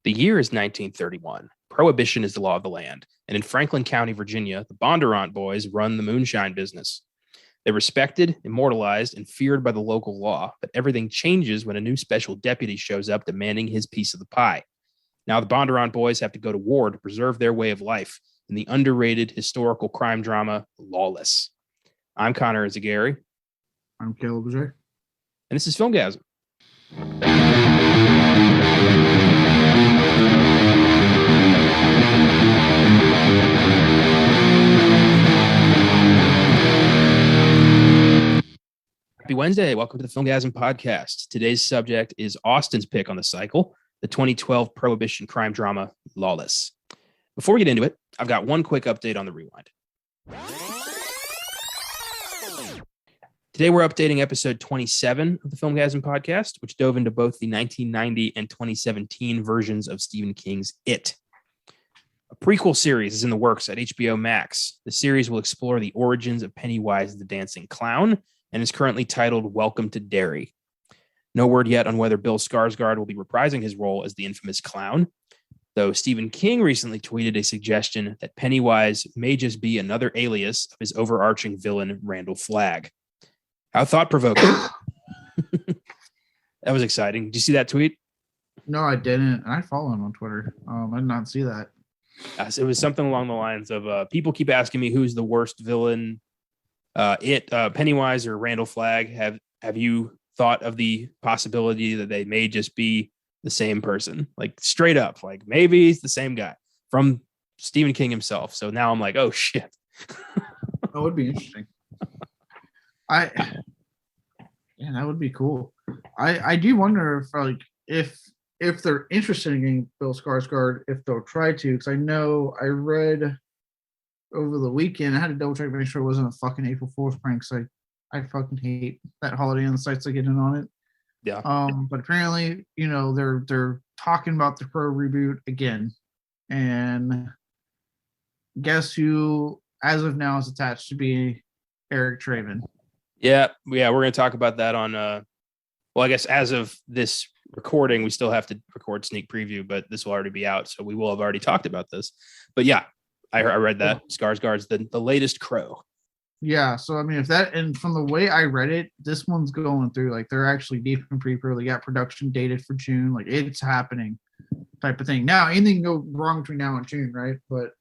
The year is 1931. Prohibition is the law of the land. And in Franklin County, Virginia, the Bondurant boys run the moonshine business. They're respected, immortalized, and feared by the local law, but everything changes when a new special deputy shows up demanding his piece of the pie. Now the Bondurant boys have to go to war to preserve their way of life in the underrated historical crime drama Lawless. I'm Connor Eyzaguirre. I'm Caleb J. And this is Filmgazm. Happy Wednesday. Welcome to the Filmgazm podcast. Today's subject is Austin's pick on the cycle, the 2012 Prohibition crime drama Lawless. Before we get into it, I've got one quick update on the rewind. Today, we're updating episode 27 of the Filmgazm podcast, which dove into both the 1990 and 2017 versions of Stephen King's It. A prequel series is in the works at HBO Max. The series will explore the origins of Pennywise the Dancing Clown and is currently titled Welcome to Derry. No word yet on whether Bill Skarsgård will be reprising his role as the infamous clown, though Stephen King recently tweeted a suggestion that Pennywise may just be another alias of his overarching villain, Randall Flagg. How thought-provoking. That was exciting. Did you see that tweet? No, I didn't. I follow him on Twitter. I did not see that. It was something along the lines of people keep asking me who's the worst villain, Pennywise or Randall Flagg. Have you thought of the possibility that they may just be the same person? Like straight up, like maybe he's the same guy from Stephen King himself. So now I'm like, oh shit. That would be interesting. Yeah, that would be cool. I do wonder if they're interested in getting Bill Skarsgård, if they'll try to, because I know I read over the weekend, I had to double check to make sure it wasn't a fucking April Fool's prank. So I fucking hate that holiday and the sites that get in on it. Yeah. But apparently, they're talking about the Crow reboot again, and guess who, as of now, is attached to be Eric Traven. Yeah, we're going to talk about that on. I guess as of this recording, we still have to record sneak preview, but this will already be out, so we will have already talked about this. But yeah, I read that Skarsgård's the latest Crow. Yeah, so I mean, and from the way I read it, this one's going through, like, they're actually deep in pre-pro. They got production dated for June, like it's happening, type of thing. Now, anything can go wrong between now and June, right? But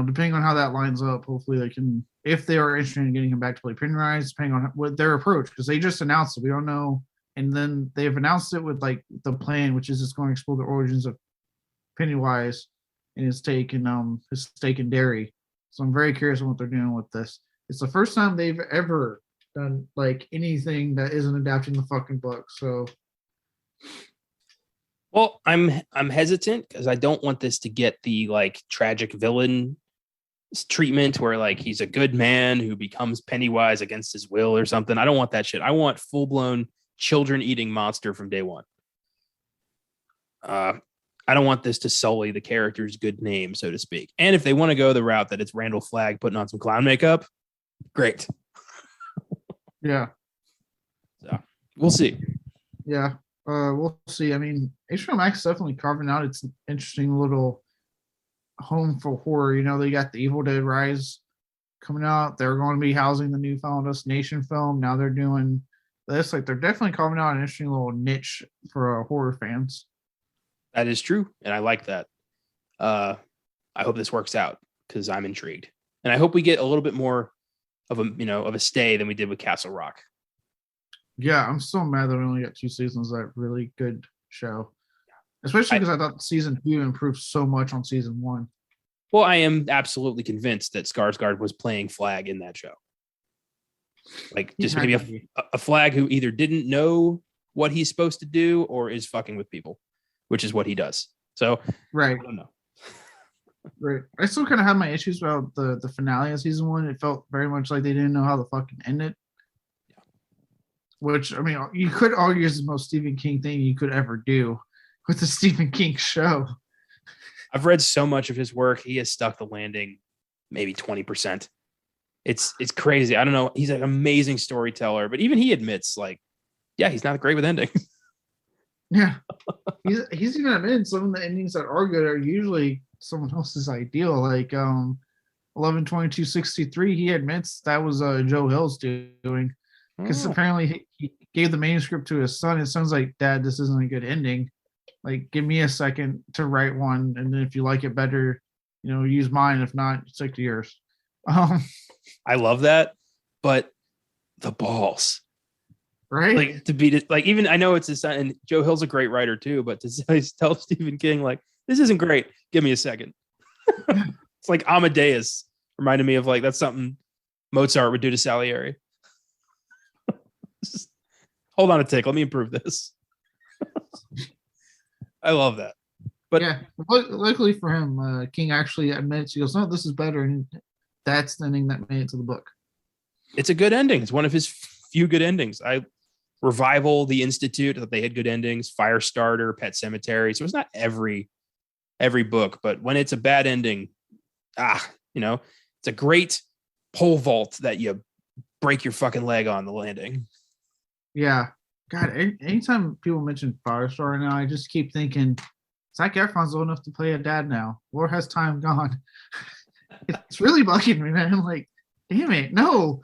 depending on how that lines up, hopefully they can, if they are interested in getting him back to play Pennywise, depending on what their approach, because they just announced it. We don't know. And then they've announced it with like the plan, which is it's going to explore the origins of Pennywise and his stake in Derry. So I'm very curious on what they're doing with this. It's the first time they've ever done like anything that isn't adapting the fucking book. So well, I'm hesitant because I don't want this to get the like tragic villain treatment where like he's a good man who becomes Pennywise against his will or something. I don't want that shit. I want full-blown children-eating monster from day one. I don't want this to sully the character's good name, so to speak. And if they want to go the route that it's Randall Flagg putting on some clown makeup, great. Yeah. So we'll see. Yeah. We'll see. I mean, HBO Max is definitely carving out its interesting little home for horror. They got the Evil Dead Rise coming out. They're going to be housing the new Final Destination film. Now they're doing this. Like, they're definitely carving out an interesting little niche for horror fans. That is true, and I like that. I hope this works out because I'm intrigued, and I hope we get a little bit more of a stay than we did with Castle Rock. Yeah, I'm so mad that we only got 2 seasons of that really good show. Especially because I thought season 2 improved so much on season 1. Well, I am absolutely convinced that Skarsgård was playing Flagg in that show. Like, just maybe a Flagg who either didn't know what he's supposed to do or is fucking with people, which is what he does. So, right. I don't know. Right. I still kind of have my issues about the finale of season 1. It felt very much like they didn't know how to fucking end it. Which, I mean, you could argue is the most Stephen King thing you could ever do with the Stephen King show. I've read so much of his work. He has stuck the landing maybe 20%. It's crazy. I don't know. He's an amazing storyteller, but even he admits, like, yeah, he's not great with endings. Yeah, he's even admitted some of the endings that are good are usually someone else's ideal. Like 11/22/63, he admits that was Joe Hill's doing, because Oh, apparently he gave the manuscript to his son. His son's like, "Dad, this isn't a good ending. Like, give me a second to write one, and then if you like it better, use mine. If not, stick to yours." Um, I love that, but the balls. right? Like to beat it, like even I know it's his son, and Joe Hill's a great writer too, but to tell Stephen King like this isn't great, give me a second. It's like Amadeus reminded me of like that's something Mozart would do to Salieri. Just, hold on a tick, let me improve this. I love that. But Yeah, luckily for him, King actually admits, he goes, "No, this is better," and that's the ending that made it to the book. it's a good ending. It's one of his few good endings. Revival, The Institute, that they had good endings. Firestarter, Pet Cemetery. So it's not every book, but when it's a bad ending, it's a great pole vault that you break your fucking leg on the landing. Yeah, God, anytime people mention Firestarter now, I just keep thinking Zac Efron's old enough to play a dad now. Where has time gone? It's really bugging me, man. Like, damn it, no.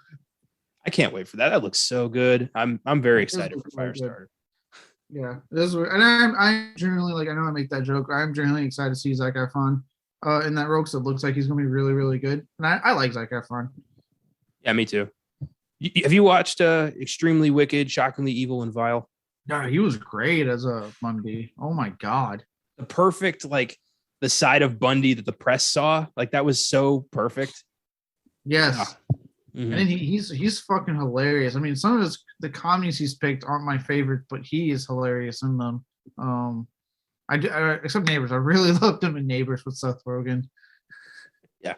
I can't wait for that. That looks so good. I'm very excited for Really good. Firestarter. Yeah, this is, and I'm generally, like, I know I make that joke. I'm generally excited to see Zac Efron in that role, because it looks like he's gonna be really, really good. And I like Zac Efron. Yeah, me too. Have you watched Extremely Wicked, Shockingly Evil, and Vile? Yeah, he was great as a Bundy. Oh my God. The perfect, like the side of Bundy that the press saw, like that was so perfect. Yes. Mhm. And then he's fucking hilarious. I mean, some of the comedies he's picked aren't my favorite, but he is hilarious in them. Except Neighbors. I really loved him in Neighbors with Seth Rogen. Yeah,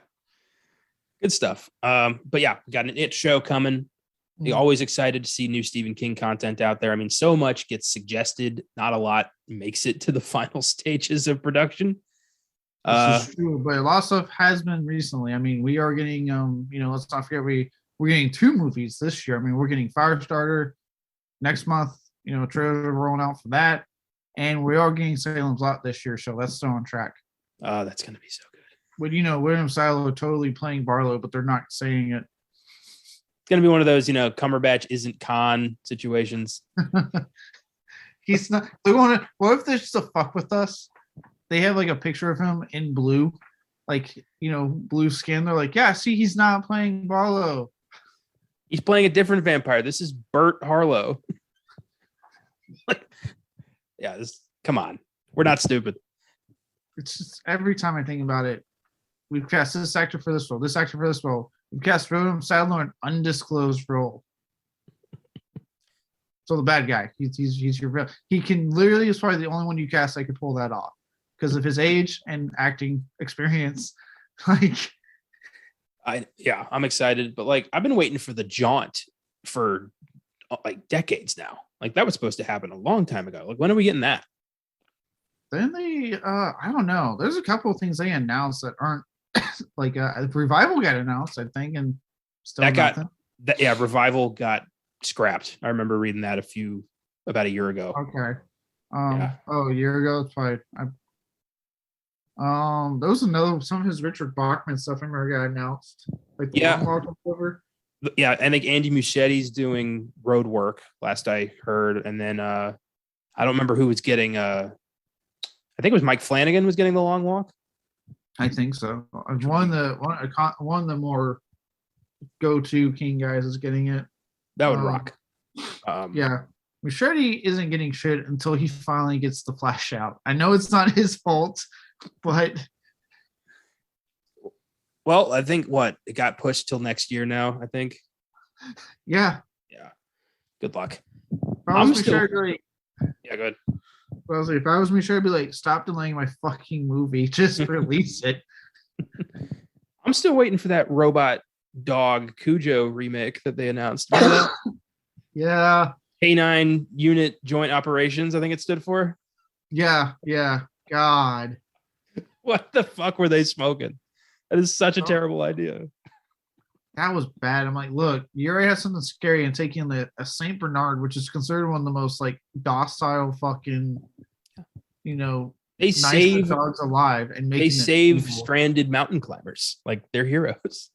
good stuff. But yeah, we got an It show coming. Always excited to see new Stephen King content out there. I mean, so much gets suggested, not a lot makes it to the final stages of production. This is true, but a lot of stuff has been recently. I mean, we are getting let's not forget we're getting 2 movies this year. I mean, we're getting Firestarter next month. Trailers are rolling out for that, and we are getting Salem's Lot this year, so that's still on track. That's gonna be so good. But William Silo totally playing Barlow, but they're not saying it. It's gonna be one of those, Cumberbatch isn't Khan situations. He's not. They're going to. What if they're just a fuck with us? They have like a picture of him in blue, like blue skin. They're like, yeah, see, he's not playing Barlow. He's playing a different vampire. This is Bert Harlow. Yeah, come on. We're not stupid. It's just every time I think about it, we've cast this actor for this role, this actor for this role. We've cast William Sadler an undisclosed role. So the bad guy, he's your real. He can literally is probably the only one you cast that could pull that off because of his age and acting experience. Like, I'm excited, but like I've been waiting for the Jaunt for like decades now. Like that was supposed to happen a long time ago. Like when are we getting that? Then they, I don't know. There's a couple of things they announced that aren't like Revival got announced, I think, and still Revival got scrapped. I remember reading that about a year ago. Okay. A year ago, it's probably. There was some of his Richard Bachman stuff I remember got announced. Like the Long Walk Over. Yeah, I think Andy Muschietti's doing road work, last I heard, and then I don't remember who was getting. I think it was Mike Flanagan was getting the Long Walk. I think so. One of the more go-to King guys is getting it. That would rock. Yeah. Muschietti isn't getting shit until he finally gets the Flash out. I know it's not his fault, but well, I think it got pushed till next year now, I think. Yeah. Good luck. I'm still go ahead. If I was Muschietti, I'd be like, stop delaying my fucking movie. Just release it. I'm still waiting for that robot dog Cujo remake that they announced. Yeah. K9 Unit Joint Operations, I think it stood for. Yeah. God. What the fuck were they smoking? That is such a terrible idea. that was bad. I'm like, look, you already have something scary and taking a Saint Bernard, which is considered one of the most like docile fucking, you know, They nicest save dogs alive, and they making it save evil. stranded mountain climbers. Like they're heroes.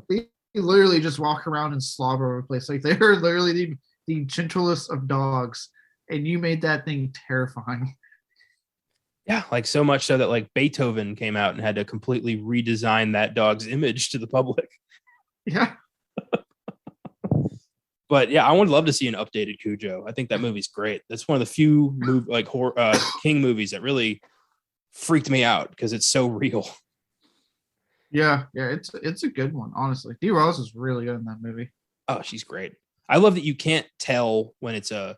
They literally just walk around and slobber over the place. Like they're literally the gentlest of dogs, and you made that thing terrifying. Yeah, like so much so that like Beethoven came out and had to completely redesign that dog's image to the public. Yeah. But yeah, I would love to see an updated Cujo. I think that movie's great. That's one of the few King movies that really freaked me out because it's so real. Yeah, it's a good one, honestly. Dee Rose is really good in that movie. Oh, she's great. I love that you can't tell when it's a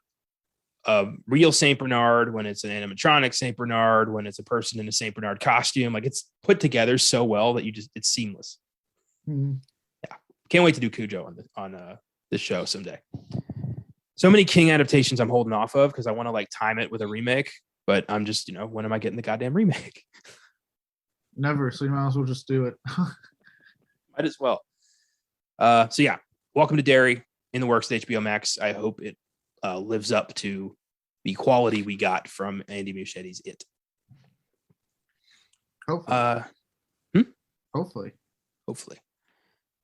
real Saint Bernard, when it's an animatronic Saint Bernard, when it's a person in a Saint Bernard costume. Like it's put together so well that it's seamless. Mm-hmm. Yeah, can't wait to do Cujo on this show someday. So many King adaptations I'm holding off of because I want to like time it with a remake, but I'm just when am I getting the goddamn remake? Never, so you might as well just do it. Might as well. So yeah, Welcome to Derry in the works at HBO Max. I hope it lives up to the quality we got from Andy Muschietti's It. Hopefully. Hopefully.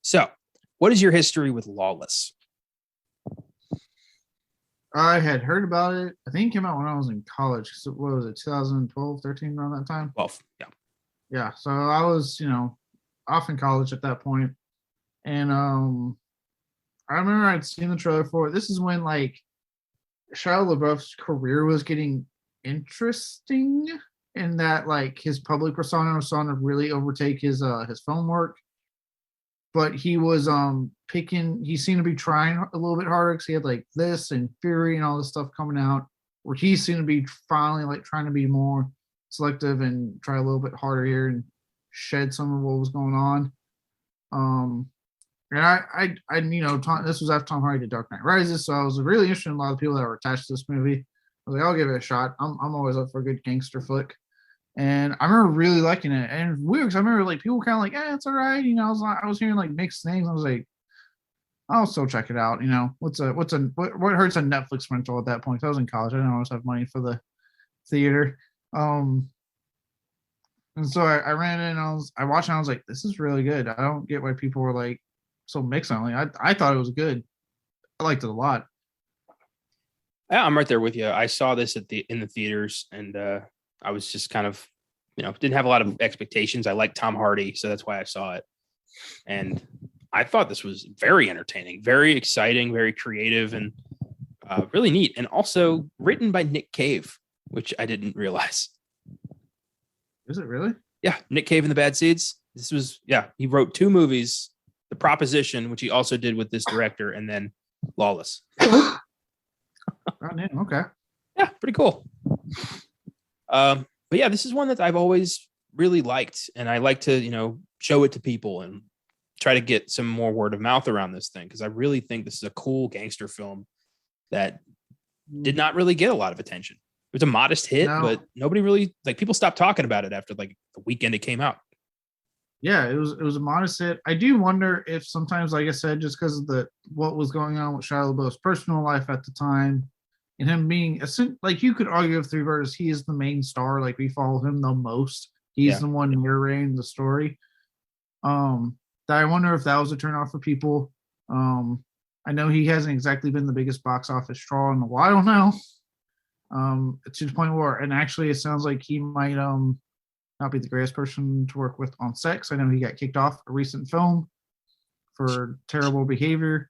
So, what is your history with Lawless? I had heard about it. I think it came out when I was in college. So what was it, 2012, 13, around that time? 12, yeah. Yeah, so I was, off in college at that point. And I remember I'd seen the trailer for it. This is when like Shia Labeouf's career was getting interesting, in that like his public persona was starting to really overtake his film work. But he was he seemed to be trying a little bit harder because he had like this and Fury and all this stuff coming out, where he seemed to be finally like trying to be more selective and try a little bit harder here and shed some of what was going on. And this was after Tom Hardy did Dark Knight Rises, so I was really interested in a lot of people that were attached to this movie. I was like, I'll give it a shot. I'm always up for a good gangster flick. And I remember really liking it. And weird, because I remember like people kind of like, it's all right. I was hearing like mixed things. I was like, I'll still check it out. What hurts a Netflix rental at that point? I was in college. I didn't always have money for the theater. And so I ran in and I watched it and I was like, this is really good. I don't get why people were like so mixed on it. I thought it was good. I liked it a lot. Yeah, I'm right there with you. I saw this in the theaters, and I was just kind of, didn't have a lot of expectations. I like Tom Hardy, so that's why I saw it. And I thought this was very entertaining, very exciting, very creative, and really neat. And also written by Nick Cave, which I didn't realize. Is it really? Yeah, Nick Cave and the Bad Seeds. He wrote 2 movies, The Proposition, which he also did with this director, and then Lawless. Oh, damn, okay. Yeah, pretty cool. But yeah, this is one that I've always really liked, and I like to, show it to people and try to get some more word of mouth around this thing, because I really think this is a cool gangster film that did not really get a lot of attention. It was a modest hit, but nobody really people stopped talking about it after like the weekend it came out. Yeah, it was a modest hit. I do wonder if sometimes, like I said, just because of what was going on with Shia LaBeouf's personal life at the time, and him being like, you could argue of Three Billboards, he is the main star. Like, we follow him the most. He's the one narrating the story. That I wonder if that was a turnoff for people. I know he hasn't exactly been the biggest box office draw in a while now. To the point where, and actually, it sounds like he might not be the greatest person to work with on sex. I know he got kicked off a recent film for terrible behavior.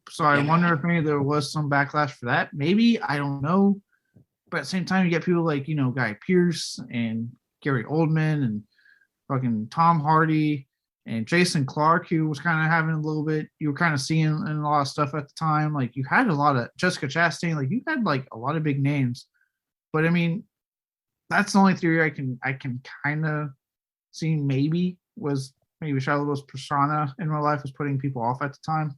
So I wonder if maybe there was some backlash for that. Maybe, I don't know. But at the same time, you get people like, Guy Pearce and Gary Oldman and fucking Tom Hardy and Jason Clarke, who was kind of having a little bit, you were kind of seeing in a lot of stuff at the time. Like, you had a lot of Jessica Chastain, like you had like a lot of big names. But I mean, that's the only theory I can kind of see maybe Shia LaBeouf's persona in real life was putting people off at the time.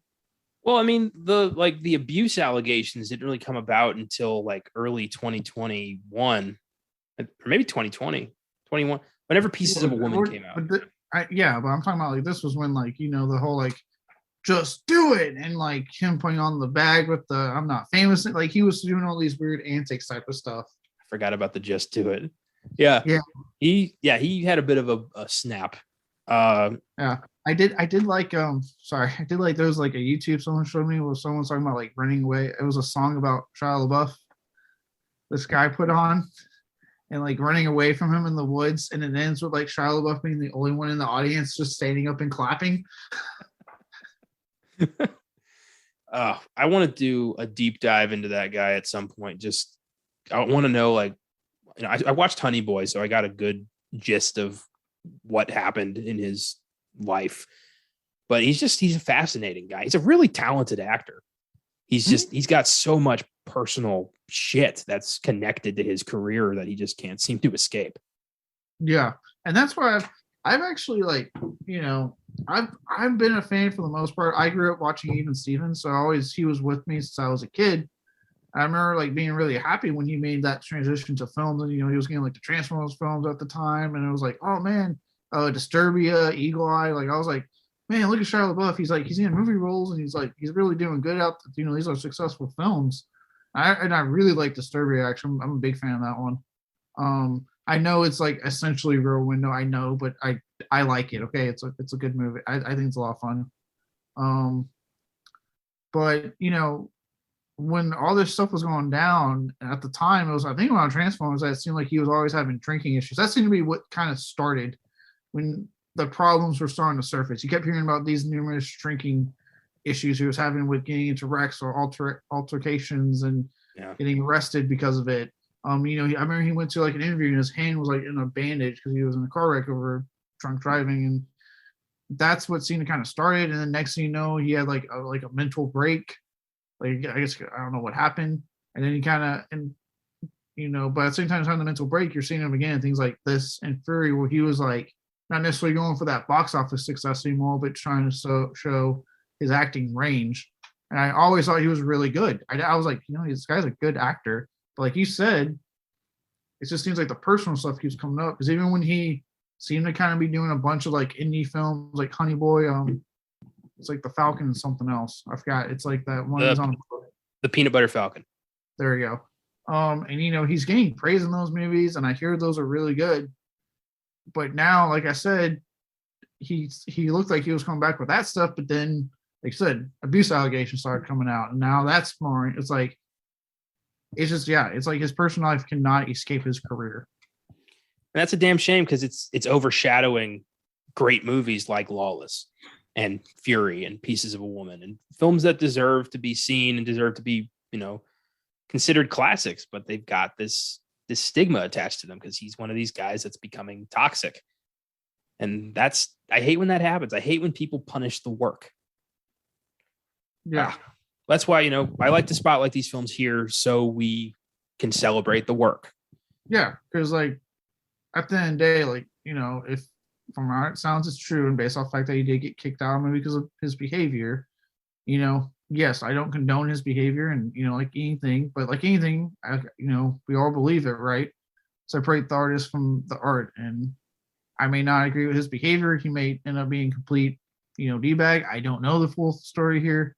Well, I mean, the abuse allegations didn't really come about until like early 2021, or maybe 2020, 21. Whenever Pieces of a Woman came out. Yeah, but I'm talking about like this was when like the whole like just do it and like him putting on the bag with the I'm not famous, like he was doing all these weird antics type of stuff. I forgot about the just do it. Yeah. He had a bit of a snap. Yeah. I did like there was like a YouTube someone showed me where someone was talking about like running away. It was a song about Shia LaBeouf this guy put on and like running away from him in the woods, and it ends with like Shia LaBeouf being the only one in the audience just standing up and clapping. I want to do a deep dive into that guy at some point. Just I want to know, like, I watched Honey Boy, so I got a good gist of what happened in his life. But he's a fascinating guy. He's a really talented actor. He's got so much personal shit that's connected to his career that he just can't seem to escape. Yeah, and that's why I've actually like I've been a fan for the most part. I grew up watching Even Stevens, so he was with me since I was a kid. I remember like being really happy when he made that transition to films, and he was getting like the Transformers films at the time, and it was like, oh man, Disturbia, Eagle Eye. Like I was like, man, look at Shia LaBeouf. He's in movie roles, and he's really doing good out. These are successful films. I really like Disturbia. Actually, I'm a big fan of that one. I know it's like essentially Rear Window. I know, but I like it. Okay, it's a good movie. I think it's a lot of fun. But when all this stuff was going down at the time, I think around Transformers, it seemed like he was always having drinking issues. That seemed to be what kind of started when the problems were starting to surface. You kept hearing about these numerous drinking issues he was having with getting into wrecks or altercations and getting arrested because of it. I remember he went to like an interview and his hand was like in a bandage because he was in a car wreck over drunk driving, and that's what seemed to kind of started. And then next thing you know, he had like a mental break. Like I guess I don't know what happened, and then he kind of but at the same time, having the mental break, you're seeing him again things like this and Fury, where he was like not necessarily going for that box office success anymore, but trying to show his acting range. And I always thought he was really good. I was like, this guy's a good actor. But like you said, it just seems like the personal stuff keeps coming up. Because even when he seemed to kind of be doing a bunch of like indie films, like Honey Boy, it's like the Falcon and something else. I forgot. It's like that one that's on the Peanut Butter Falcon. There you go. And he's getting praise in those movies, and I hear those are really good. But now, like I said, he looked like he was coming back with that stuff, but then, like I said, abuse allegations started coming out, and now that's more. It's like his personal life cannot escape his career. And that's a damn shame because it's overshadowing great movies like Lawless and Fury and Pieces of a Woman and films that deserve to be seen and deserve to be considered classics, but they've got this stigma attached to them because he's one of these guys that's becoming toxic. And I hate when that happens. I hate when people punish the work. Yeah. That's why, I like to spotlight these films here so we can celebrate the work. Yeah. Because like at the end of the day, like, if from how it sounds, it's true. And based off the fact that he did get kicked out maybe because of his behavior, yes, I don't condone his behavior and, like anything, but like anything, we all believe it, right? Separate the artist from the art. And I may not agree with his behavior. He may end up being complete, D-bag. I don't know the full story here.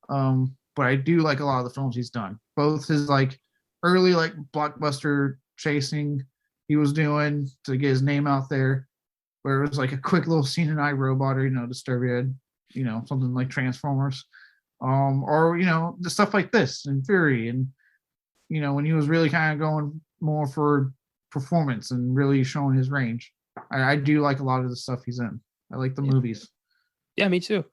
But I do like a lot of the films he's done. Both his like early like blockbuster chasing he was doing to get his name out there, where it was like a quick little scene in iRobot or Disturbia, something like Transformers. Or the stuff like this and Fury, and when he was really kind of going more for performance and really showing his range. I do like a lot of the stuff he's in. I like the movies. Yeah, me too.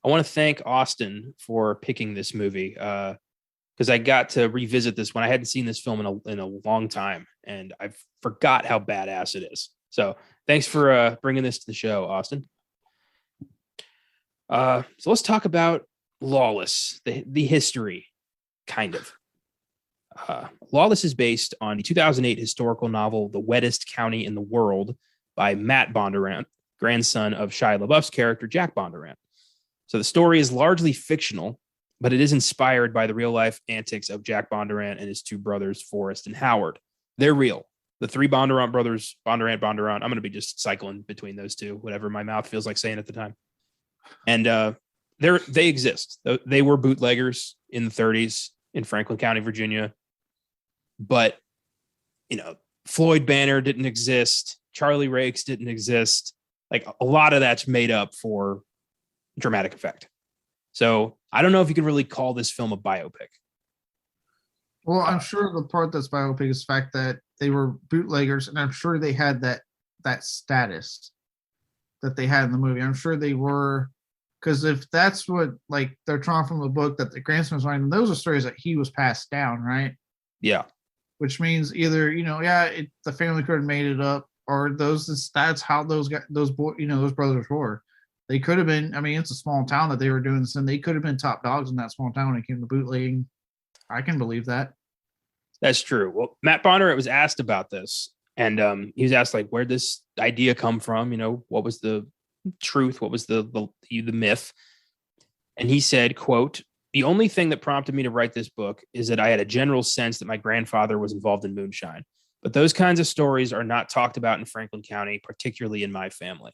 I want to thank Austin for picking this movie because I got to revisit this when I hadn't seen this film in a long time, and I forgot how badass it is. So thanks for bringing this to the show, Austin. So let's talk about Lawless, the history, kind of. Lawless is based on the 2008 historical novel The Wettest County in the World by Matt Bondurant, grandson of Shia LaBeouf's character Jack Bondurant. So the story is largely fictional, but it is inspired by the real-life antics of Jack Bondurant and his two brothers, Forrest and Howard. They're real. The three Bondurant brothers, Bondurant. I'm going to be just cycling between those two, whatever my mouth feels like saying at the time. And they exist. They were bootleggers in the 30s in Franklin County, Virginia. But, Floyd Banner didn't exist. Charlie Rakes didn't exist. Like, a lot of that's made up for dramatic effect. So I don't know if you could really call this film a biopic. Well, I'm sure the part that's biopic is the fact that they were bootleggers, and I'm sure they had that status that they had in the movie. I'm sure they were, because if that's what like they're drawing from the book that the grandson was writing, those are stories that he was passed down, right? Yeah. Which means either the family could have made it up, or that's how those brothers were. They could have been. I mean, it's a small town that they were doing this, and they could have been top dogs in that small town when it came to bootlegging. I can believe that. That's true. Well, Matt Bonner was asked about this, and he was asked, like, where'd this idea come from? What was the truth? What was the myth? And he said, quote, "The only thing that prompted me to write this book is that I had a general sense that my grandfather was involved in moonshine. But those kinds of stories are not talked about in Franklin County, particularly in my family."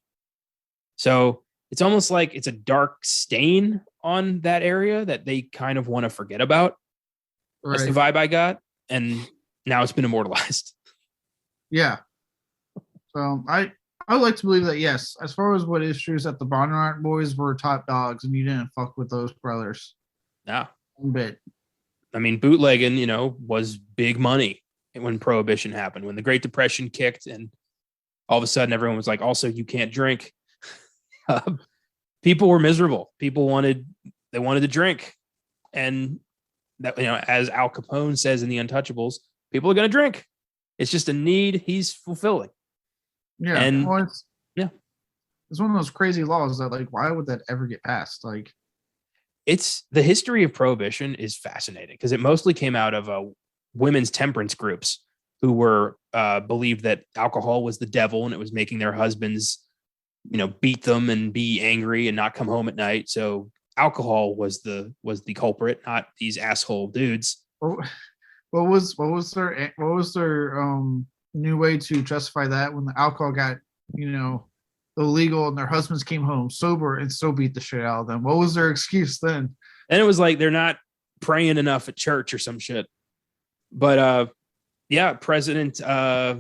So it's almost like it's a dark stain on that area that they kind of want to forget about. Right. That's the vibe I got. And now it's been immortalized. Yeah. So I like to believe that, yes, as far as what is true is that the Bondurant boys were top dogs and you didn't fuck with those brothers. No. One bit. I mean, bootlegging, was big money when Prohibition happened, when the Great Depression kicked, and all of a sudden everyone was like, also, you can't drink. People were miserable. People wanted to drink. And that, as Al Capone says in The Untouchables, people are going to drink. It's just a need he's fulfilling. Yeah. And it's one of those crazy laws that, like, why would that ever get passed? Like, it's the history of Prohibition is fascinating because it mostly came out of women's temperance groups who were believed that alcohol was the devil and it was making their husbands, beat them and be angry and not come home at night. So alcohol was the culprit, not these asshole dudes. What was their new way to justify that when the alcohol got illegal and their husbands came home sober and still beat the shit out of them? What was their excuse then? And it was like they're not praying enough at church or some shit. But President I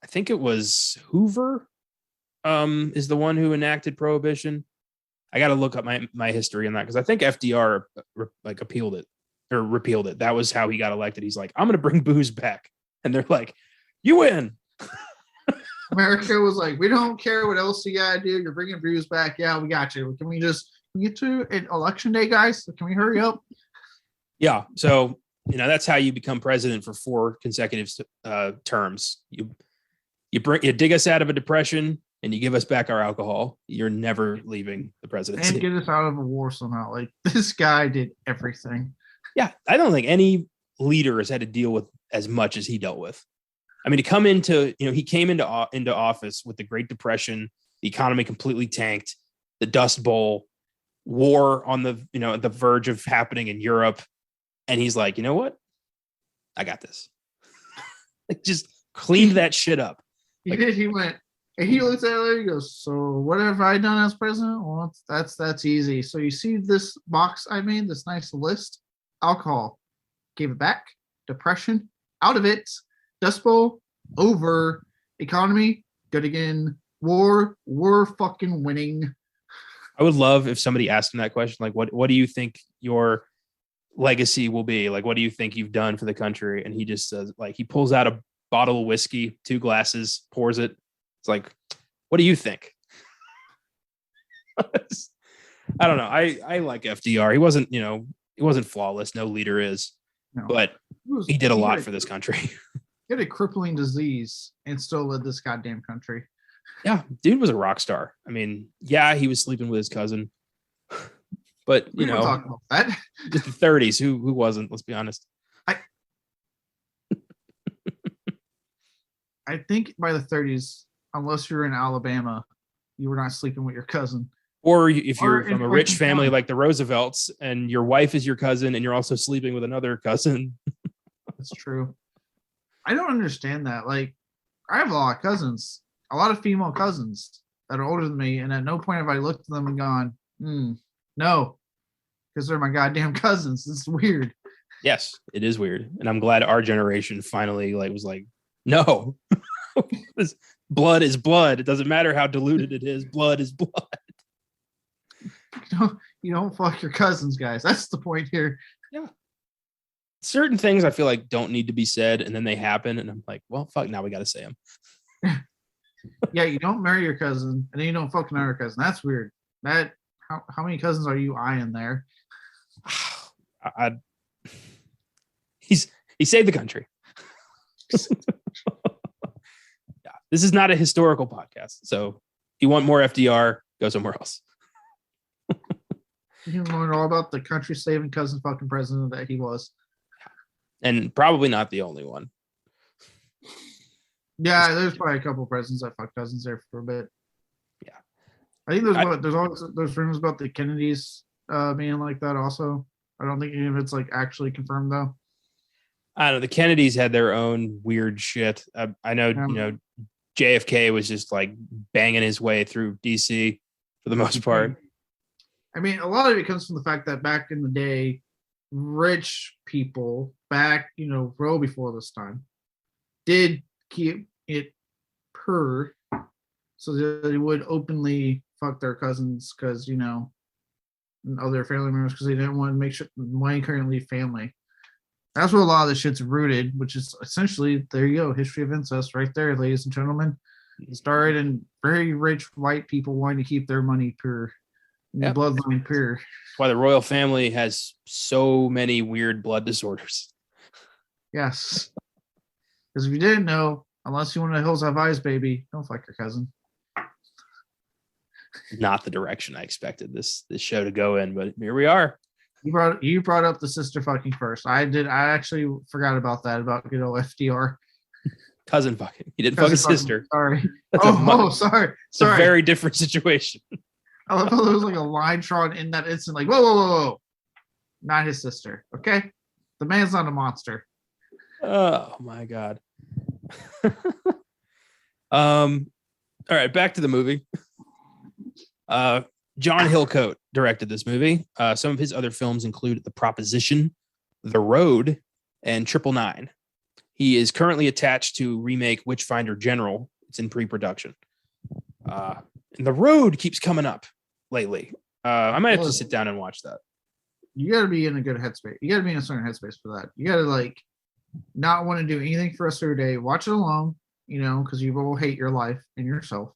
think it was Hoover is the one who enacted Prohibition. I got to look up my history on that because I think FDR appealed it or repealed it. That was how he got elected. He's like, I'm going to bring booze back. And they're like, you win. America was like, we don't care what else you got to do. You're bringing booze back. Yeah, we got you. Can we get to an election day, guys? Can we hurry up? Yeah. So, that's how you become president for 4 consecutive terms. You dig us out of a depression and you give us back our alcohol. You're never leaving the presidency. And get us out of a war somehow. Like, this guy did everything. Yeah. I don't think any leader has had to deal with as much as he dealt with. I mean, to come into, he came into office with the Great Depression, the economy completely tanked, the Dust Bowl, war on the, at the verge of happening in Europe. And he's like, you know what? I got this. Like, just cleaned that shit up. He did. He went, and he looked at it and he goes, so what have I done as president? Well, that's easy. So you see this box I made, this nice list? Alcohol. Gave it back. Depression. Out of it. Dust Bowl. Over. Economy. Good again. War. We're fucking winning. I would love if somebody asked him that question. Like, what do you think your legacy will be? Like, what do you think you've done for the country? And he just says, like, he pulls out a bottle of whiskey, 2 glasses, pours it. It's like, what do you think? I don't know. I like FDR. He wasn't flawless. No leader is, but he did a lot for this country. He had a crippling disease and still led this goddamn country. Yeah, dude was a rock star. I mean, yeah, he was sleeping with his cousin, but we don't talk about that. The 30s, who wasn't? Let's be honest. I think by the 30s, unless you're in Alabama, you were not sleeping with your cousin. Or if you're from a rich family like the Roosevelts and your wife is your cousin and you're also sleeping with another cousin. That's true. I don't understand that. Like, I have a lot of cousins, a lot of female cousins that are older than me, and at no point have I looked at them and gone, no, because they're my goddamn cousins. It's weird. Yes, it is weird, and I'm glad our generation finally was like, no, blood is blood. It doesn't matter how diluted it is. Blood is blood. You don't fuck your cousins, guys. That's the point here. Yeah. Certain things I feel like don't need to be said, and then they happen, and I'm like, well, fuck, now we got to say them. Yeah, you don't marry your cousin, and then you don't fuck another cousin. That's weird. How many cousins are you eyeing there? He saved the country. Yeah, this is not a historical podcast, so if you want more FDR, go somewhere else. You learn all about the country saving cousin fucking president that he was. And probably not the only one. Yeah, there's probably a couple of presidents that fucked cousins there for a bit. Yeah. I think there's always those rumors about the Kennedys being like that also. I don't think any of it's like actually confirmed though. I don't know. The Kennedys had their own weird shit. I know, JFK was just like banging his way through DC for the most part. I mean, a lot of it comes from the fact that back in the day, rich people back, well before this time, did keep it pure so that they would openly fuck their cousins because, and other family members because they didn't want to make sure money currently family. That's where a lot of the shit's rooted, which is essentially, there you go, history of incest right there, ladies and gentlemen. It started in very rich white people wanting to keep their money pure. Yep. Bloodline pure. That's why the royal family has so many weird blood disorders. Yes. Because if you didn't know, unless you want a Hills Have Eyes baby, don't fuck your cousin. Not the direction I expected this show to go in, but here we are. You brought up the sister fucking first. I actually forgot about that, about good old FDR. Cousin fucking. He didn't fuck his sister. Sorry. Sorry. It's a very different situation. I love how there was like a line drawn in that instant, like, whoa. Not his sister. Okay. The man's not a monster. Oh my God. All right, back to the movie. John Hillcoat directed this movie. Some of his other films include The Proposition, The Road, and 999. He is currently attached to remake Witchfinder General. It's in pre-production. And The Road keeps coming up lately. I might have to sit down and watch that. You got to be in a good headspace. You got to be in a certain headspace for that. You got to not want to do anything for the rest of your day. Watch it alone, because you will hate your life and yourself.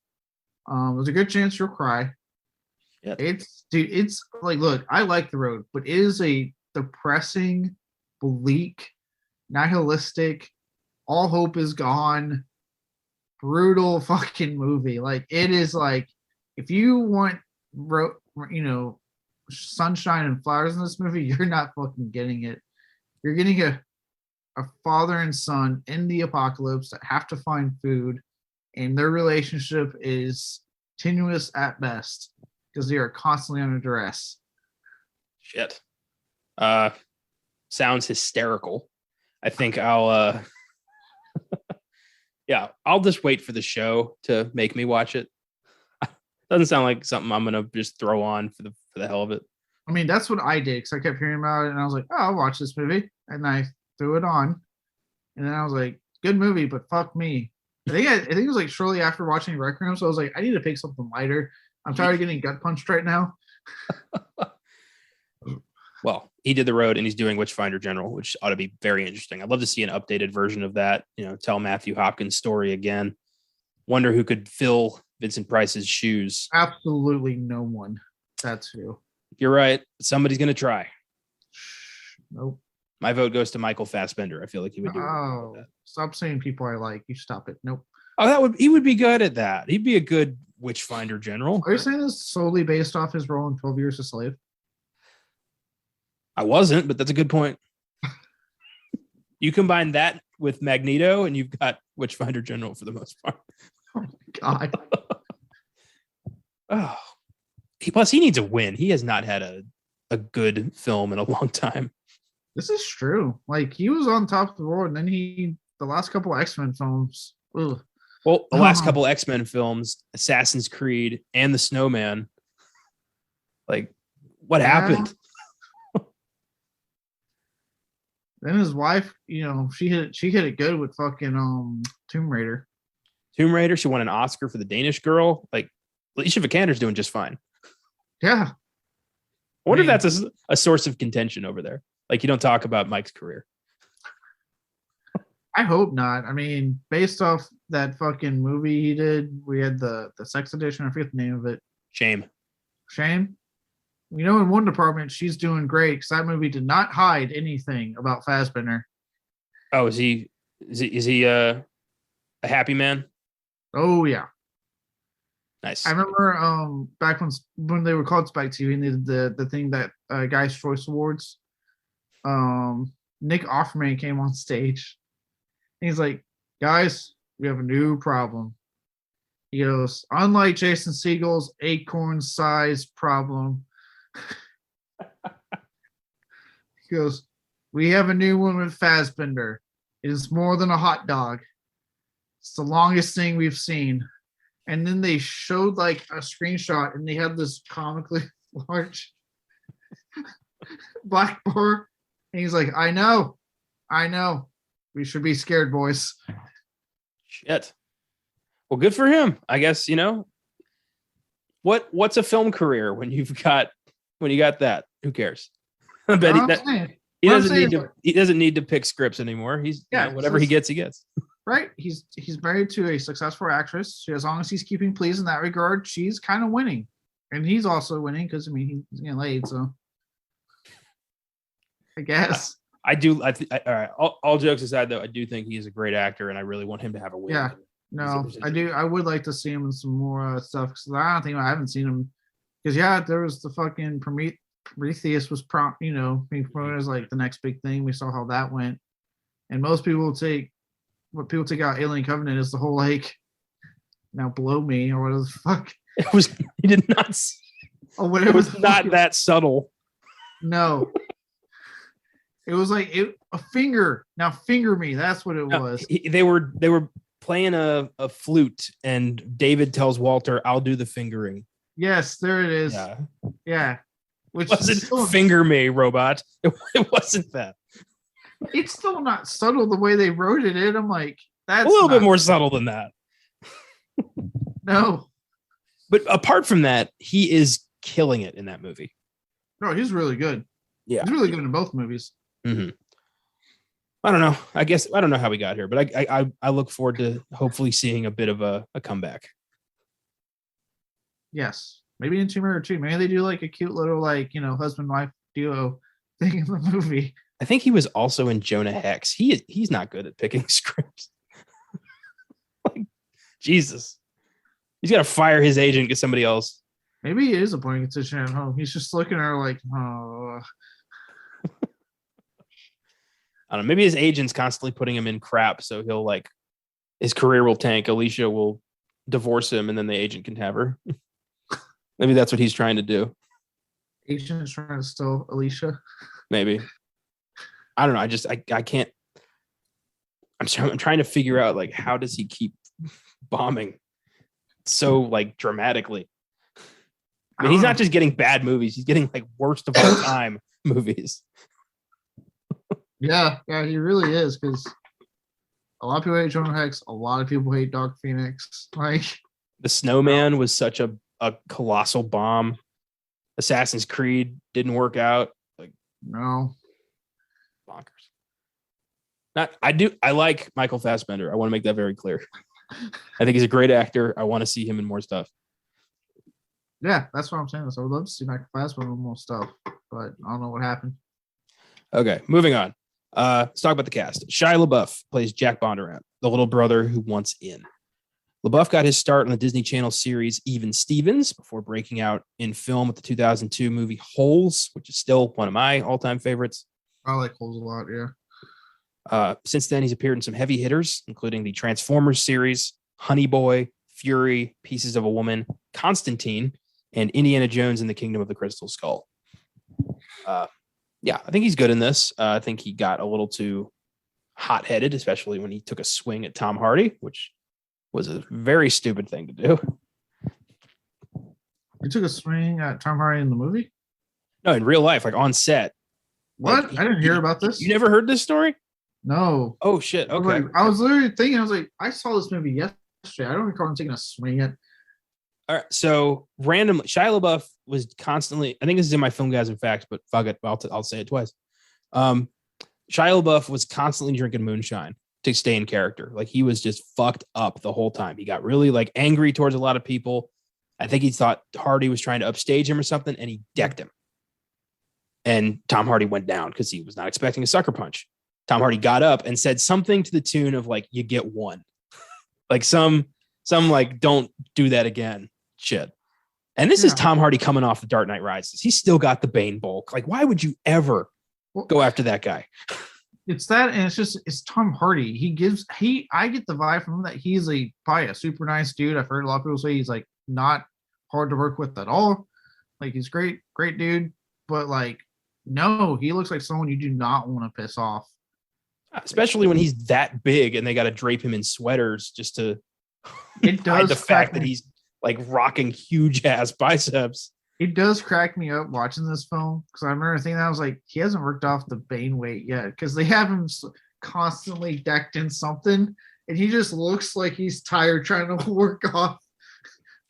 There's a good chance you'll cry. Yep. It's like, look, I like The Road, but it is a depressing, bleak, nihilistic, all hope is gone, brutal fucking movie. Like, it is like, if you want, sunshine and flowers in this movie, you're not fucking getting it. You're getting a father and son in the apocalypse that have to find food, and their relationship is tenuous at best because they are constantly under duress. Shit. Sounds hysterical. I think I'll I'll just wait for the show to make me watch it. Doesn't sound like something I'm gonna just throw on for the hell of it. I mean, that's what I did because I kept hearing about it and I was like, oh, I'll watch this movie, and I threw it on, and then I was like, good movie, but fuck me. I think it was like shortly after watching Requiem, so I was like, I need to pick something lighter. I'm tired of getting gut punched right now. Well, he did The Road and he's doing Witchfinder General, which ought to be very interesting. I'd love to see an updated version of that. Tell Matthew Hopkins' story again. Wonder who could fill Vincent Price's shoes. Absolutely no one. That's who. You're right. Somebody's going to try. Nope. My vote goes to Michael Fassbender. I feel like he would do that. Stop saying people I like. You stop it. Nope. Oh, he would be good at that. He'd be a good Witchfinder General. Are you saying this solely based off his role in 12 Years a Slave? I wasn't, but that's a good point. You combine that with Magneto and you've got Witchfinder General for the most part. Oh my God. Oh, plus he needs a win. He has not had a good film in a long time. This is true. Like, he was on top of the world, and then the last couple of X-Men films, ugh. Well, the last couple X-Men films, Assassin's Creed and the Snowman, like, what happened? Then his wife, she hit it good with fucking Tomb Raider. Tomb Raider, she won an Oscar for The Danish Girl. Like, Alicia Vikander's doing just fine. Yeah. I wonder if that's a source of contention over there. Like, you don't talk about Mike's career. I hope not. I mean, based off that fucking movie he did, we had the sex edition. I forget the name of it. Shame. In one department, she's doing great because that movie did not hide anything about Fassbender. Oh, is he a happy man? Oh yeah. Nice. I remember back when they were called Spike TV and they did the thing that Guys Choice Awards. Nick Offerman came on stage. And he's like, guys, we have a new problem. He goes, unlike Jason Segel's acorn-sized problem, he goes, we have a new one with Fassbender. It is more than a hot dog. It's the longest thing we've seen. And then they showed like a screenshot and they had this comically large black bar. And he's like, I know. We should be scared, boys. Shit. Well, good for him. I guess, what's a film career when you got that? Who cares? I bet he doesn't need to pick scripts anymore. He's whatever he gets, he gets. Right. He's married to a successful actress. As long as he's keeping pleased in that regard, she's kind of winning. And he's also winning because he's getting laid, so I guess. I do. All right. All jokes aside, though, I do think he's a great actor, and I really want him to have a win. Yeah. No, I do. I would like to see him in some more stuff because I haven't seen him. Because there was the fucking Prometheus was being promoted as like the next big thing. We saw how that went, and most people take out Alien Covenant as the whole like now blow me or whatever the fuck. It was. He did not. Oh, whatever. It was not that subtle. No. It was like a finger. Now finger me. That's what it was. They were playing a flute, and David tells Walter, "I'll do the fingering." Yes, there it is. Yeah. Which wasn't finger me, robot. It wasn't that. It's still not subtle the way they wrote it in. I'm like, that's a little bit more subtle than that. No. But apart from that, he is killing it in that movie. No, he's really good. Yeah. He's really good in both movies. Mm-hmm. I don't know. I guess I don't know how we got here, but I look forward to hopefully seeing a bit of a comeback. Yes. Maybe in Tomb Raider 2. Maybe they do like a cute little husband-wife duo thing in the movie. I think he was also in Jonah Hex. He's not good at picking scripts. Like, Jesus. He's got to fire his agent, get somebody else. Maybe he is a point of contention at home. He's just looking at her like, oh. I don't know. Maybe his agent's constantly putting him in crap, so he'll his career will tank. Alicia will divorce him, and then the agent can have her. Maybe that's what he's trying to do. Agent is trying to steal Alicia. Maybe. I don't know. I can't. I'm trying to figure out how does he keep bombing so dramatically. I mean, he's not just getting bad movies; he's getting worst of all time movies. Yeah, he really is because a lot of people hate Jonah Hex. A lot of people hate Dark Phoenix. The Snowman was such a colossal bomb. Assassin's Creed didn't work out. No, bonkers. I like Michael Fassbender. I want to make that very clear. I think he's a great actor. I want to see him in more stuff. Yeah, that's what I'm saying. So I would love to see Michael Fassbender in more stuff, but I don't know what happened. Okay, moving on. Let's talk about the cast. Shia Labeouf plays Jack Bondurant, the little brother who wants in. Labeouf got his start on the Disney Channel series Even Stevens before breaking out in film with the 2002 movie Holes, which is still one of my all-time favorites. I like Holes a lot, yeah. Since then, he's appeared in some heavy hitters, including the Transformers series, Honey Boy, Fury, Pieces of a Woman, Constantine, and Indiana Jones and the Kingdom of the Crystal Skull. Yeah, I think he's good in this. I think he got a little too hot-headed, especially when he took a swing at Tom Hardy, which was a very stupid thing to do. You took a swing at Tom Hardy in the movie? No, in real life, like on set. What? Like, I didn't hear about this. You never heard this story? No. Oh shit. Okay. I was literally thinking, I was like, I saw this movie yesterday. I don't recall him taking a swing at. All right. So randomly, Shia LaBeouf was constantly, I think this is in my Filmgazm facts, but fuck it. I'll say it twice. Shia LaBeouf was constantly drinking moonshine to stay in character. Like he was just fucked up the whole time. He got really like angry towards a lot of people. I think he thought Hardy was trying to upstage him or something, and he decked him. And Tom Hardy went down because he was not expecting a sucker punch. Tom Hardy got up and said something to the tune of like, "You get one," like some like, "Don't do that again," shit. And this is Tom Hardy coming off The Dark Knight Rises. He's still got the Bane bulk. Like, why would you ever go after that guy? It's that, and it's Tom Hardy. I get the vibe from him that he's probably a super nice dude. I've heard a lot of people say he's like not hard to work with at all. Like he's great dude, but like, no, he looks like someone you do not want to piss off. Especially when he's that big and they got to drape him in sweaters just to hide the fact that he's like rocking huge ass biceps. It does crack me up watching this film because I remember thinking that I was like, he hasn't worked off the Bane weight yet because they have him constantly decked in something and he just looks like he's tired trying to work off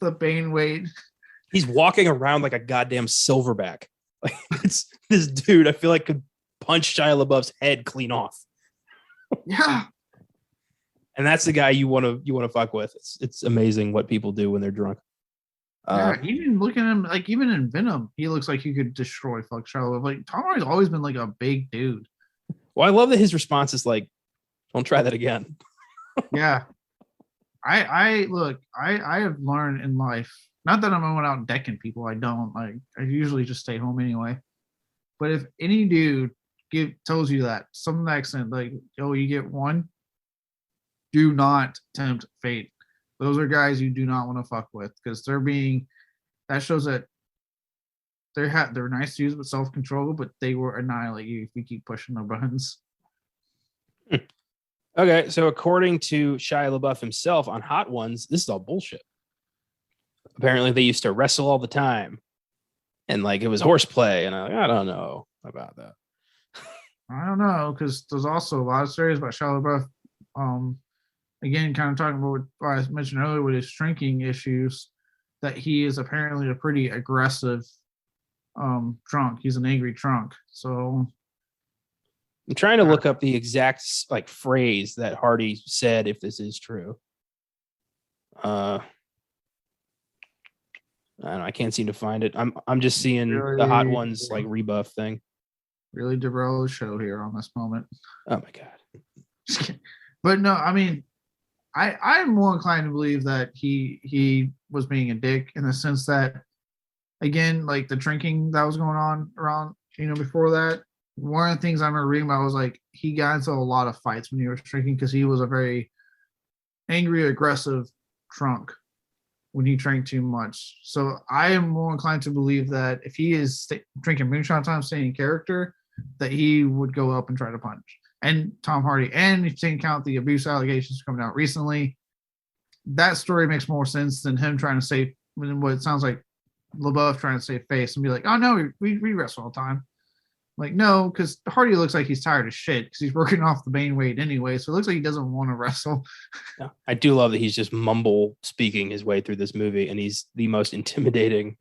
the Bane weight. He's walking around like a goddamn silverback. Like it's this dude I feel like could punch Shia LaBeouf's head clean off. Yeah. And that's the guy you want to fuck with. It's amazing what people do when they're drunk. Even looking at him, like even in Venom, he looks like he could destroy fuck Shia LaBeouf. Like Tom Hardy's always been like a big dude. Well, I love that his response is like, "Don't try that again." Yeah. I have learned in life, not that I'm going out decking people. I don't. Like I usually just stay home anyway. But if any dude tells you that some accent, like, "Oh, you get one," do not tempt fate. Those are guys you do not want to fuck with because that shows that they're nice to use with self-control, but they will annihilate you if you keep pushing their buttons. Okay, so according to Shia LaBeouf himself on Hot Ones, this is all bullshit. Apparently they used to wrestle all the time and like it was horseplay, and I don't know about that. I don't know, because there's also a lot of stories about Shia LaBeouf. Again, kind of talking about what I mentioned earlier with his drinking issues, that he is apparently a pretty aggressive drunk. He's an angry drunk. So I'm trying to look up the exact like phrase that Hardy said, if this is true. I don't know, I can't seem to find it. I'm just seeing the Hot Ones like rebuff thing. Really derail the show here on this moment. Oh my god. But no, I mean, I'm more inclined to believe that he was being a dick in the sense that, again, like the drinking that was going on around, before that. One of the things I remember reading about was like he got into a lot of fights when he was drinking because he was a very angry, aggressive drunk when he drank too much. So I am more inclined to believe that if he is drinking moonshine time, staying in character, that he would go up and try to punch. And Tom Hardy, and if you take account the abuse allegations coming out recently, that story makes more sense than him trying to save what it sounds like LaBeouf trying to save face and be like, "Oh no, we wrestle all the time." Like, no, because Hardy looks like he's tired of shit because he's working off the Bane weight anyway. So it looks like he doesn't want to wrestle. Yeah, I do love that he's just mumble speaking his way through this movie, and he's the most intimidating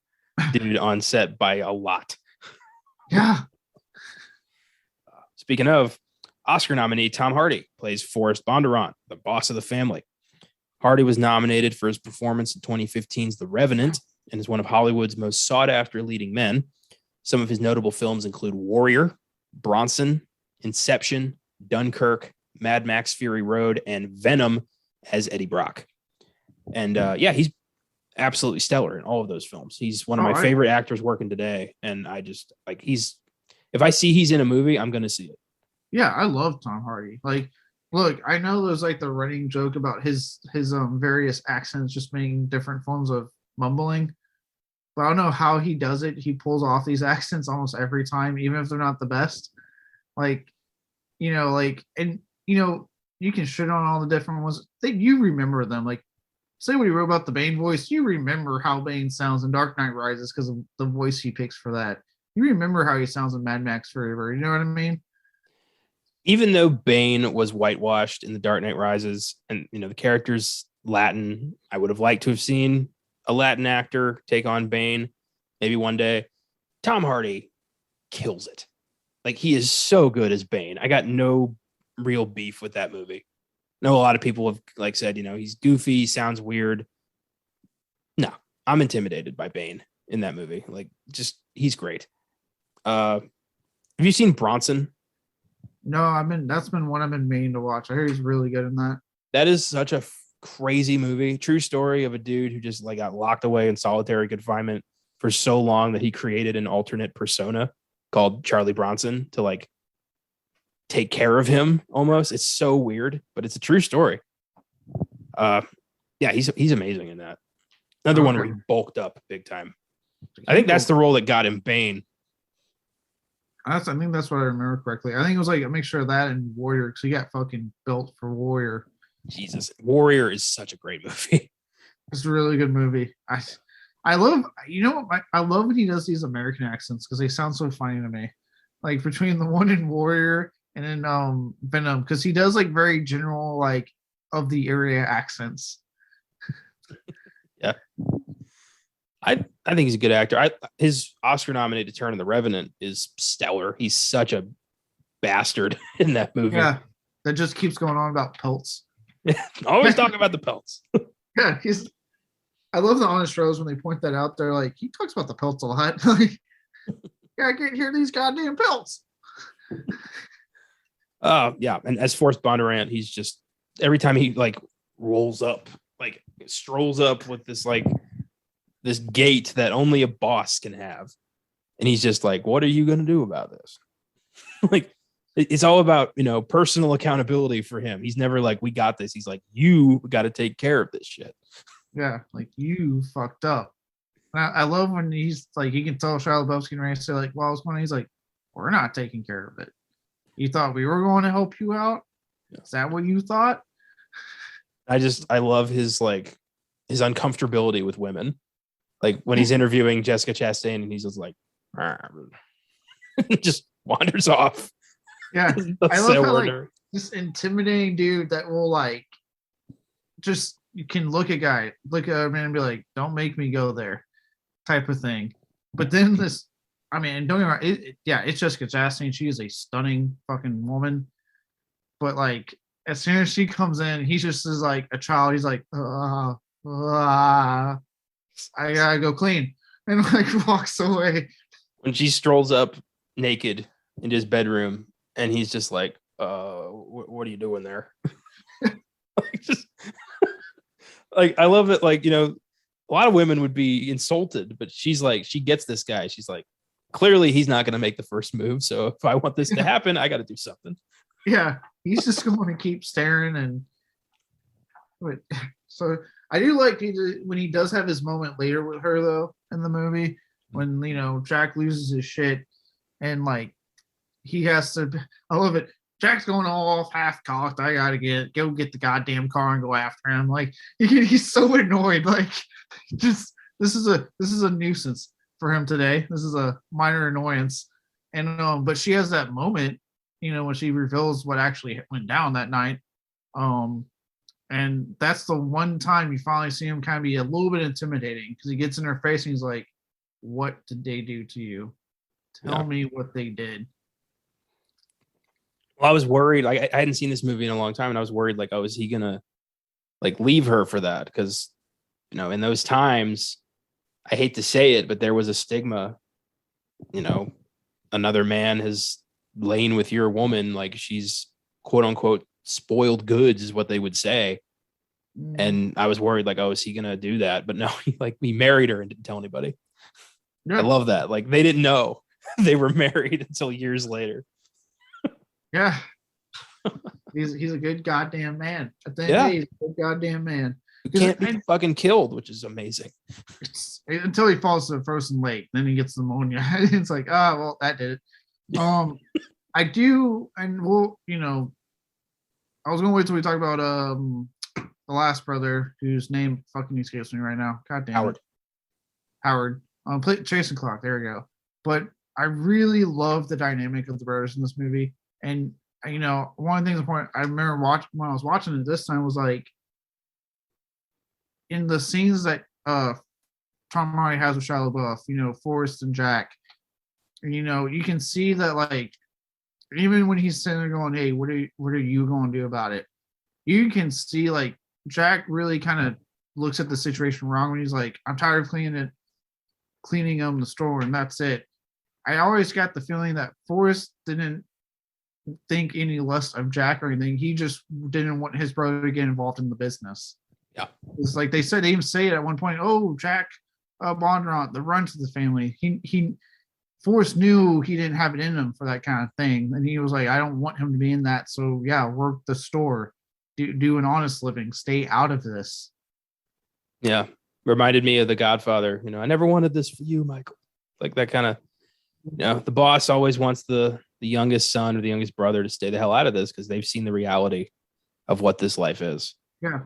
dude on set by a lot. Yeah. Speaking of, Oscar nominee Tom Hardy plays Forrest Bondurant, the boss of the family. Hardy was nominated for his performance in 2015's The Revenant and is one of Hollywood's most sought-after leading men. Some of his notable films include Warrior, Bronson, Inception, Dunkirk, Mad Max Fury Road, and Venom as Eddie Brock. And he's absolutely stellar in all of those films. He's one of my favorite actors working today. And I just like if I see he's in a movie, I'm going to see it. Yeah, I love Tom Hardy. Like, look, I know there's like the running joke about his various accents just being different forms of mumbling. But I don't know how he does it. He pulls off these accents almost every time, even if they're not the best. Like, you can shit on all the different ones. You remember them. Like, say what you wrote about the Bane voice. You remember how Bane sounds in Dark Knight Rises because of the voice he picks for that. You remember how he sounds in Mad Max Forever. You know what I mean? Even though Bane was whitewashed in The Dark Knight Rises, and the character's Latin, I would have liked to have seen a Latin actor take on Bane, maybe one day. Tom Hardy kills it. Like, he is so good as Bane. I got no real beef with that movie. I know a lot of people have said, he's goofy, sounds weird. No, I'm intimidated by Bane in that movie. He's great. Have you seen Bronson? No, that's been one I've been meaning to watch. I hear he's really good in that. That is such a crazy movie. True story of a dude who just got locked away in solitary confinement for so long that he created an alternate persona called Charlie Bronson to take care of him almost. It's so weird, but it's a true story. Yeah, he's amazing in that. Another one where he bulked up big time. I think that's the role that got him Bane. I think that's what I remember correctly. I think it was a mixture of that and Warrior, because he got fucking built for Warrior. Jesus, Warrior is such a great movie. It's a really good movie. I love, I love when he does these American accents because they sound so funny to me. Like between the one in Warrior and in Venom, because he does very general of the area accents. Yeah. I think he's a good actor. His Oscar-nominated turn in The Revenant is stellar. He's such a bastard in that movie. Yeah, that just keeps going on about pelts. Always talking about the pelts. Yeah, I love the Honest Rose when they point that out. They're like, he talks about the pelts a lot. Yeah, I can't hear these goddamn pelts. Yeah, and as Forrest Bondurant, he's just every time he rolls up, strolls up with this gait that only a boss can have. And he's just what are you going to do about this? It's all about, personal accountability for him. He's never we got this. He's you got to take care of this shit. Yeah. You fucked up. And I love when he's he can tell Shia Labeouf and Ray say well, I was going, he's we're not taking care of it. You thought we were going to help you out? Yeah. Is that what you thought? I love his his uncomfortability with women. When he's interviewing Jessica Chastain and he's just just wanders off. Yeah. I love how this intimidating dude that will just, you can look at a man and be don't make me go there type of thing. But then this, don't get me wrong, it's Jessica Chastain. She is a stunning fucking woman. But as soon as she comes in, he just is a child. He's I gotta go clean, and walks away. When she strolls up naked into his bedroom, and he's just what are you doing there? I love it. A lot of women would be insulted, but she's she gets this guy. She's clearly he's not going to make the first move. So if I want this to happen, I got to do something. Yeah, he's just going to keep staring so. I do when he does have his moment later with her though in the movie when Jack loses his shit and he has to. I love it. Jack's going all off half cocked. I gotta go get the goddamn car and go after him. He's so annoyed. This is a nuisance for him today. This is a minor annoyance. And but she has that moment, when she reveals what actually went down that night. And that's the one time you finally see him kind of be a little bit intimidating because he gets in her face and he's like, what did they do to you? Tell me what they did. Well, I was worried. I hadn't seen this movie in a long time, and I was worried, is he gonna leave her for that? Because in those times, I hate to say it, but there was a stigma. Another man has lain with your woman, she's quote unquote spoiled goods is what they would say. And I was worried is he gonna do that? But no, he married her and didn't tell anybody. Yeah. I love that. They didn't know they were married until years later. Yeah. He's a good goddamn man. I think he's a good goddamn man. He can't be fucking killed, which is amazing. Until he falls to the frozen lake, then he gets pneumonia. It's well, that did it. I do, and we'll, I was gonna wait till we talk about the last brother, whose name fucking escapes me right now. God damn it. Howard. Jason Clarke. There we go. But I really love the dynamic of the brothers in this movie. And, one of the things I remember when I was watching it this time was like, in the scenes that Tom Hardy has with Shia LaBeouf, Forrest and Jack, you can see that, like, even when he's sitting there going, hey, what are you going to do about it? You can see, like, Jack really kind of looks at the situation wrong when he's like, I'm tired of cleaning the store, and that's it. I always got the feeling that Forrest didn't think any less of Jack or anything. He just didn't want his brother to get involved in the business. Yeah. It's like they even say it at one point, oh, Jack Bondurant, the runt of the family. Forrest knew he didn't have it in him for that kind of thing. And he was like, I don't want him to be in that. So yeah, work the store, do an honest living, stay out of this. Yeah. Reminded me of The Godfather. I never wanted this for you, Michael. Like that kind of, the boss always wants the youngest son or the youngest brother to stay the hell out of this because they've seen the reality of what this life is. Yeah.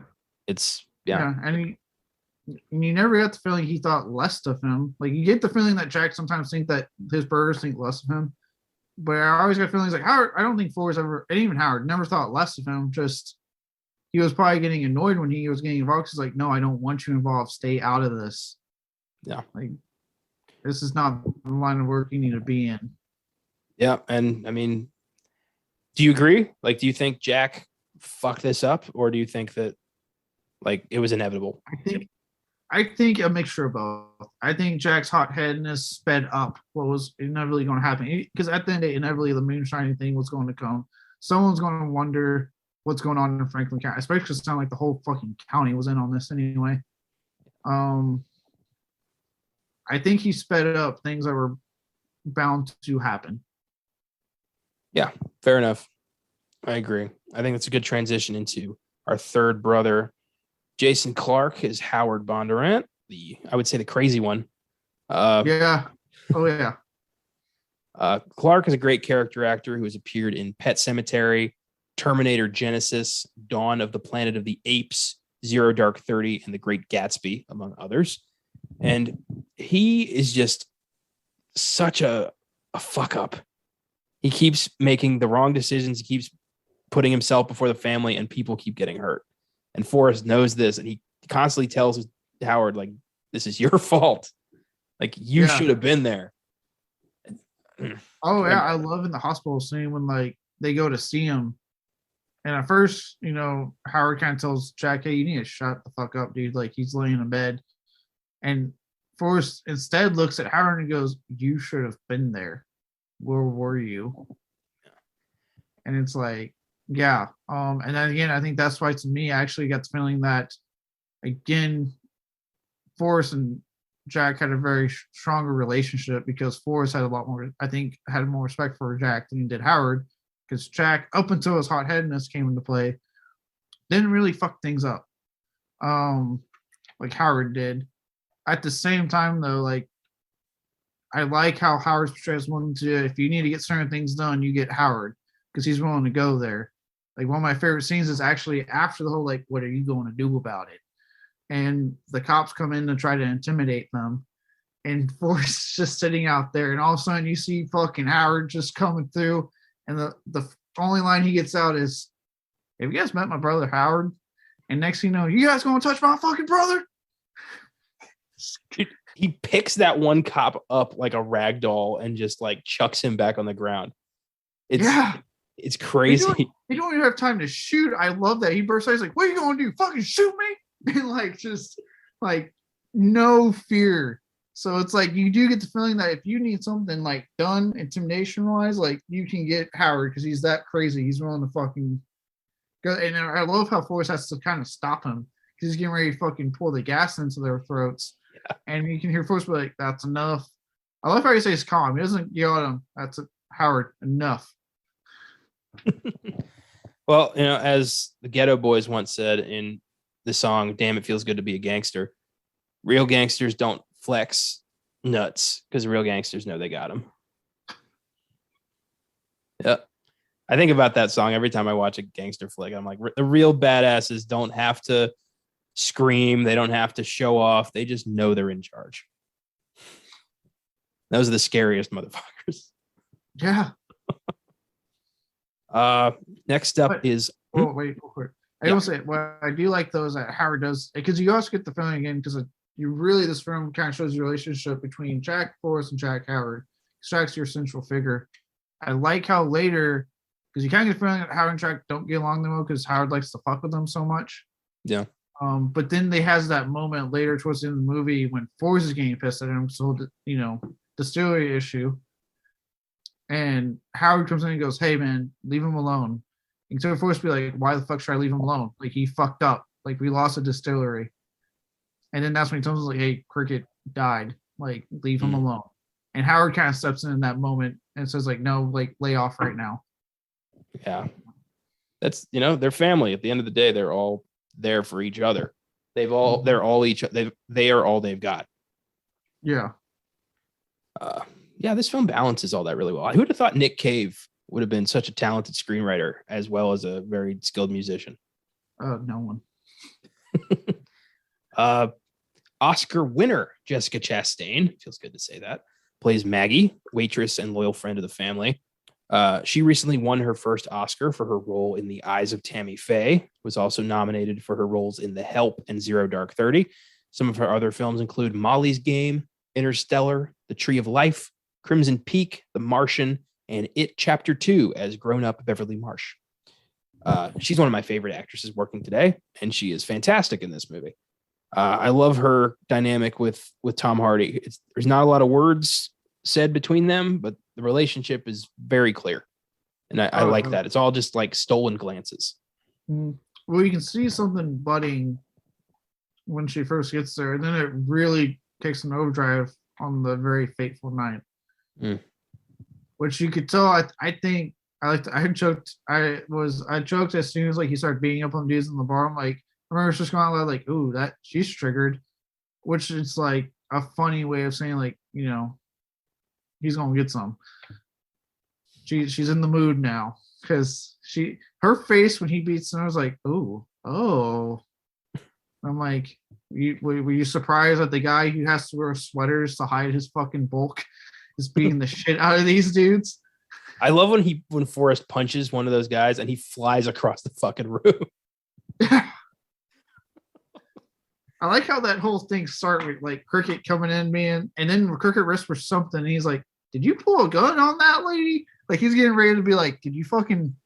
Yeah. And you never get the feeling he thought less of him. Like, you get the feeling that Jack sometimes think that his brothers think less of him. But I always got feelings like Howard, I don't think Forrest ever, and even Howard, never thought less of him. Just, he was probably getting annoyed when he was getting involved. He's like, no, I don't want you involved. Stay out of this. Yeah. Like, this is not the line of work you need to be in. Yeah. And I mean, do you agree? Like, do you think Jack fucked this up, or do you think that, like, it was inevitable? I think a mixture of both. I think Jack's hot-headedness sped up what was inevitably going to happen. Because at the end of the day, inevitably the moonshining thing was going to come. Someone's going to wonder what's going on in Franklin County, especially because it sounded like the whole fucking county was in on this anyway. I think he sped up things that were bound to happen. Yeah, fair enough. I agree. I think that's a good transition into our third brother. Jason Clarke is Howard Bondurant, I would say the crazy one. Yeah. Oh, yeah. Clarke is a great character actor who has appeared in Pet Sematary, Terminator Genesis, Dawn of the Planet of the Apes, Zero Dark 30, and The Great Gatsby, among others. And he is just such a fuck up. He keeps making the wrong decisions. He keeps putting himself before the family, and people keep getting hurt. And Forrest knows this, and he constantly tells Howard, like, this is your fault. Like, you should have been there. Oh, yeah. I love in the hospital scene when, like, they go to see him. And at first, Howard kind of tells Jack, hey, you need to shut the fuck up, dude. Like, he's laying in bed. And Forrest instead looks at Howard and goes, you should have been there. Where were you? And it's like, yeah. And then again, I think that's why, to me, I actually got the feeling that, again, Forrest and Jack had a very stronger relationship because Forrest had had more respect for Jack than he did Howard, because Jack, up until his hot-headedness came into play, didn't really fuck things up like Howard did. At the same time, though, like, I like how Howard's portrayed as willing to, if you need to get certain things done, you get Howard, because he's willing to go there. Like, one of my favorite scenes is actually after the whole, like, what are you going to do about it? And the cops come in to try to intimidate them. And Forrest is just sitting out there. And all of a sudden you see fucking Howard just coming through. And the only line he gets out is, have you guys met my brother Howard? And next thing you know, you guys going to touch my fucking brother? He picks that one cop up like a rag doll and just, like, chucks him back on the ground. It's crazy. He don't even have time to shoot. I love that. He bursts out. He's like, what are you going to do? Fucking shoot me? And, like, just, like, no fear. So it's like, you do get the feeling that if you need something, like, done intimidation-wise, like, you can get Howard, because he's that crazy. He's willing to fucking go. And I love how Forrest has to kind of stop him, because he's getting ready to fucking pour the gas into their throats. Yeah. And you can hear Forrest be like, that's enough. I love how he says calm. He doesn't yell at him. That's it, Howard, enough. Well, as the Ghetto Boys once said in the song Damn It Feels Good to Be a Gangster, real gangsters don't flex nuts because real gangsters know they got them. Yeah. I think about that song every time I watch a gangster flick. I'm like, the real badasses don't have to scream. They don't have to show off. They just know they're in charge. Those are the scariest motherfuckers. Yeah. Next up But, is. oh, wait, real quick. I will say, well, I do like those that Howard does, because you also get the feeling again, because this film kind of shows the relationship between Jack Forrest and Jack Howard. Jack's your central figure. I like how later, because you kind of get the feeling that Howard and Jack don't get along the most because Howard likes to fuck with them so much. Yeah. But then they has that moment later towards the end of the movie when Forrest is getting pissed at him, so distillery issue. And Howard comes in and goes, "Hey man, leave him alone." And so Forrest be like, "Why the fuck should I leave him alone? Like he fucked up. Like we lost a distillery." And then that's when he tells us like, "Hey, Cricket died. Like leave him alone." And Howard kind of steps in that moment and says like, "No, like lay off right now." Yeah. That's, they're family. At the end of the day, they're all there for each other. They are all they've got. Yeah. Yeah, this film balances all that really well. Who would have thought Nick Cave would have been such a talented screenwriter as well as a very skilled musician? No one. Oscar winner Jessica Chastain, feels good to say that, plays Maggie, waitress and loyal friend of the family. She recently won her first Oscar for her role in The Eyes of Tammy Faye, was also nominated for her roles in The Help and Zero Dark 30. Some of her other films include Molly's Game, Interstellar, The Tree of Life, Crimson Peak, The Martian, and It Chapter 2 as grown-up Beverly Marsh. She's one of my favorite actresses working today, and she is fantastic in this movie. I love her dynamic with Tom Hardy. There's not a lot of words said between them, but the relationship is very clear. And I like that. It's all just like stolen glances. Well, you can see something budding when she first gets there, and then it really takes an overdrive on the very fateful night. Which you could tell. I think I choked as soon as like he started beating up on dudes in the bar. I'm like, I remember just going out loud like, "Ooh, that she's triggered," which is like a funny way of saying like, he's gonna get some. She's in the mood now because her face when he beats him, I was like, oh. I'm like, were you surprised that the guy who has to wear sweaters to hide his fucking bulk is beating the shit out of these dudes? I love when Forrest punches one of those guys and he flies across the fucking room. I like how that whole thing started with like Cricket coming in, man, and then Cricket whispers something, and he's like, "Did you pull a gun on that lady?" Like he's getting ready to be like, "Did you fucking?"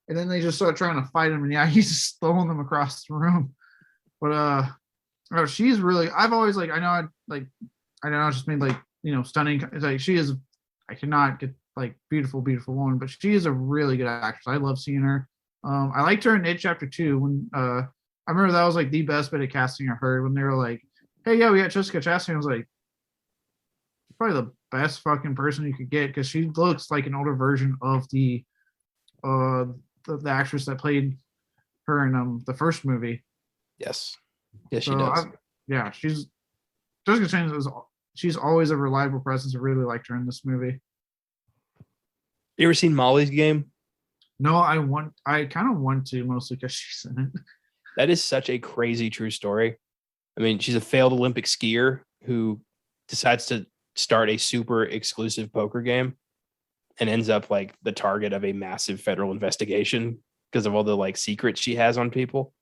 And then they just start trying to fight him, and yeah, he's just throwing them across the room. But she's really. I've always like. I know I just made like stunning. It's like she is. I cannot get like beautiful woman, but she is a really good actress. I love seeing her. I liked her in It Chapter 2 when I remember that was like the best bit of casting I heard when they were like, "Hey, yeah, we got Jessica Chastain." I was like, probably the best fucking person you could get because she looks like an older version of the actress that played her in the first movie. Yes, she does. Jessica Chastain she's always a reliable presence. I really liked her in this movie. You ever seen Molly's Game? No, I kind of want to, mostly because she's in it. That is such a crazy true story. I mean, she's a failed Olympic skier who decides to start a super exclusive poker game and ends up like the target of a massive federal investigation because of all the like secrets she has on people.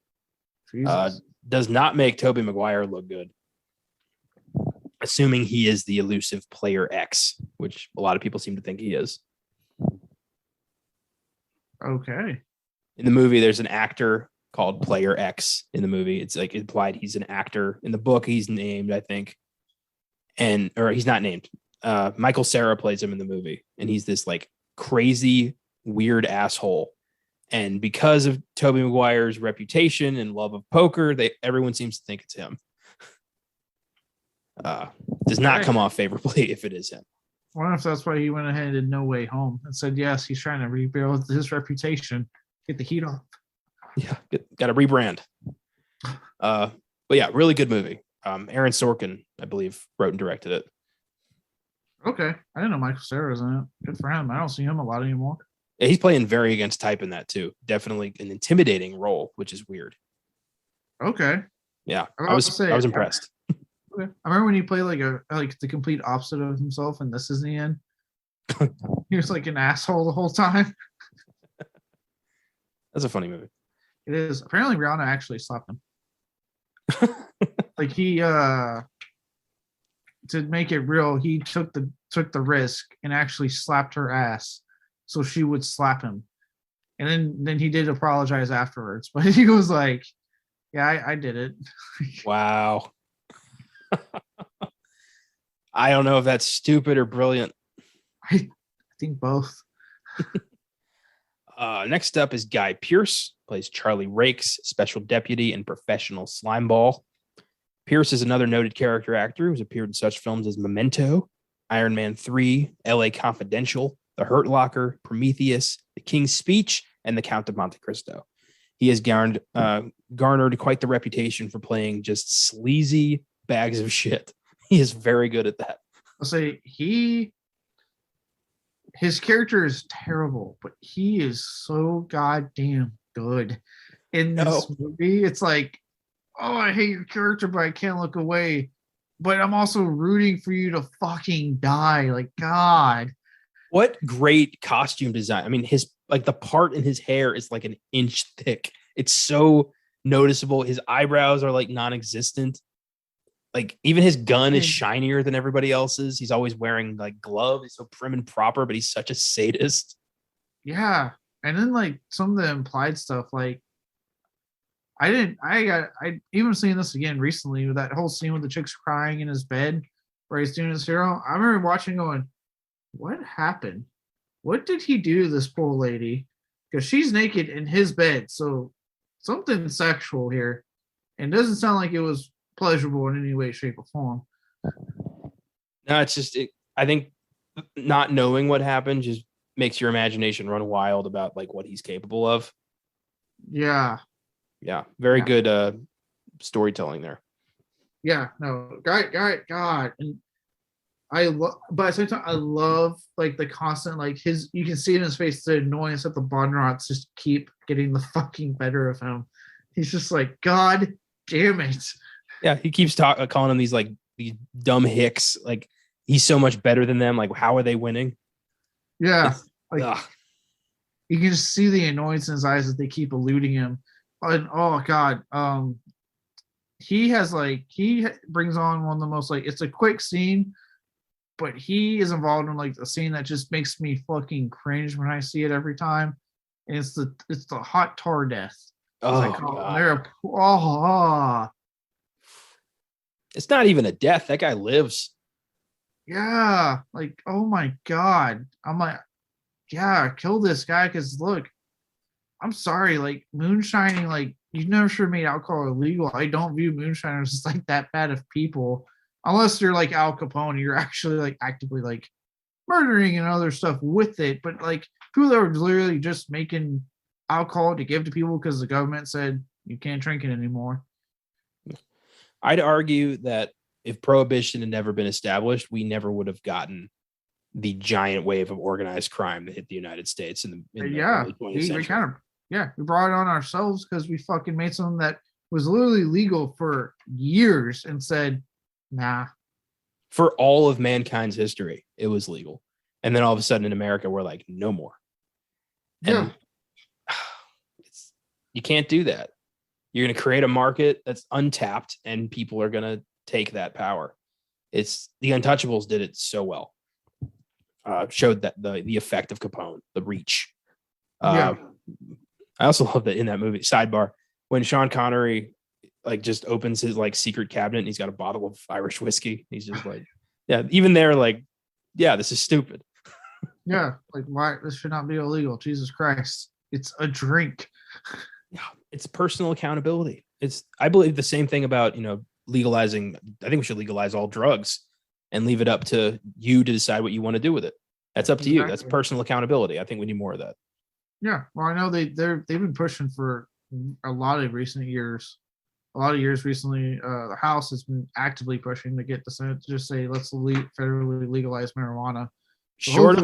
Does not make Tobey Maguire look good. Assuming he is the elusive Player X, which a lot of people seem to think he is. Okay. In the movie, there's an actor called Player X in the movie. It's like implied he's an actor. In the book, he's named, I think. Or he's not named. Michael Cera plays him in the movie. And he's this like crazy, weird asshole. And because of Tobey Maguire's reputation and love of poker, everyone seems to think it's him. Does not come off favorably if it is him. I wonder if that's why he went ahead and did No Way Home and said, yes, he's trying to rebuild his reputation, get the heat off. Yeah, got to rebrand. But yeah, really good movie. Aaron Sorkin, I believe, wrote and directed it. Okay. I didn't know Michael Cera was in it. Good for him. I don't see him a lot anymore. Yeah, he's playing very against type in that too. Definitely an intimidating role, which is weird. Okay. Yeah, I I was was I was impressed. Okay. I remember when he played like the complete opposite of himself, and This Is the End. He was like an asshole the whole time. That's a funny movie. It is. Apparently Rihanna actually slapped him. Like he to make it real, he took the risk and actually slapped her ass so she would slap him. And then he did apologize afterwards. But he was like, yeah, I did it. Wow. I don't know if that's stupid or brilliant. I think both. Next up is Guy Pearce, plays Charlie Rake's special deputy and professional slimeball. Pearce is another noted character actor who's appeared in such films as Memento, Iron Man 3, LA Confidential, The Hurt Locker, Prometheus, The King's Speech, and The Count of Monte Cristo. He has garnered quite the reputation for playing just sleazy bags of shit. He is very good at that. I'll say his character is terrible, but he is so goddamn good in this movie. It's like, oh, I hate your character, but I can't look away. But I'm also rooting for you to fucking die. Like, God. What great costume design. I mean, the part in his hair is like an inch thick. It's so noticeable. His eyebrows are like non-existent. Like even his gun is shinier than everybody else's. He's always wearing like gloves. He's so prim and proper, but he's such a sadist. Yeah. And then like some of the implied stuff, like I even seen this again recently with that whole scene with the chicks crying in his bed where he's doing his hero. I remember watching going, what happened? What did he do to this poor lady? Because she's naked in his bed. So something sexual here. And it doesn't sound like it was pleasurable in any way, shape, or form. No, it's just, I think not knowing what happened just makes your imagination run wild about like what he's capable of. Yeah. Yeah. Very good storytelling there. Yeah. No, God. And but at the same time, I love like the constant, like you can see in his face the annoyance that the bond rots just keep getting the fucking better of him. He's just like, God damn it. Yeah, he keeps calling them these dumb hicks. Like he's so much better than them. Like how are they winning? Yeah, you can just see the annoyance in his eyes as they keep eluding him. And oh God, he brings on one of the most it's a quick scene, but he is involved in like a scene that just makes me fucking cringe when I see it every time. And it's the hot tar death. It's not even a death. That guy lives. Yeah, like, oh my God. I'm like, yeah, kill this guy because look, I'm sorry, like moonshining, like you never should have made alcohol illegal. I don't view moonshiners as like that bad of people. Unless you're like Al Capone, you're actually like actively like murdering and other stuff with it. But like people that are literally just making alcohol to give to people because the government said you can't drink it anymore. I'd argue that if prohibition had never been established, we never would have gotten the giant wave of organized crime that hit the United States in the early 20th century. We brought it on ourselves because we fucking made something that was literally legal for years and said, nah. For all of mankind's history, it was legal. And then all of a sudden in America, we're like, no more. And you can't do that. You're going to create a market that's untapped and people are going to take that power. It's the Untouchables did it so well. Showed that the effect of Capone, the reach. I also love that in that movie, sidebar, when Sean Connery like just opens his like secret cabinet and he's got a bottle of Irish whiskey. He's just like, yeah, even there, like, yeah, this is stupid. Yeah, like why this should not be illegal. Jesus Christ. It's a drink. Yeah, it's personal accountability. I believe the same thing about, legalizing. I think we should legalize all drugs and leave it up to you to decide what you want to do with it. That's up to you. That's personal accountability. I think we need more of that. Yeah. Well, I know they've been pushing for a lot of years recently. The House has been actively pushing to get the Senate to just say, let's federally legalize marijuana. Short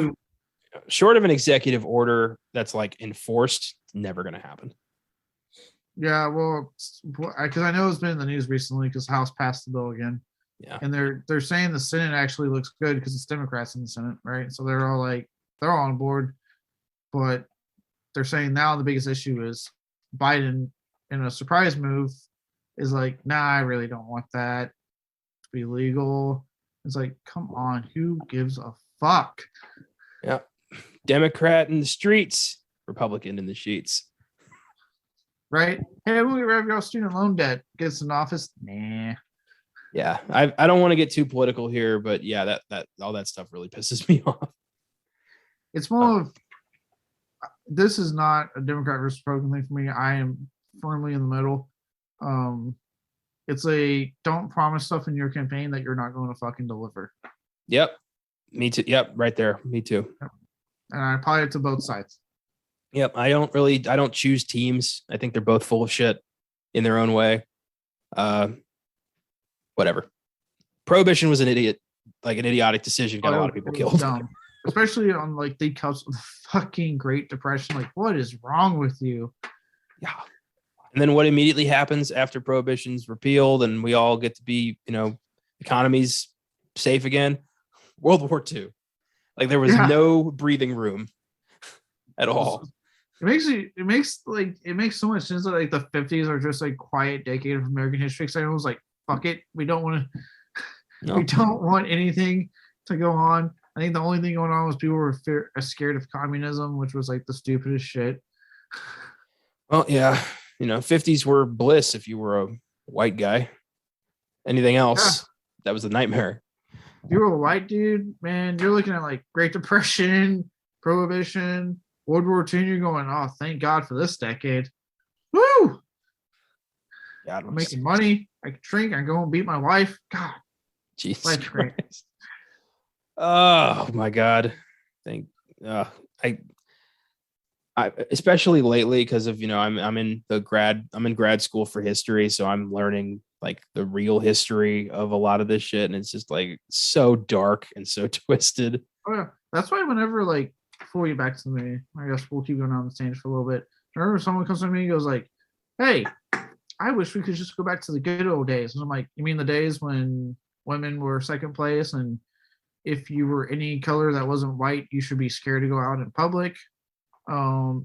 Short of an executive order that's like enforced, it's never going to happen. Yeah, well, because I know it's been in the news recently because House passed the bill again. Yeah. And they're saying the Senate actually looks good because it's Democrats in the Senate, right? So they're all on board. But they're saying now the biggest issue is Biden, in a surprise move, is like, nah, I really don't want that to be legal. It's like, come on, who gives a fuck? Yeah. Democrat in the streets, Republican in the sheets. Right? Hey, we have your student loan debt gets in office. Nah. Yeah. I don't want to get too political here, but yeah, that all that stuff really pisses me off. It's more of this is not a Democrat versus Republican thing for me. I am firmly in the middle. It's a don't promise stuff in your campaign that you're not going to fucking deliver. Yep. Me too. Yep. Right there. Me too. And I apply it to both sides. Yep. I don't choose teams. I think they're both full of shit in their own way. Whatever. Prohibition was an idiotic decision. Got a lot of people killed. Dumb. Especially on like the cusp of the fucking Great Depression. Like, what is wrong with you? Yeah. And then what immediately happens after Prohibition's repealed and we all get to be, economies safe again? World War II. Like there was no breathing room at all. It makes so much sense that like the 50s are just like quiet decade of American history. Because I was like, fuck it, we don't want anything to go on. I think the only thing going on was people were scared of communism, which was like the stupidest shit. Well, yeah, 50s were bliss if you were a white guy. Anything else, that was a nightmare. If you were a white dude, man, you're looking at like Great Depression, Prohibition, World War II, and you're going, oh, thank God for this decade. Woo! I'm making money. I can drink. I can go and beat my wife. God. Jesus Life's great. Oh my God. I especially lately because of I'm in grad school for history, so I'm learning like the real history of a lot of this shit, and it's just like so dark and so twisted. Oh yeah, that's why whenever like before you back to me, I guess we'll keep going on the stage for a little bit. Whenever someone comes to me and goes like, "Hey, I wish we could just go back to the good old days," and I'm like, "You mean the days when women were second place and if you were any color that wasn't white, you should be scared to go out in public.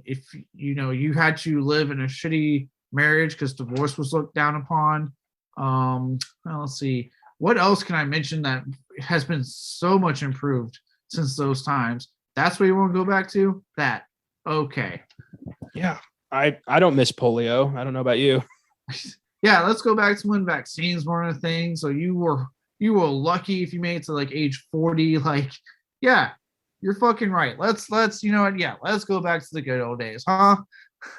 If you had to live in a shitty marriage because divorce was looked down upon. Let's see. What else can I mention that has been so much improved since those times? That's what you want to go back to? That. Okay. Yeah. I don't miss polio. I don't know about you. Yeah, let's go back to when vaccines weren't a thing. So you were lucky if you made it to like age 40. Like, yeah, you're fucking right. Let's let's go back to the good old days, huh?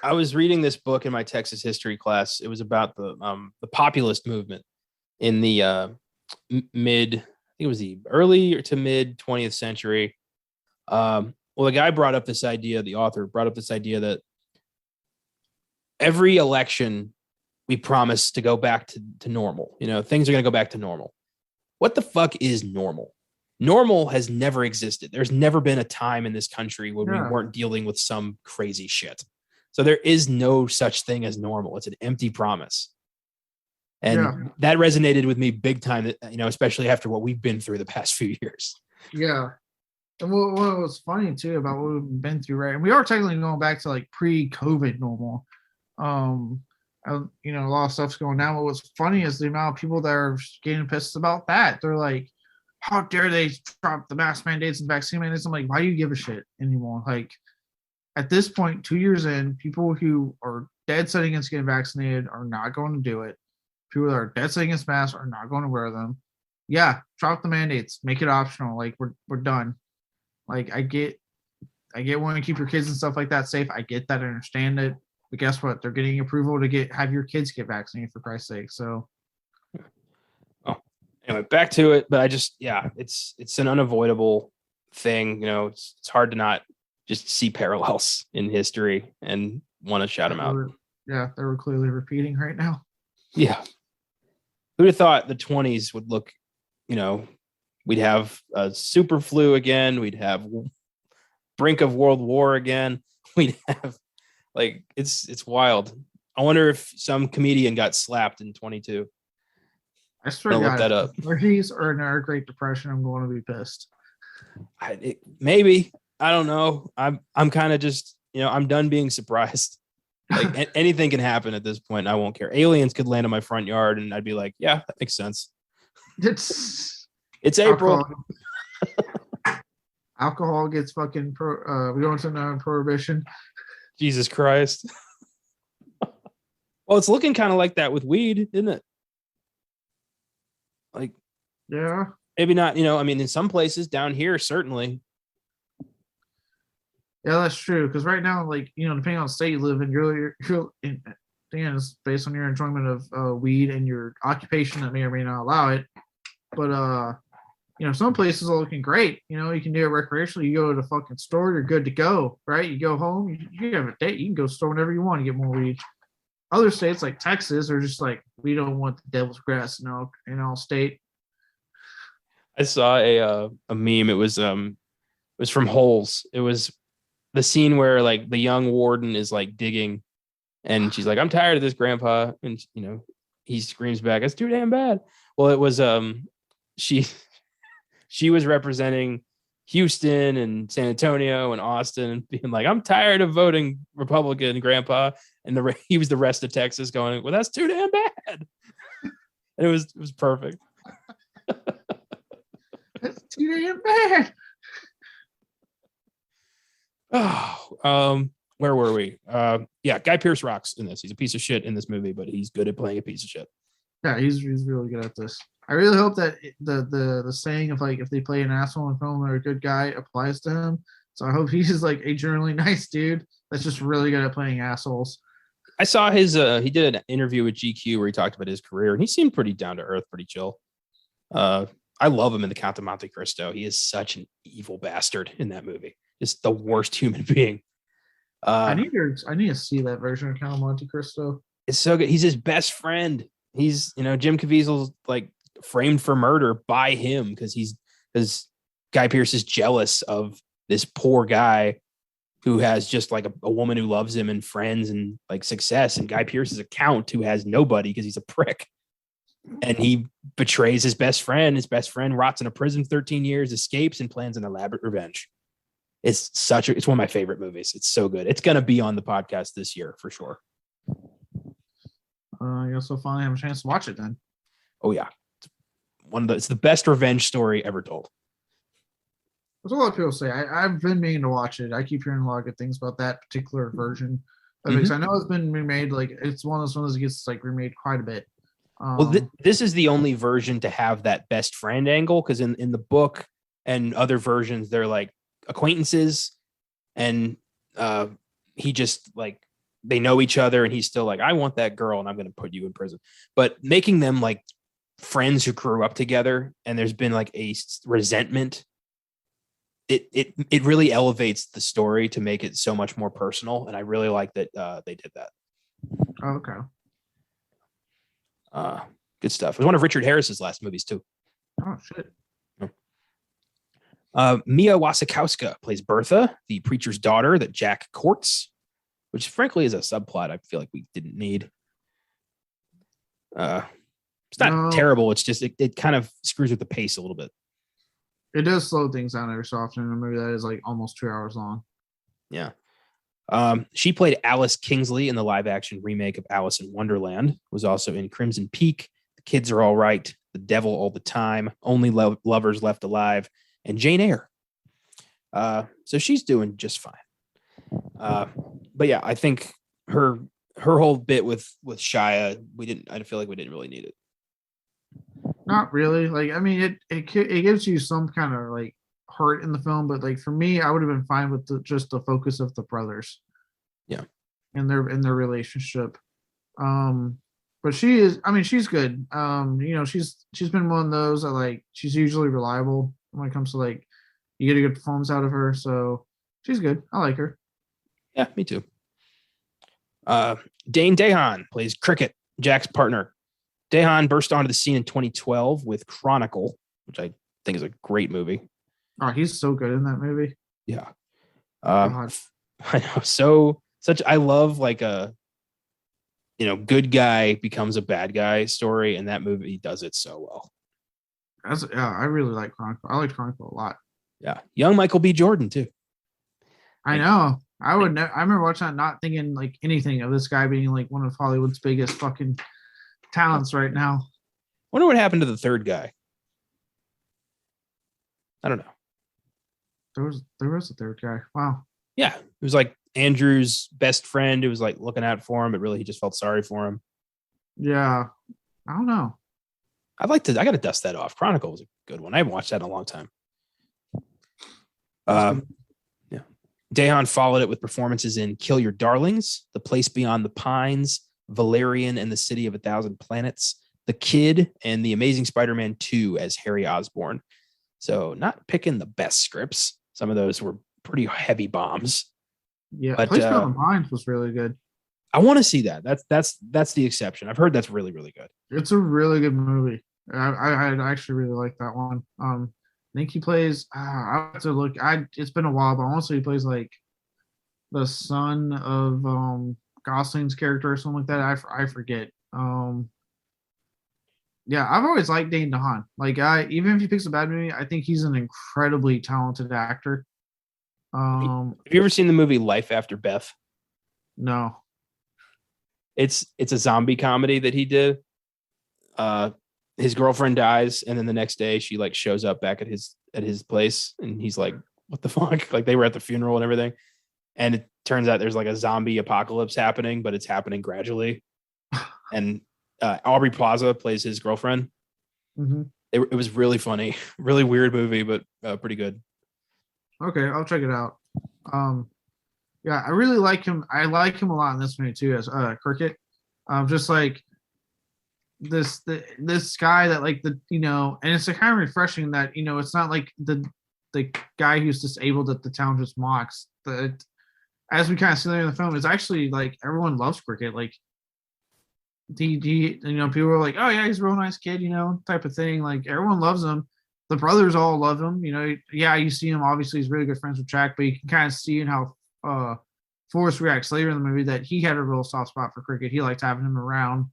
I was reading this book in my Texas history class. It was about the populist movement in the mid, I think it was the early to mid 20th century. Well, the guy brought up this idea, the author brought up this idea that every election we promise to go back to normal. Things are going to go back to normal. What the fuck is normal? Normal has never existed. There's never been a time in this country where we weren't dealing with some crazy shit. So there is no such thing as normal. It's an empty promise. And that resonated with me big time, especially after what we've been through the past few years. Yeah. And what was funny too about what we've been through, right? And we are technically going back to like pre-COVID normal. A lot of stuff's going down. But what's funny is the amount of people that are getting pissed about that. They're like, how dare they drop the mask mandates and vaccine mandates? I'm like, why do you give a shit anymore? Like, at this point, 2 years in, people who are dead set against getting vaccinated are not going to do it. People that are dead set against masks are not going to wear them. Yeah, drop the mandates, make it optional. Like, we're done. Like, I get wanting to keep your kids and stuff like that safe. I get that, I understand it. But guess what? They're getting approval to have your kids get vaccinated, for Christ's sake. So, anyway, back to it. But it's an unavoidable thing. It's hard to not just see parallels in history and want to shout them out. They were clearly repeating right now. Yeah. Who'd have thought the 20s would look, we'd have a super flu again. We'd have brink of World War again. We'd have like it's wild. I wonder if some comedian got slapped in 22. I swear I'll to look God, that up. if these are in our Great Depression, I'm going to be pissed. Maybe, I don't know. I'm kind of just, I'm done being surprised. Like anything can happen at this point. And I won't care. Aliens could land in my front yard, and I'd be like, yeah, that makes sense. It's April. Alcohol gets fucking we go into prohibition. Jesus Christ. Well, it's looking kind of like that with weed, isn't it? Like, yeah, maybe not. In some places down here, certainly. Yeah, that's true. Because right now, like, depending on the state you live in, you're again, it's based on your enjoyment of weed and your occupation that may or may not allow it. But some places are looking great. You can do it recreationally. You go to the fucking store, you're good to go, right? You go home, you have a date, you can go store whenever you want to get more weed. Other states like Texas are just like, we don't want the devil's grass in all state. I saw a meme. It was from Holes. It was the scene where like the young warden is like digging, and she's like, "I'm tired of this, Grandpa," and he screams back, "It's too damn bad." Well, it was she was representing Houston and San Antonio and Austin and being like, "I'm tired of voting Republican, Grandpa," and he was the rest of Texas going, "Well, that's too damn bad," and it was perfect. That's too damn bad. Oh, where were we? Yeah, Guy Pearce rocks in this. He's a piece of shit in this movie, but he's good at playing a piece of shit. Yeah, he's really good at this. I really hope that the saying of like, if they play an asshole in film, they're a good guy, applies to him. So I hope he's like a generally nice dude that's just really good at playing assholes. I saw his he did an interview with GQ where he talked about his career, and he seemed pretty down to earth, pretty chill. I love him in The Count of Monte Cristo. He is such an evil bastard in that movie. Just the worst human being. I need to see that version of Count of Monte Cristo. It's so good. He's his best friend. He's, Jim Caviezel's like framed for murder by him because Guy Pearce is jealous of this poor guy who has just like a woman who loves him and friends and like success. And Guy Pearce is a count who has nobody because he's a prick. And he betrays his best friend. His best friend rots in a prison 13 years, escapes, and plans an elaborate revenge. It's it's one of my favorite movies. It's so good. It's going to be on the podcast this year for sure. I guess we'll finally have a chance to watch it then. Oh yeah. It's the best revenge story ever told. That's what a lot of people say. I've been meaning to watch it. I keep hearing a lot of good things about that particular version. Because I know it's been remade. Like, it's one of those ones that gets like remade quite a bit. Well, this is the only version to have that best friend angle, because in the book and other versions, they're like acquaintances, and he just like, they know each other, and he's still like, I want that girl and I'm going to put you in prison. But making them like friends who grew up together and there's been like a resentment, it really elevates the story to make it so much more personal. And I really like that they did that. Okay. Good stuff. It was one of Richard Harris's last movies too. Oh shit. Mia Wasikowska plays Bertha, the preacher's daughter that Jack courts, which frankly is a subplot I feel like we didn't need. It's not terrible. It's just it kind of screws with the pace a little bit. It does slow things down every so often in a movie that is like almost 2 hours long. Yeah. She played Alice Kingsley in the live action remake of Alice in Wonderland, was also in Crimson Peak, The Kids Are All Right, The Devil All the Time, Only Lovers Left Alive, and Jane Eyre. So she's doing just fine. But yeah, I think her whole bit with Shia, I feel like we didn't really need it. Not really. Like, I mean, it gives you some kind of like heart in the film, but like for me, I would have been fine with just the focus of the brothers. Yeah. And their relationship. But she is, I mean, she's good. She's been one of those that like, she's usually reliable when it comes to like, you get a good performance out of her. So she's good. I like her. Yeah, me too. Dane DeHaan plays Cricket, Jack's partner. DeHaan burst onto the scene in 2012 with Chronicle, which I think is a great movie. Oh, he's so good in that movie. Yeah. God. I know. So such. I love like a good guy becomes a bad guy story, and that movie does it so well. I really like Chronicle. I like Chronicle a lot. Yeah, young Michael B. Jordan too. I know. I remember watching that, not thinking like anything of this guy being like one of Hollywood's biggest fucking talents right now. Wonder what happened to the third guy. I don't know. There was a third guy. Wow. Yeah, it was like Andrew's best friend who was like looking out for him, but really he just felt sorry for him. Yeah. I don't know. I got to dust that off. Chronicle was a good one. I haven't watched that in a long time. Yeah. Dahan followed it with performances in Kill Your Darlings, The Place Beyond the Pines, Valerian and the City of a Thousand Planets, The Kid, and The Amazing Spider-Man 2 as Harry Osborn. So not picking the best scripts. Some of those were pretty heavy bombs. Yeah, but, Place Beyond the Pines was really good. I want to see that. That's the exception. I've heard that's really, really good. It's a really good movie. I actually really like that one. I think he plays. I have to look. It's been a while, but I want to say he plays like the son of Gosling's character or something like that. I forget. Yeah, I've always liked Dane DeHaan. Like even if he picks a bad movie, I think he's an incredibly talented actor. Have you ever seen the movie Life After Beth? No. It's a zombie comedy that he did. His girlfriend dies, and then the next day she like shows up back at his place, and he's like, "What the fuck?" Like they were at the funeral and everything, and it turns out there's like a zombie apocalypse happening, but it's happening gradually. And Aubrey Plaza plays his girlfriend. Mm-hmm. It was really funny, really weird movie, but pretty good. Okay, I'll check it out. Yeah, I really like him. I like him a lot in this movie too, as Cricket. Just like this guy that like and it's a kind of refreshing that it's not like the guy who's disabled that the town just mocks. That as we kind of see later in the film, it's actually like everyone loves Cricket. Like he people are like, oh yeah, he's a real nice kid, type of thing. Like everyone loves him. The brothers all love him. Yeah, you see him. Obviously, he's really good friends with Jack, but you can kind of see in how Forrest reacts later in the movie that he had a real soft spot for Cricket. He liked having him around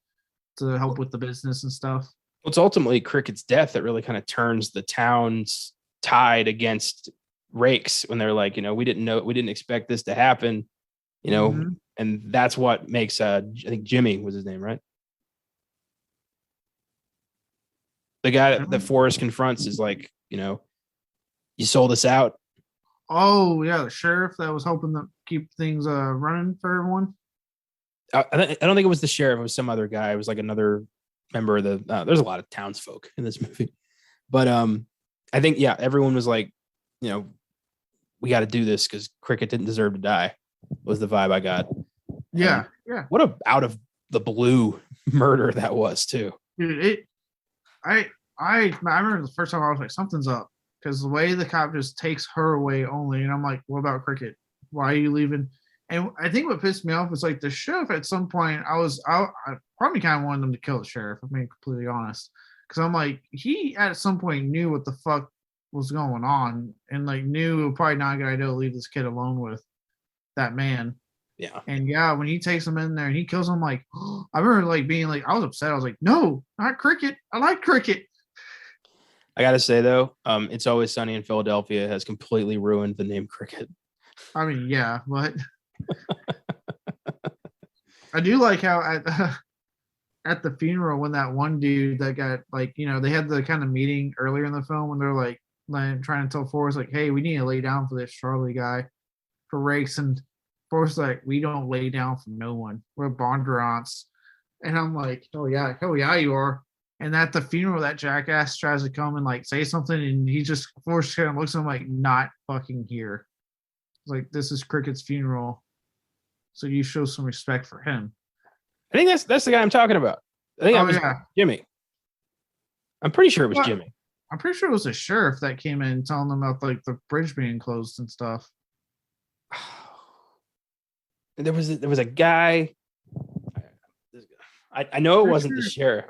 to help with the business and stuff. It's ultimately Cricket's death that really kind of turns the town's tide against Rakes when they're like, we didn't expect this to happen, Mm-hmm. And that's what makes I think Jimmy was his name, right? The guy that Forrest confronts is like, you sold us out. Oh yeah, the sheriff that was hoping to keep things running for everyone. I don't think it was the sheriff. It was some other guy. It was like another member of the. There's a lot of townsfolk in this movie, but I think everyone was like, we got to do this because Cricket didn't deserve to die. Was the vibe I got. Yeah, and what a out of the blue murder that was too. Dude, I remember the first time I was like, something's up, because the way the cop just takes her away only, and I'm like, what about Cricket? Why are you leaving? And I think what pissed me off was like the sheriff at some point. I probably kind of wanted them to kill the sheriff. I'm being completely honest, because I'm like, he at some point knew what the fuck was going on, and like knew it was probably not a good idea to leave this kid alone with that man. Yeah. And when he takes him in there and he kills him, like I remember like being like, I was upset. I was like, no, not Cricket. I like Cricket. I gotta say though, It's Always Sunny in Philadelphia has completely ruined the name Cricket. I mean, yeah, but I do like how at the funeral when that one dude that got like, they had the kind of meeting earlier in the film when they're like trying to tell Forrest like, hey, we need to lay down for this Charlie guy for Rakes, and Forrest like, we don't lay down for no one. We're Bondurants. And I'm like, oh yeah, you are. And at the funeral, that jackass tries to come and like say something, and he just Forrest kind of looks at him like, not fucking here. It's like, this is Cricket's funeral, so you show some respect for him. I think that's the guy I'm talking about. I think that was Jimmy. I'm pretty sure it was Jimmy. I'm pretty sure it was the sheriff that came in telling them about like the bridge being closed and stuff. There was a guy. I know it wasn't the sheriff.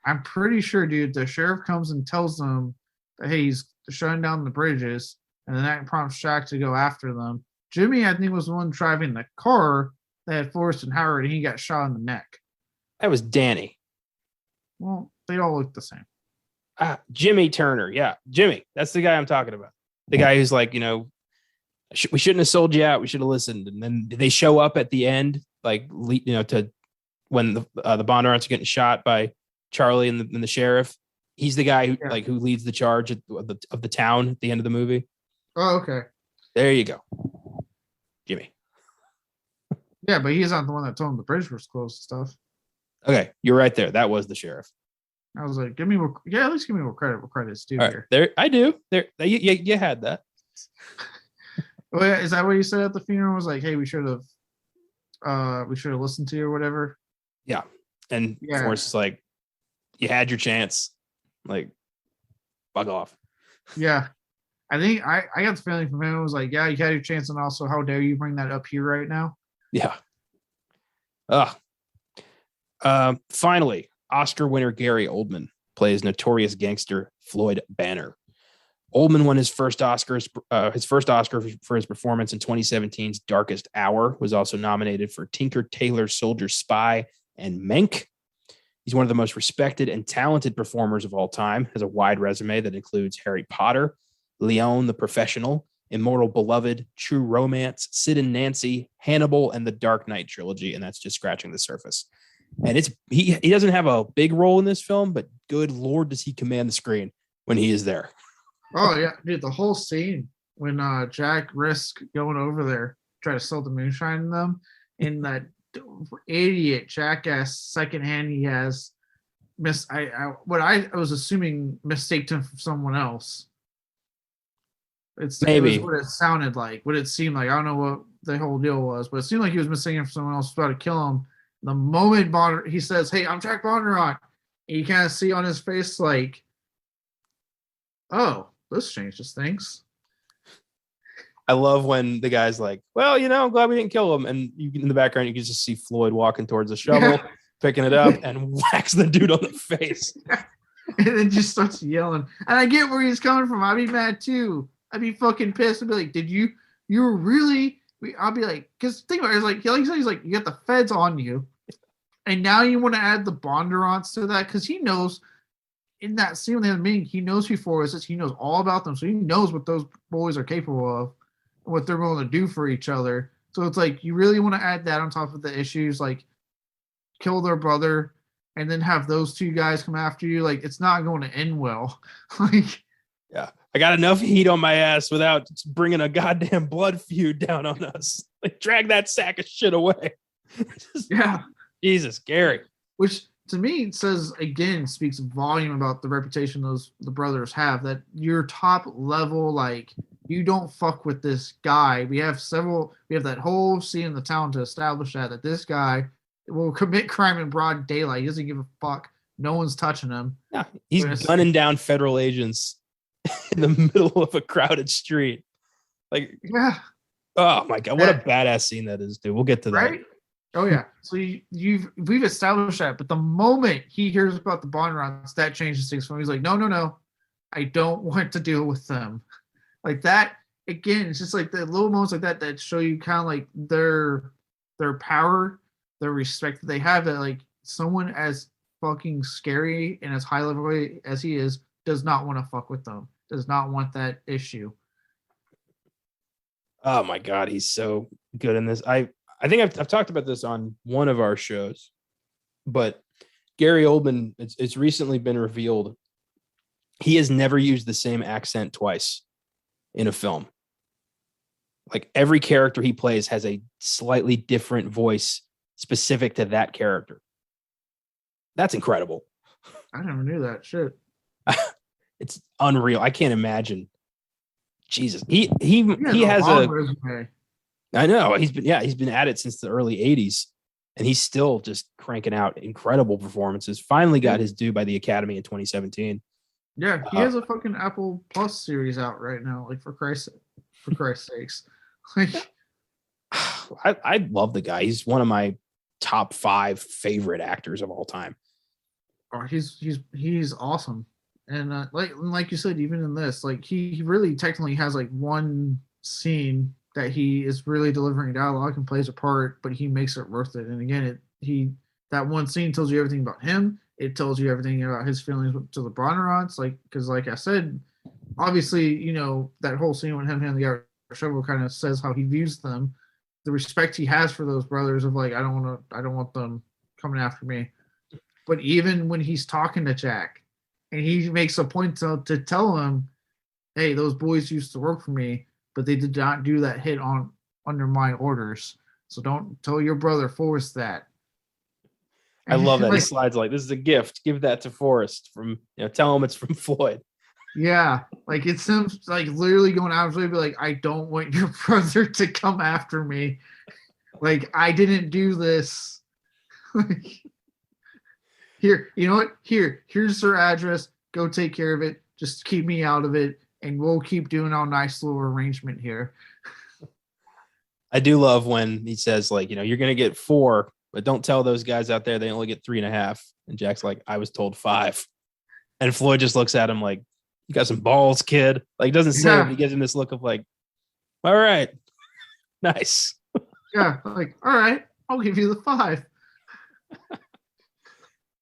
I'm pretty sure, dude. The sheriff comes and tells them that, hey, he's shutting down the bridges, and then that prompts Shaq to go after them. Jimmy, I think, was the one driving the car that had Forrest and Howard, and he got shot in the neck. That was Danny. Well, they all look the same. Jimmy Turner. Yeah, Jimmy. That's the guy I'm talking about. The guy who's like, we shouldn't have sold you out. We should have listened. And then they show up at the end, like, to when the Bondurants are getting shot by Charlie and the sheriff. He's the guy who who leads the charge of the town at the end of the movie. Oh, okay. There you go, Jimmy. Yeah, but he's not the one that told him the bridge was closed and stuff. Okay, you're right there. That was the sheriff. I was like, give me more. Yeah, at least give me more credit. What credit's due here? There, I do. There, you had that. Well, is that what you said at the funeral? Was like, hey, we should have listened to you or whatever. Yeah, and Forrest is like, you had your chance. Like, bug off. Yeah, I think I got the feeling from him. It was like, yeah, you had your chance, and also, how dare you bring that up here right now? Yeah. Finally, Oscar winner Gary Oldman plays notorious gangster Floyd Banner. Oldman won his first Oscar for his performance in 2017's Darkest Hour. Was also nominated for Tinker Tailor Soldier Spy and Mank. He's one of the most respected and talented performers of all time. Has a wide resume that includes Harry Potter, Leon the Professional, Immortal Beloved, True Romance, Sid and Nancy, Hannibal, and the Dark Knight trilogy, and that's just scratching the surface. And he doesn't have a big role in this film, but good Lord, does he command the screen when he is there. Oh yeah, dude, the whole scene when Jack risked going over there, try to sell the moonshine in them, and that idiot jackass secondhand he has what I was assuming mistaked him for someone else. It was what it sounded like, what it seemed like. I don't know what the whole deal was, but it seemed like he was mistaken for someone else, about to kill him. The moment he says, "Hey, I'm Jack Bondurant," and you kind of see on his face like, "Oh, this changes things." I love when the guy's like, "Well, I'm glad we didn't kill him," and in the background you can just see Floyd walking towards the shovel, picking it up, and whacks the dude on the face, and then just starts yelling. And I get where he's coming from. I'd be mad too. I'd be fucking pissed. I'd be like, "Did you were really?" I'll be like, because think about it, he's like, you got the feds on you, and now you want to add the Bondurants to that, because he knows in that scene with him meeting, he knows who Forrest is, he knows all about them, so he knows what those boys are capable of, and what they're willing to do for each other. So it's like, you really want to add that on top of the issues, like kill their brother, and then have those two guys come after you. Like, it's not going to end well. Like, yeah. I got enough heat on my ass without bringing a goddamn blood feud down on us. Like, drag that sack of shit away. Yeah. Jesus, Gary. Which to me speaks volume about the reputation the brothers have, that your top level, like, you don't fuck with this guy. We have that whole scene in the town to establish that this guy will commit crime in broad daylight. He doesn't give a fuck. No one's touching him. Yeah, he's gunning down federal agents in the middle of a crowded street. Like, yeah. Oh my God, what a badass scene that is, dude. We'll get to that. Right? Oh yeah. So we've established that, but the moment he hears about the Bondurants, that changes things for him. He's like, no, I don't want to deal with them. Like that again. It's just like the little moments like that show you kind of like their power, their respect that they have. That like someone as fucking scary and as high level as he is does not want to fuck with them. Does not want that issue. Oh my God, he's so good in this. I think I've talked about this on one of our shows, but Gary Oldman, it's recently been revealed he has never used the same accent twice in a film. Like, every character he plays has a slightly different voice specific to that character. That's incredible. I never knew that shit. It's unreal. I can't imagine. Jesus, he has a resume. I know he's been at it since the early 80s, and he's still just cranking out incredible performances. Finally got his due by the Academy in 2017. Yeah, he has a fucking Apple Plus series out right now. Like, for Christ's sakes. Like, I love the guy. He's one of my top 5 favorite actors of all time. Oh, he's awesome. And like you said, even in this, like he really technically has like one scene that he is really delivering dialogue and plays a part, but he makes it worth it. And again, that one scene tells you everything about him. It tells you everything about his feelings to the Bronnerons, because like I said, obviously, that whole scene with him handing the shovel kind of says how he views them, the respect he has for those brothers of like, I don't want them coming after me. But even when he's talking to Jack, and he makes a point to tell him, hey, those boys used to work for me, but they did not do that hit under my orders. So don't tell your brother Forrest that. I love that. He slides like, this is a gift. Give that to Forrest from, tell him it's from Floyd. Yeah. Like it seems like literally going out of his way to be like, I don't want your brother to come after me. Like I didn't do this. Here, you know what? Here's their address. Go take care of it. Just keep me out of it. And we'll keep doing our nice little arrangement here. I do love when he says, like, you're going to get 4, but don't tell those guys out there they only get 3.5. And Jack's like, I was told 5. And Floyd just looks at him like, you got some balls, kid. Like, doesn't say it, but he gives him this look of like, all right, nice. Yeah, like, all right, I'll give you the 5.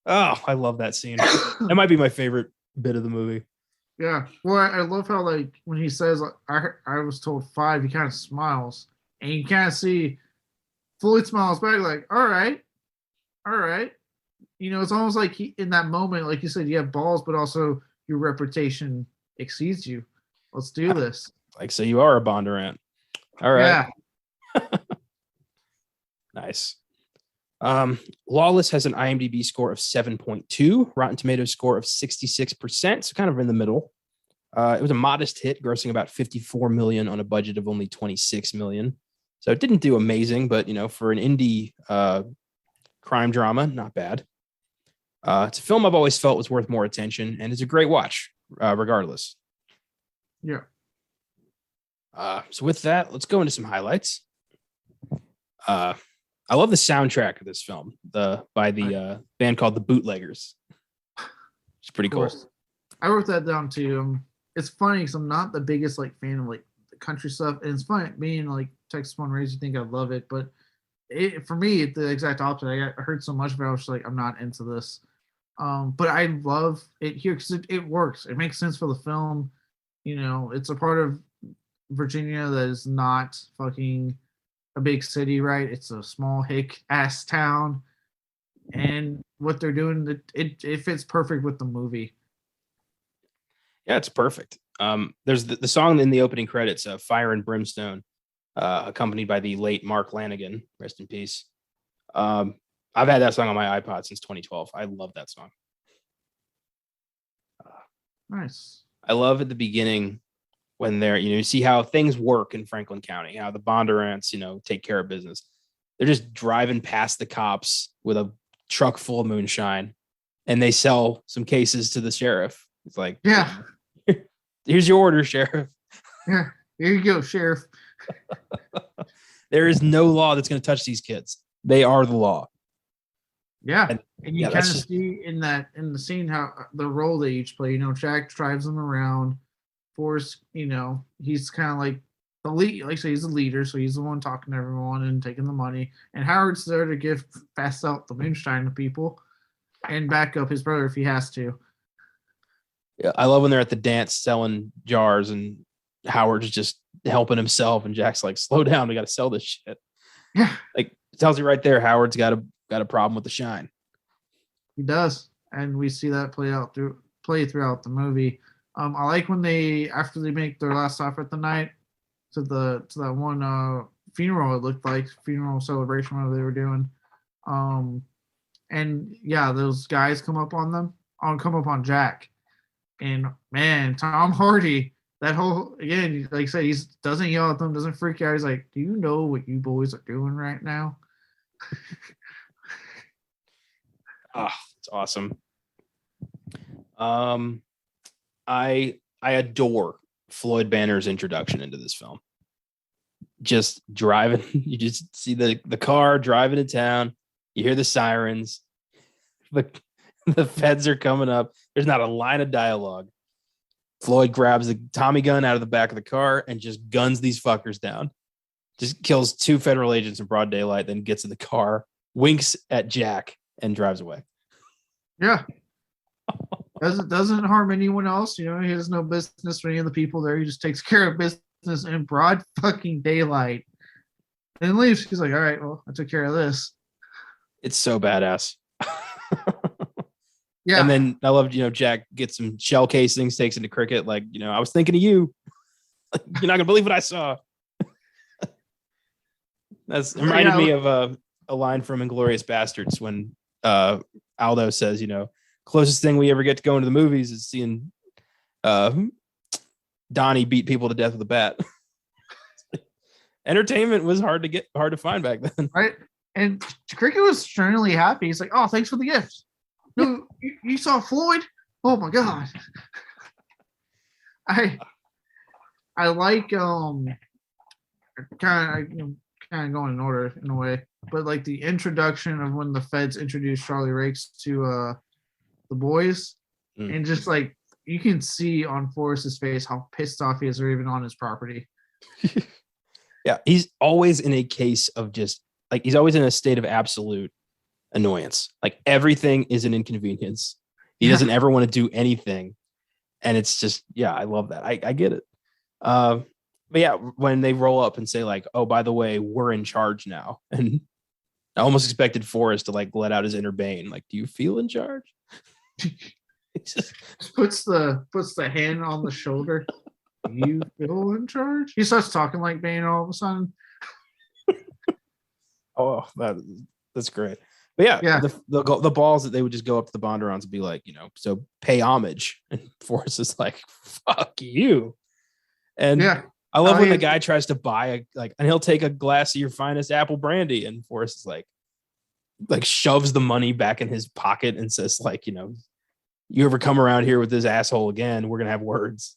Oh, I love that scene. That might be my favorite bit of the movie. Yeah. Well, I love how, like, when he says, like, I was told 5, he kind of smiles. And you kind of see Floyd smiles back, like, all right. It's almost like in that moment, like you said, you have balls, but also your reputation exceeds you. Let's do this. Like, so you are a Bondurant. All right. Yeah. Nice. Lawless has an IMDb score of 7.2, Rotten Tomatoes score of 66%, so kind of in the middle. It was a modest hit, grossing about $54 million on a budget of only $26 million. So it didn't do amazing, but for an indie crime drama, not bad. It's a film I've always felt was worth more attention, and it's a great watch, regardless. Yeah. So with that, let's go into some highlights. I love the soundtrack of this film, by the band called the Bootleggers. It's pretty cool. I wrote that down too. It's funny because I'm not the biggest fan of the country stuff, and it's funny being Texas born and raised. You think I love it, but for me, it's the exact opposite. I heard so much about it, I was like, I'm not into this. But I love it here because it works. It makes sense for the film. It's a part of Virginia that is not fucking a big city, right? It's a small hick ass town, and what they're doing, it fits perfect with the movie. Yeah, it's perfect. There's the song in the opening credits, Fire and Brimstone, accompanied by the late Mark Lanigan, rest in peace. I've had that song on my iPod since 2012. I love that song. Nice. I love at the beginning when they're, you see how things work in Franklin County, how the Bondurants, take care of business. They're just driving past the cops with a truck full of moonshine, and they sell some cases to the sheriff. It's like, yeah, here's your order, sheriff. Yeah, here you go, sheriff. There is no law that's going to touch these kids. They are the law. Yeah, and you kind of see in the scene how the role they each play. Jack drives them around. Forrest, he's kind of like the lead. Like I say, he's the leader, so he's the one talking to everyone and taking the money. And Howard's there to pass out the moonshine to people and back up his brother if he has to. Yeah, I love when they're at the dance selling jars and Howard's just helping himself, and Jack's like, "Slow down, we got to sell this shit." Yeah, it tells you right there, Howard's got a problem with the shine. He does, and we see that play throughout the movie. I like when after they make their last stop at the night to that one funeral. It looked like funeral celebration whatever they were doing. And yeah, those guys come up on Jack, and man, Tom Hardy. That whole, again, like I said, he doesn't yell at them, doesn't freak out. He's like, "Do you know what you boys are doing right now?" Oh, it's awesome. I adore Floyd Banner's introduction into this film. Just driving, you just see the car driving to town. You hear the sirens. The feds are coming up. There's not a line of dialogue. Floyd grabs the Tommy gun out of the back of the car and just guns these fuckers down. Just kills 2 federal agents in broad daylight, then gets in the car, winks at Jack, and drives away. Yeah. Doesn't harm anyone else. He has no business for any of the people there. He just takes care of business in broad fucking daylight and leaves. He's like, all right, well, I took care of this. It's so badass. Yeah. And then I loved, Jack gets some shell casings, takes it to Cricket. Like, I was thinking of you. You're not gonna believe what I saw. That's reminded me of a line from Inglourious Bastards when Aldo says, closest thing we ever get to going to the movies is seeing Donnie beat people to death with a bat. Entertainment was hard to find back then. Right. And Cricket was extremely happy. He's like, oh, thanks for the gift. No, you saw Floyd? Oh my God. I like kind of going in order in a way, but like the introduction of when the feds introduced Charlie Rakes to the boys, and just like you can see on Forrest's face how pissed off he is they're even on his property. Yeah, he's always in a case of just like he's always in a state of absolute annoyance. Like everything is an inconvenience. He doesn't ever want to do anything, and it's just I love that. I get it. But yeah, when they roll up and say like, "Oh, by the way, we're in charge now," and I almost expected Forrest to like let out his inner Bane. Like, do you feel in charge? just puts the hand on the shoulder. You feel in charge? He starts talking like Bane all of a sudden. Oh, that's great. But yeah. The balls that they would just go up to the Bondurons and be like, so pay homage. And Forrest is like, fuck you. And I love when the guy tries to buy and he'll take a glass of your finest apple brandy, and Forrest is like shoves the money back in his pocket and says like, you ever come around here with this asshole again, we're gonna have words.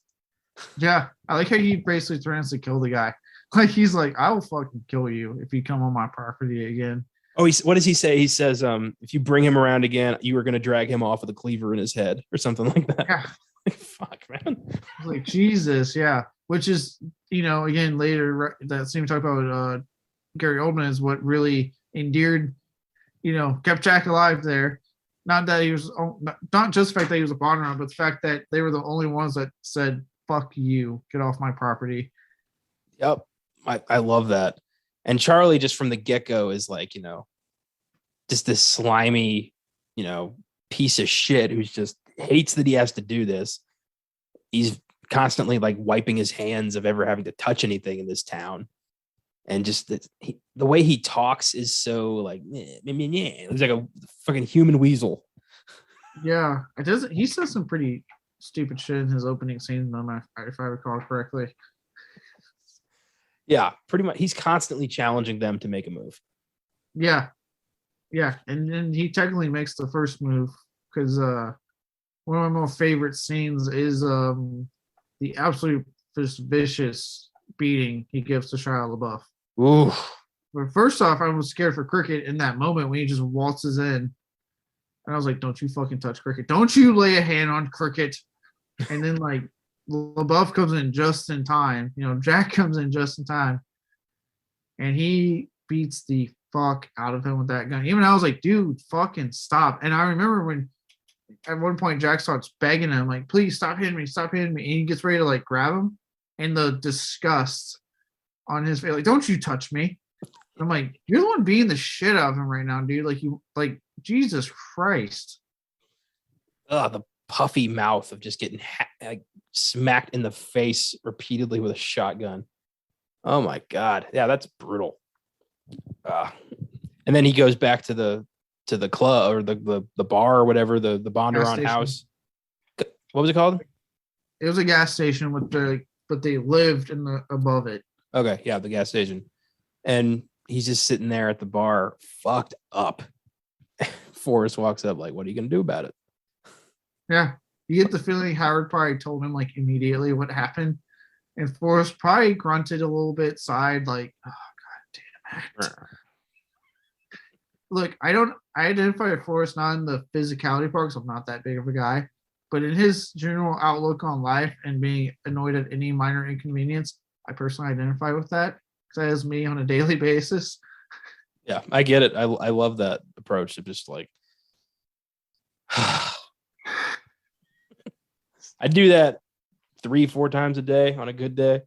Yeah, I like how he basically threatens to kill the guy. Like he's like, I will fucking kill you if you come on my property again. Oh, what does he say? He says, if you bring him around again, you are gonna drag him off with a cleaver in his head or something like that. Yeah. Fuck, man. Like Jesus, yeah. Which is, again later that same talk about Gary Oldman is what really endeared, kept Jack alive there. Not that he was not just the fact that he was a Bondurant, but the fact that they were the only ones that said, fuck you, get off my property. Yep. I love that. And Charlie just from the get-go is like, just this slimy, piece of shit who's just hates that he has to do this. He's constantly like wiping his hands of ever having to touch anything in this town. And just the way he talks is so like, he's like a fucking human weasel. Yeah, he says some pretty stupid shit in his opening scene, if I recall correctly. Yeah, pretty much. He's constantly challenging them to make a move. Yeah, and then he technically makes the first move because one of my most favorite scenes is the absolute vicious beating he gives to Shia LaBeouf. Ooh. But first off, I was scared for Cricket in that moment when he just waltzes in. And I was like, don't you fucking touch Cricket. Don't you lay a hand on Cricket. And then like LaBeouf comes in just in time. Jack comes in just in time. And he beats the fuck out of him with that gun. Even I was like, dude, fucking stop. And I remember when at one point Jack starts begging him, like, please stop hitting me. And he gets ready to like grab him. And the disgust on his face, like, don't you touch me. And I'm like, you're the one beating the shit out of him right now, dude. Like Jesus Christ. The puffy mouth of just getting smacked in the face repeatedly with a shotgun. Oh my God. Yeah, that's brutal. And then he goes back to the club or the bar or whatever, the Bondurant house. What was it called? It was a gas station but they lived above it. Okay, yeah, the gas station. And he's just sitting there at the bar, fucked up. Forrest walks up like, what are you going to do about it? Yeah. You get the feeling Howard probably told him like immediately what happened. And Forrest probably grunted a little bit, sighed like, oh, God damn it. Look, I identify Forrest not in the physicality part because I'm not that big of a guy, but in his general outlook on life and being annoyed at any minor inconvenience, I personally identify with that because as me on a daily basis. Yeah, I get it. I love that approach of just like, I do that 3-4 times a day on a good day.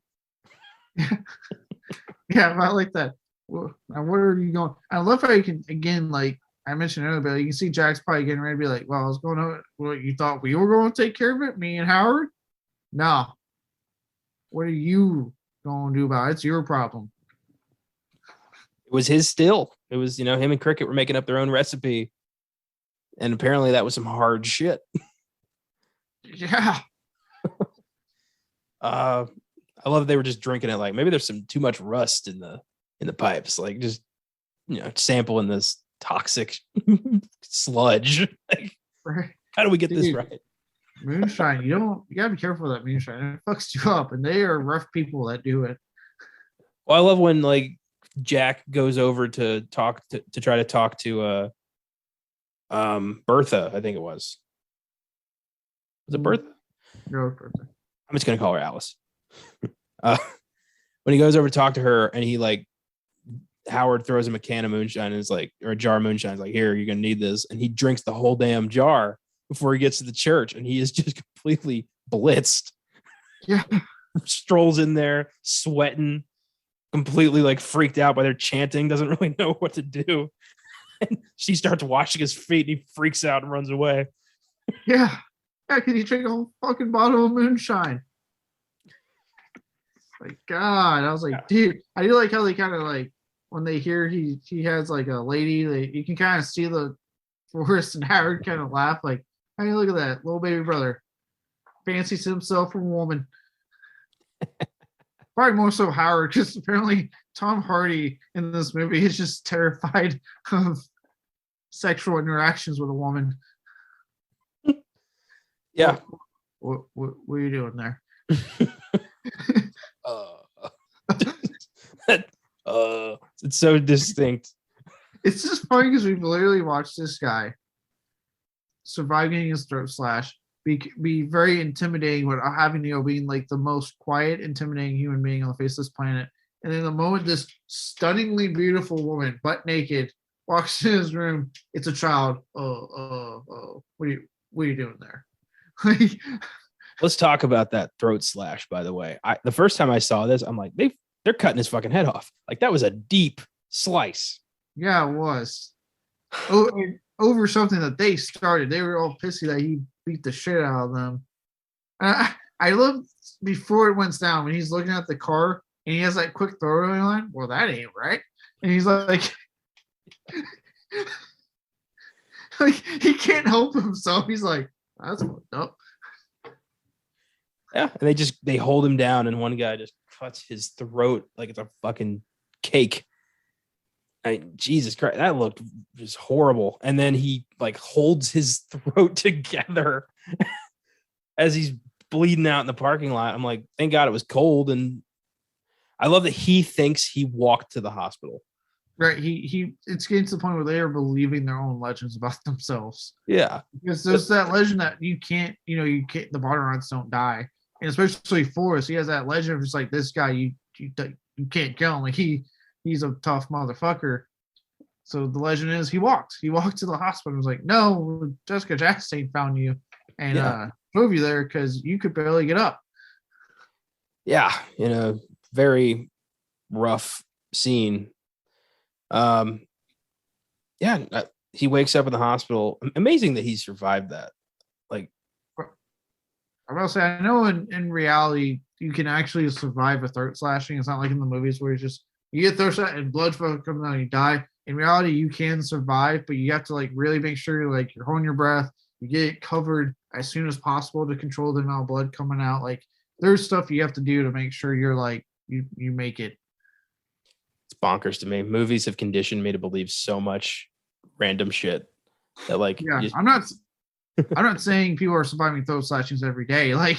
Yeah, I like that. Well, now where are you going? I love how you can, again, like I mentioned earlier, but you can see Jack's probably getting ready to be like, well, I was going to, well, you thought we were going to take care of it, me and Howard? No. What are you going to do about it? It's your problem. It was his still. It was, him and Cricket were making up their own recipe. And apparently that was some hard shit. Yeah. I love that they were just drinking it. Like maybe there's some too much rust in the pipes. Like just, sampling this toxic sludge. Like, Right. how do we get this right? Moonshine, you gotta be careful with that moonshine. It fucks you up, and they are rough people that do it. Well, I love when like Jack goes over to talk to try to talk to Bertha, I think it was. Was it Bertha? No, Bertha. I'm just gonna call her Alice. When he goes over to talk to her, and he like Howard throws him a can of moonshine and is like, or a jar of moonshine, is like, here, you're gonna need this, and he drinks the whole damn jar before he gets to the church, and he is just completely blitzed. Yeah. Strolls in there, sweating, completely like freaked out by their chanting, doesn't really know what to do. And she starts washing his feet, and he freaks out and runs away. Yeah. Yeah, because he drank a whole fucking bottle of moonshine. Like, God. I was like, dude, I do like how they kind of like, when they hear he has like a lady, you can kind of see the Forrest and Howard kind of laugh, like, hey, look at that little baby brother. Fancies himself a woman. Probably more so Howard, because apparently Tom Hardy in this movie is just terrified of sexual interactions with a woman. Yeah. What are you doing there? It's so distinct. It's just funny because we've literally watched this guy survive getting his throat slashed, be very intimidating without having being like the most quiet, intimidating human being on the face of this planet. And then the moment this stunningly beautiful woman, butt naked, walks in his room, it's a child. Oh, what are you doing there? Let's talk about that throat slash, by the way. The first time I saw this, I'm like, they're cutting his fucking head off. Like that was a deep slice. Yeah, it was. Over something that they started. They were all pissy that he beat the shit out of them. I love before it went down when he's looking at the car and he has that quick throwaway line. Well, that ain't right. And he's like, like he can't help himself. He's like, that's fucked up. Yeah, and they hold him down, and one guy just cuts his throat like it's a fucking cake. I mean, Jesus Christ, that looked just horrible. And then he like holds his throat together as he's bleeding out in the parking lot. I'm like, thank God it was cold. And I love that he thinks he walked to the hospital. Right. It's getting to the point where they are believing their own legends about themselves. Yeah. Because there's that legend that you can't, the bottom runs don't die. And especially Forrest, he has that legend of just like this guy, you can't kill him. Like he's a tough motherfucker. So the legend is he walked to the hospital and was like, no, Jessica Chastain found you and drove you there because you could barely get up. Yeah, in a very rough scene. He wakes up in the hospital. Amazing that he survived that. Like, I will say, I know in reality you can actually survive a throat slashing. It's not like in the movies where you get throat slash and blood comes out and you die. In reality, you can survive, but you have to like really make sure you're holding your breath. You get it covered as soon as possible to control the amount of blood coming out. Like there's stuff you have to do to make sure you're like you make it. It's bonkers to me. Movies have conditioned me to believe so much random shit that like I'm not saying people are surviving throat slashings every day. Like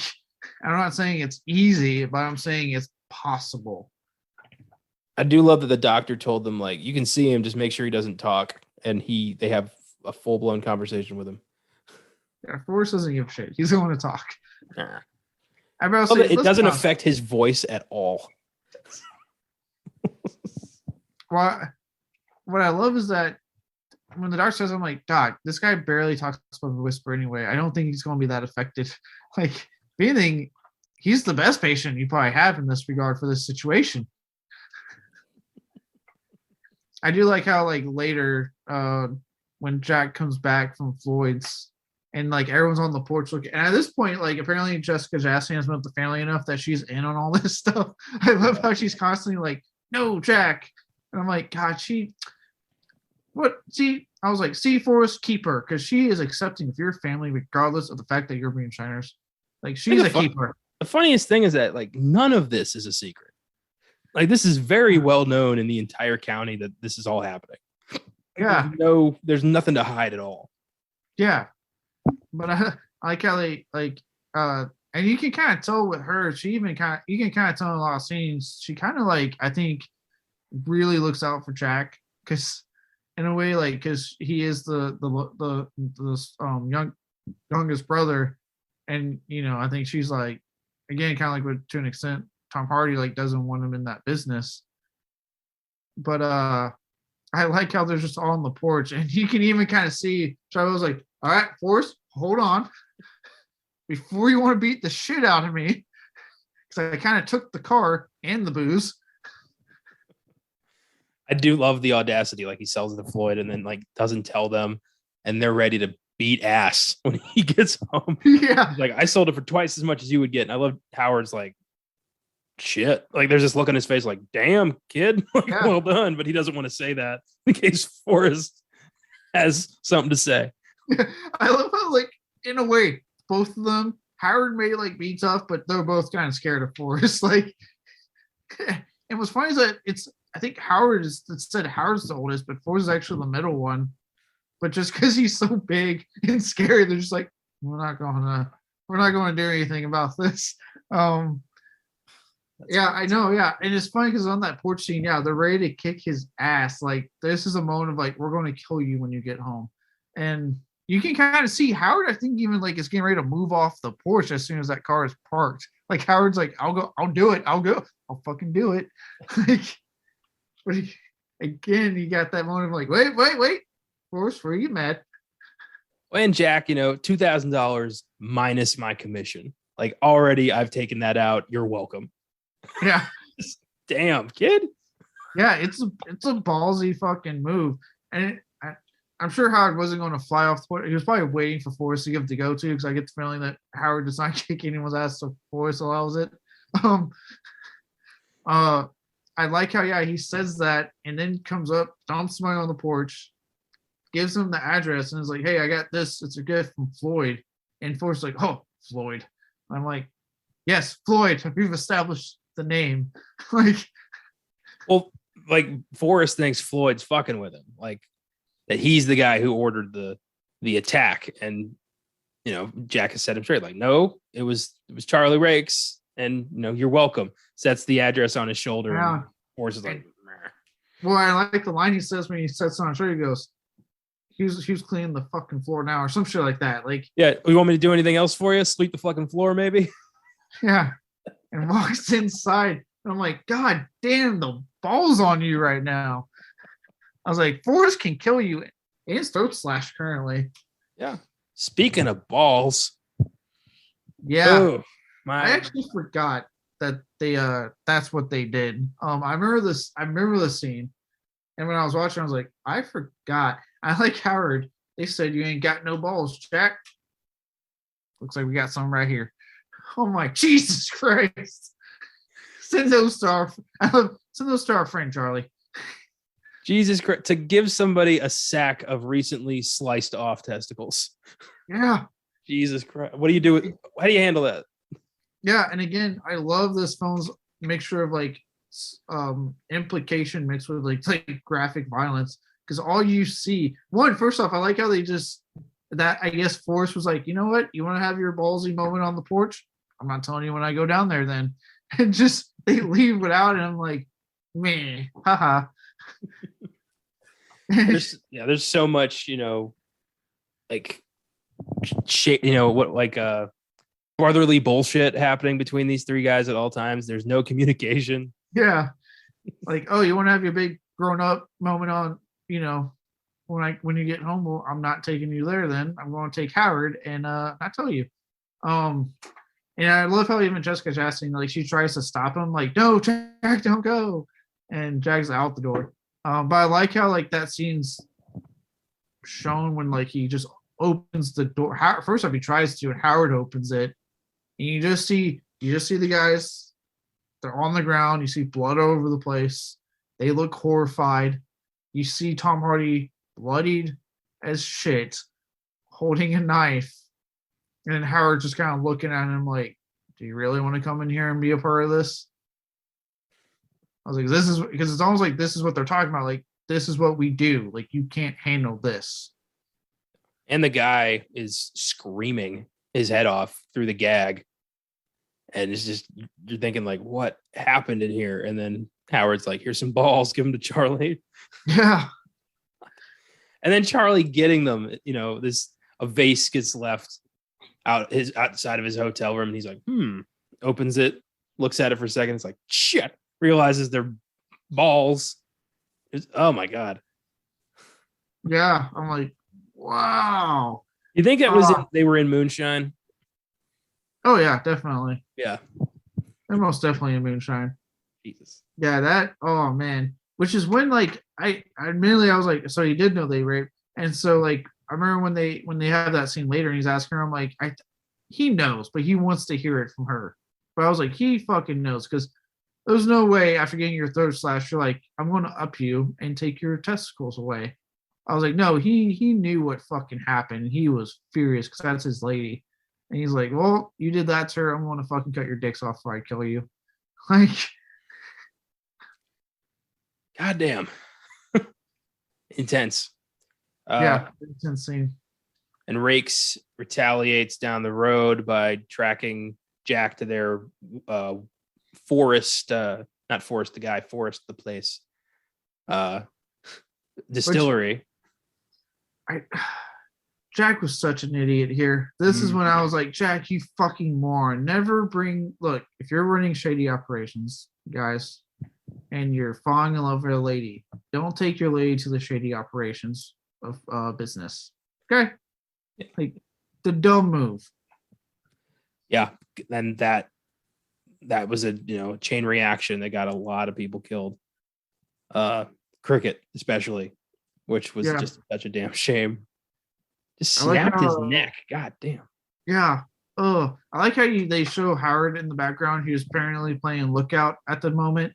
I'm not saying it's easy, but I'm saying it's possible. I do love that the doctor told them like you can see him, just make sure he doesn't talk, and they have a full blown conversation with him. Yeah, Forrest doesn't give a shit. He's going to talk. It doesn't affect his voice at all. what I love is that when the Dark says, I'm like, Doc, this guy barely talks about the whisper anyway. I don't think he's going to be that affected. Like, if anything, he's the best patient you probably have in this regard for this situation. I do like how, like, later, when Jack comes back from Floyd's and, like, everyone's on the porch looking. And at this point, like, apparently Jessica Chastain has been with the family enough that she's in on all this stuff. I love how she's constantly like, no, Jack. And I'm like, God, I was like, see, Forrest, keep her, because she is accepting of your family regardless of the fact that you're being Shiners. Like, she's a keeper. The funniest thing is that, like, none of this is a secret. Like, this is very well known in the entire county that this is all happening. Yeah. There's nothing to hide at all. Yeah. But I like how they, like, and you can kind of tell with her, you can kind of tell in a lot of scenes, she kind of, like, I think, really looks out for Jack, because in a way, like, because he is the youngest brother, and I think she's like, again, kind of like to an extent, Tom Hardy, like, doesn't want him in that business. But I like how they're just all on the porch, and you can even kind of see Charlie's like, all right, Forrest, hold on, before you want to beat the shit out of me, because I kind of took the car and the booze. I do love the audacity. Like, he sells it to Floyd and then, like, doesn't tell them, and they're ready to beat ass when he gets home. Yeah. He's like, I sold it for twice as much as you would get. And I love Howard's like, shit. Like, there's this look on his face like, damn, kid. Like, Yeah. Well done. But he doesn't want to say that in case Forrest has something to say. I love how, like, in a way, both of them, Howard may, like, be tough, but they're both kind of scared of Forrest. Like, and what's funny is that I think Howard's the oldest, but Forrest is actually the middle one. But just because he's so big and scary, they're just like, we're not going to do anything about this. Yeah, I know. Yeah. And it's funny because on that porch scene, yeah, they're ready to kick his ass. Like, this is a moment of, like, we're going to kill you when you get home. And you can kind of see Howard, I think, even, like, is getting ready to move off the porch as soon as that car is parked. Like, Howard's like, I'll do it. I'll fucking do it. Like, but again, you got that moment of, like, wait. Forrest, where are you mad? And Jack, $2,000 minus my commission. Like, already I've taken that out. You're welcome. Yeah. Damn, kid. Yeah, it's a ballsy fucking move. And I'm sure Howard wasn't going to fly off the porch. He was probably waiting for Forrest to give to go to, because I get the feeling that Howard does not kick anyone's ass, so Forrest allows it. I like how, yeah, he says that and then comes up, dumps money on the porch, gives him the address, and is like, hey, I got this. It's a gift from Floyd. And Forrest's like, oh, Floyd. I'm like, yes, Floyd. We've established the name. Like, well, like, Forrest thinks Floyd's fucking with him. Like, that he's the guy who ordered the attack. And, Jack has set him straight. Like, no, it was Charlie Rakes. And, you're welcome. Sets the address on his shoulder. Yeah. And Forrest is like, meh. Well, I like the line he says when he sets on his shoulder. He goes, he was cleaning the fucking floor now, or some shit like that. Like, yeah, you want me to do anything else for you? Sweep the fucking floor, maybe? Yeah. And walks inside. And I'm like, God damn, the ball's on you right now. I was like, Forrest can kill you and throat slash currently. Yeah. Speaking of balls. Yeah. Oh, I actually forgot that they that's what they did. I remember this scene. And when I was watching, I was like, I forgot. I like Howard. They said you ain't got no balls, Jack. Looks like we got some right here. Oh my Jesus Christ. Send those to our friend Charlie. Jesus Christ, to give somebody a sack of recently sliced off testicles. Yeah. Jesus Christ. What do you do with, how do you handle that? Yeah, and again, I love this film's mixture of, like, implication mixed with like graphic violence, because all you see, first off, I like how they just, that I guess Forrest was like, you know what, you want to have your ballsy moment on the porch? I'm not telling you when I go down there then. And just they leave without it. I'm like, meh, haha. There's so much, like shit, brotherly bullshit happening between these three guys at all times. There's no communication. Yeah. Like, oh, you want to have your big grown up moment on, when you get home, well, I'm not taking you there then. I'm going to take Howard and not tell you. And I love how even Jessica Chastain, like, she tries to stop him, like, no, Jack, don't go. And Jack's out the door. But I like how, like, that scene's shown when, like, he just opens the door. First off, he tries to, and Howard opens it. And you just see the guys. They're on the ground. You see blood all over the place. They look horrified. You see Tom Hardy bloodied as shit, holding a knife. And Howard just kind of looking at him like, do you really want to come in here and be a part of this? I was like, this is because it's almost like this is what they're talking about. Like, this is what we do. Like, you can't handle this. And the guy is screaming his head off through the gag. And it's just, you're thinking, like, what happened in here? And then Howard's like, here's some balls, give them to Charlie. Yeah. And then Charlie getting them, a vase gets left outside of his hotel room, and he's like, opens it, looks at it for a second, it's like, shit, realizes they're balls. Oh my god. Yeah, I'm like, wow. You think they were in Moonshine? Oh yeah, definitely. Yeah, they're most definitely in Moonshine. Jesus. Yeah, that, oh man, which is when, like, I admittedly I was like, so you did know they raped. And so, like, I remember when they have that scene later and he's asking her, I'm like, he knows, but he wants to hear it from her. But I was like, he fucking knows, because there's no way after getting your throat slashed, you're like, I'm going to up you and take your testicles away. I was like, no, he knew what fucking happened. He was furious because that's his lady. And he's like, well, you did that to her. I'm going to fucking cut your dicks off before I kill you. Like, goddamn. Intense. Yeah, it's insane. And Rakes retaliates down the road by tracking Jack to their forest, the place, distillery. Jack was such an idiot here. This is when I was like, Jack, you fucking moron. Look, if you're running shady operations, guys, and you're falling in love with a lady, don't take your lady to the shady operations of business. Okay? Like, the dumb move. Yeah. And that was a chain reaction that got a lot of people killed. Cricket especially, which was just such a damn shame. Just snapped his neck. God damn. Yeah. Oh, I like how they show Howard in the background. He was apparently playing lookout at the moment.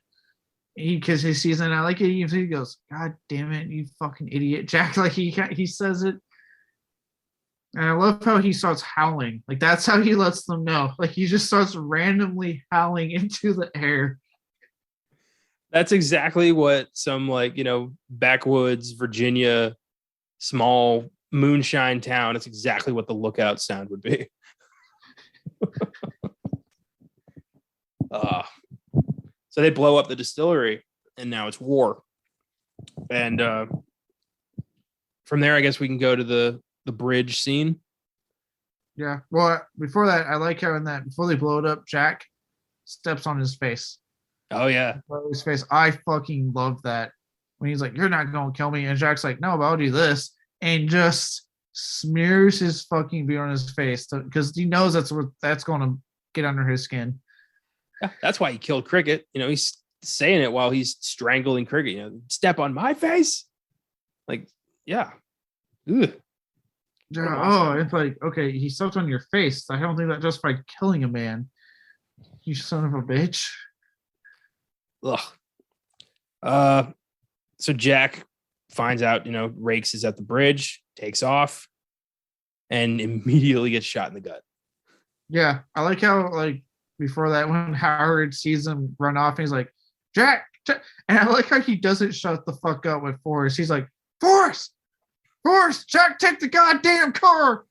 Because he sees it, and I like it. He goes, God damn it, you fucking idiot, Jack. Like, he says it. And I love how he starts howling. Like, that's how he lets them know. Like, he just starts randomly howling into the air. That's exactly what some, like, backwoods Virginia small moonshine town. It's exactly what the lookout sound would be. So they blow up the distillery, and now it's war. And from there, I guess we can go to the bridge scene. Yeah. Well, before that, I like how before they blow it up, Jack steps on his face. Oh yeah, his face. I fucking love that when he's like, "You're not gonna kill me," and Jack's like, "No, but I'll do this," and just smears his fucking beer on his face because he knows that's going to get under his skin. Yeah, that's why he killed Cricket. He's saying it while he's strangling Cricket. Step on my face. Like, yeah. Ugh. Yeah. Oh, it's like, okay, he stepped on your face. I don't think that justified killing a man. You son of a bitch. Ugh. So Jack finds out, Rakes is at the bridge, takes off, and immediately gets shot in the gut. Yeah. I like how, like, before that, when Howard sees him run off, he's like, Jack. And I like how he doesn't shut the fuck up with Forrest. He's like, Forrest, Jack, take the goddamn car.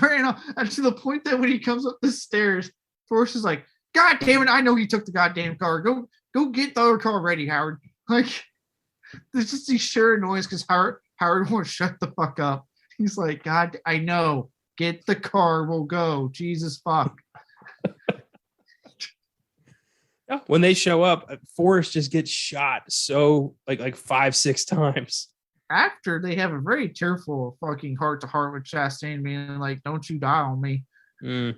Ran off. And to the point that when he comes up the stairs, Forrest is like, God damn it, I know he took the goddamn car. Go get the other car ready, Howard. Like, there's just these sheer noise because Howard won't shut the fuck up. He's like, God, I know. Get the car, we'll go. Jesus fuck. Yeah, when they show up, Forrest just gets shot so like 5-6 times. After they have a very tearful fucking heart to heart with Chastain being like, "Don't you die on me." Mm.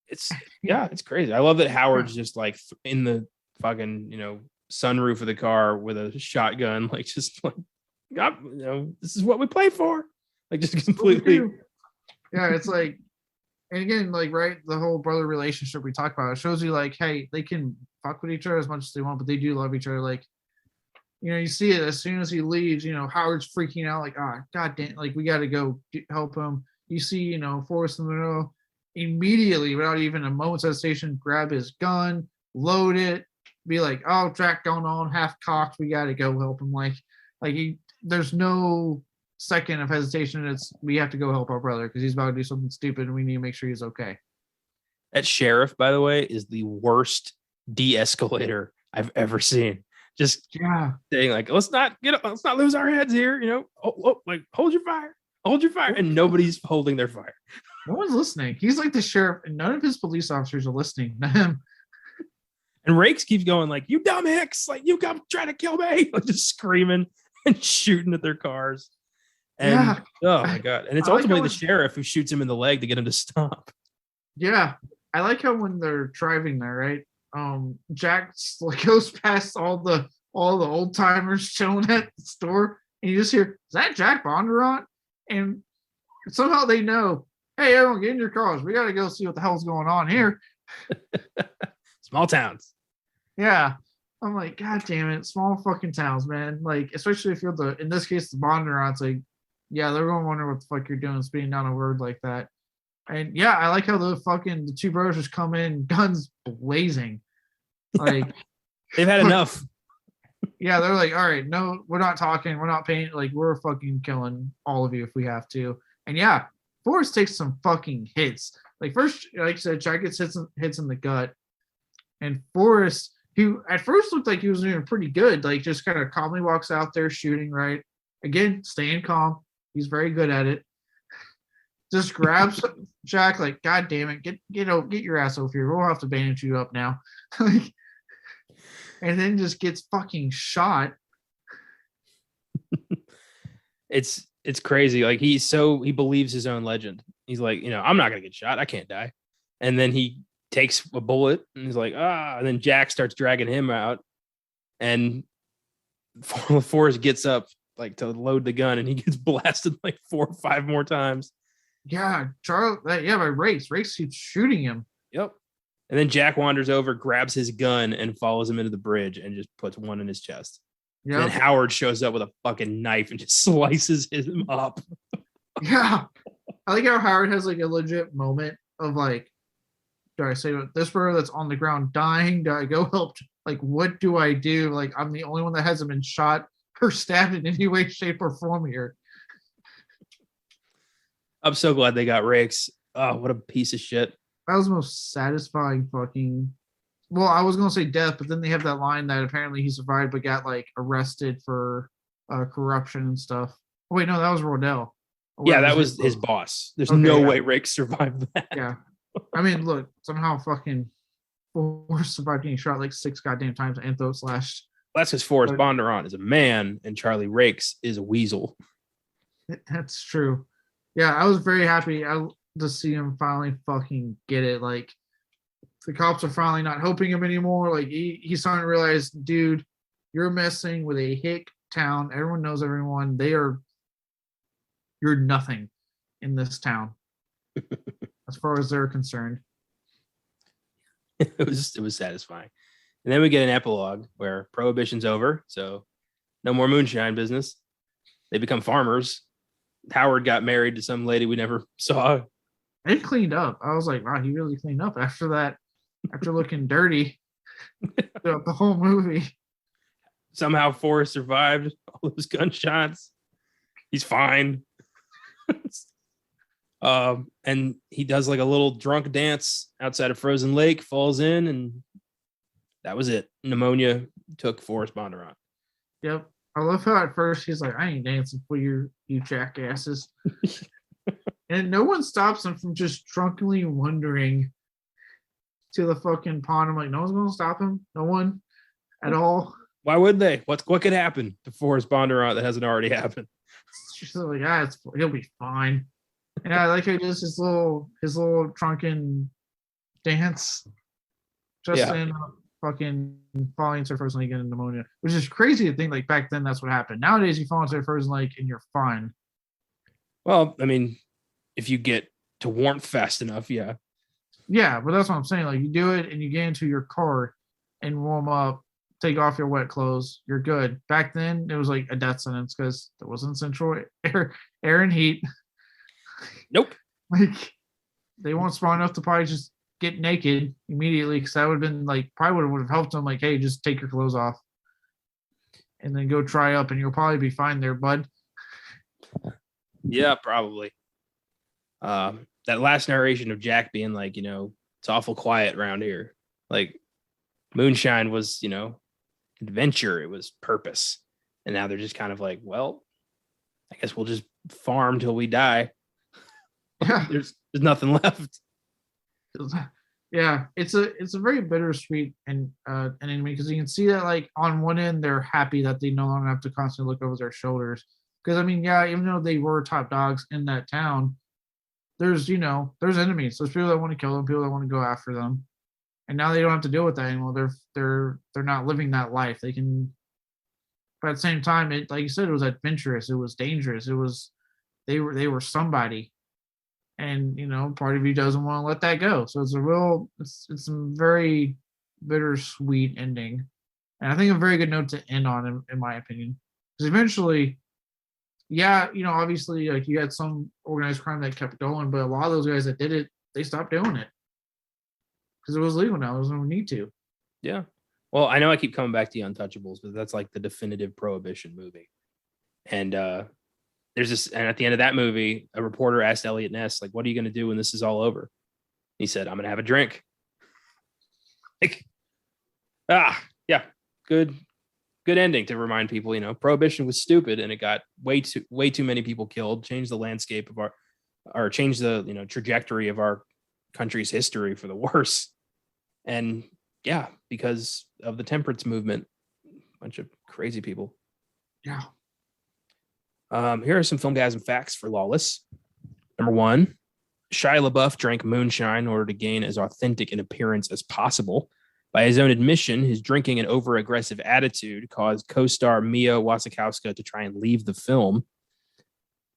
It's crazy. I love that Howard's just like in the fucking, sunroof of the car with a shotgun, like just like, this is what we play for. Like just completely. Yeah, it's like, and again, like, right, the whole brother relationship we talked about, it shows you like, hey, they can fuck with each other as much as they want, but they do love each other. Like, you see it as soon as he leaves, Howard's freaking out, like, oh, god damn, like, we got to go help him. You see, Forrest in the middle, immediately, without even a moment's hesitation, grab his gun, load it, be like, oh, track going on, half cocked, we got to go help him. There's no second of hesitation. It's, we have to go help our brother because he's about to do something stupid and we need to make sure he's okay. That sheriff, by the way, is the worst de-escalator I've ever seen. Just saying like, let's not lose our heads here. Like hold your fire, and nobody's holding their fire. No one's listening. He's like the sheriff, and none of his police officers are listening to him. And Rakes keeps going like, "You dumb hicks! Like you come trying to kill me!" Like just screaming and shooting at their cars. And oh my god! And it's ultimately the sheriff who shoots him in the leg to get him to stop. Yeah, I like how when they're driving there, right? Jack goes past all the old timers chilling at the store, and you just hear, "Is that Jack Bondurant?" And somehow they know, "Hey, everyone, get in your cars. We got to go see what the hell's going on here." Small towns. Yeah, I'm like, god damn it, small fucking towns, man. Like, especially if you're in this case, the Bondurants. Like, yeah, they're gonna wonder what the fuck you're doing, speeding down a road like that. And yeah, I like how the two brothers just come in, guns blazing. Like they've had enough. Yeah, they're like, all right, no, we're not talking, we're not paying, like, we're fucking killing all of you if we have to. And yeah, Forrest takes some fucking hits. Like, first, like I said, Jack gets hits in the gut. And Forrest, who at first looked like he was doing pretty good, like just kind of calmly walks out there shooting, right? Again, staying calm. He's very good at it. Just grabs Jack, like, god damn it, get your ass over here. We'll have to bandage you up now. And then just gets fucking shot. It's crazy. Like he believes his own legend. He's like, I'm not gonna get shot. I can't die. And then he takes a bullet and he's like, and then Jack starts dragging him out. And Forrest gets up like to load the gun and he gets blasted like 4 or 5 more times. Yeah, by Rakes. Rakes keeps shooting him. Yep. And then Jack wanders over, grabs his gun, and follows him into the bridge and just puts one in his chest. Yep. And then Howard shows up with a fucking knife and just slices him up. Yeah. I like how Howard has like a legit moment of like, do I say this brother that's on the ground dying? Do I go help? Like, what do I do? Like, I'm the only one that hasn't been shot or stabbed in any way, shape, or form here. I'm so glad they got Rakes. Oh, what a piece of shit. That was the most satisfying fucking. Well, I was gonna say death, but then they have that line that apparently he survived, but got like arrested for corruption and stuff. Oh, wait, no, that was Rodell. Yeah, that was his boss. There's no way Rakes survived that. Yeah, I mean, look, somehow fucking Forrest survived getting shot like 6 goddamn times and throat slashed. That's because Forrest Bondurant is a man and Charlie Rakes is a weasel. That's true. Yeah, I was very happy to see him finally fucking get it. Like, the cops are finally not helping him anymore. Like, he's starting to realize, dude, you're messing with a hick town. Everyone knows everyone. You're nothing in this town as far as they're concerned. It was satisfying. And then we get an epilogue where Prohibition's over, so no more moonshine business. They become farmers. Howard got married to some lady we never saw. They cleaned up. I was like, wow, he really cleaned up after that. After looking dirty throughout the whole movie. Somehow Forrest survived all those gunshots. He's fine. And he does like a little drunk dance outside of Frozen Lake, falls in, and that was it. Pneumonia took Forrest Bondurant. Yep. I love how at first he's like, I ain't dancing for you jackasses. And no one stops him from just drunkenly wondering, to the fucking pond. I'm like, no one's gonna stop him. No one at all. Why would they? What could happen to Forrest Bondurant that hasn't already happened? She's like, yeah, he'll be fine. And I like how he does his little drunken dance just in fucking falling into first lake and pneumonia, which is crazy to think. Like back then, that's what happened. Nowadays, you fall into first lake and you're fine. Well, I mean, if you get to warmth fast enough, yeah. Yeah, but that's what I'm saying. Like you do it and you get into your car and warm up, take off your wet clothes, you're good. Back then, it was like a death sentence because there wasn't central air and heat. Nope. Like they weren't smart enough to probably just get naked immediately, because that would have been like probably would have helped them. Like, hey, just take your clothes off and then go try up, and you'll probably be fine there, bud. Yeah, probably. That last narration of Jack being like, it's awful quiet around here. Like moonshine was, adventure. It was purpose. And now they're just kind of like, well, I guess we'll just farm till we die. Yeah. There's nothing left. Yeah, it's a very bittersweet and ending, because you can see that like on one end they're happy that they no longer have to constantly look over their shoulders. Because I mean, yeah, even though they were top dogs in that town, there's enemies. There's people that want to kill them, people that want to go after them, and now they don't have to deal with that anymore. They're not living that life. They can, but at the same time, it, like you said, it was adventurous. It was dangerous. It was they were somebody. And part of you doesn't want to let that go. So it's a very bittersweet ending, and I think a very good note to end on, in my opinion, because eventually, yeah, obviously, like you had some organized crime that kept going, but a lot of those guys that did it, they stopped doing it because it was legal now. There was no need to. Yeah. Well, I know I keep coming back to the Untouchables, but that's like the definitive Prohibition movie, and there's this, and at the end of that movie, a reporter asked Elliot Ness, like, what are you going to do when this is all over? He said, I'm going to have a drink. Like, yeah, good ending to remind people, Prohibition was stupid and it got way too many people killed, changed the landscape of changed the, trajectory of our country's history for the worse. And yeah, because of the temperance movement, a bunch of crazy people. Yeah. Here are some Filmgazm facts for Lawless. Number 1, Shia Labeouf drank moonshine in order to gain as authentic an appearance as possible. By his own admission, his drinking and over-aggressive attitude caused co-star Mia Wasikowska to try and leave the film.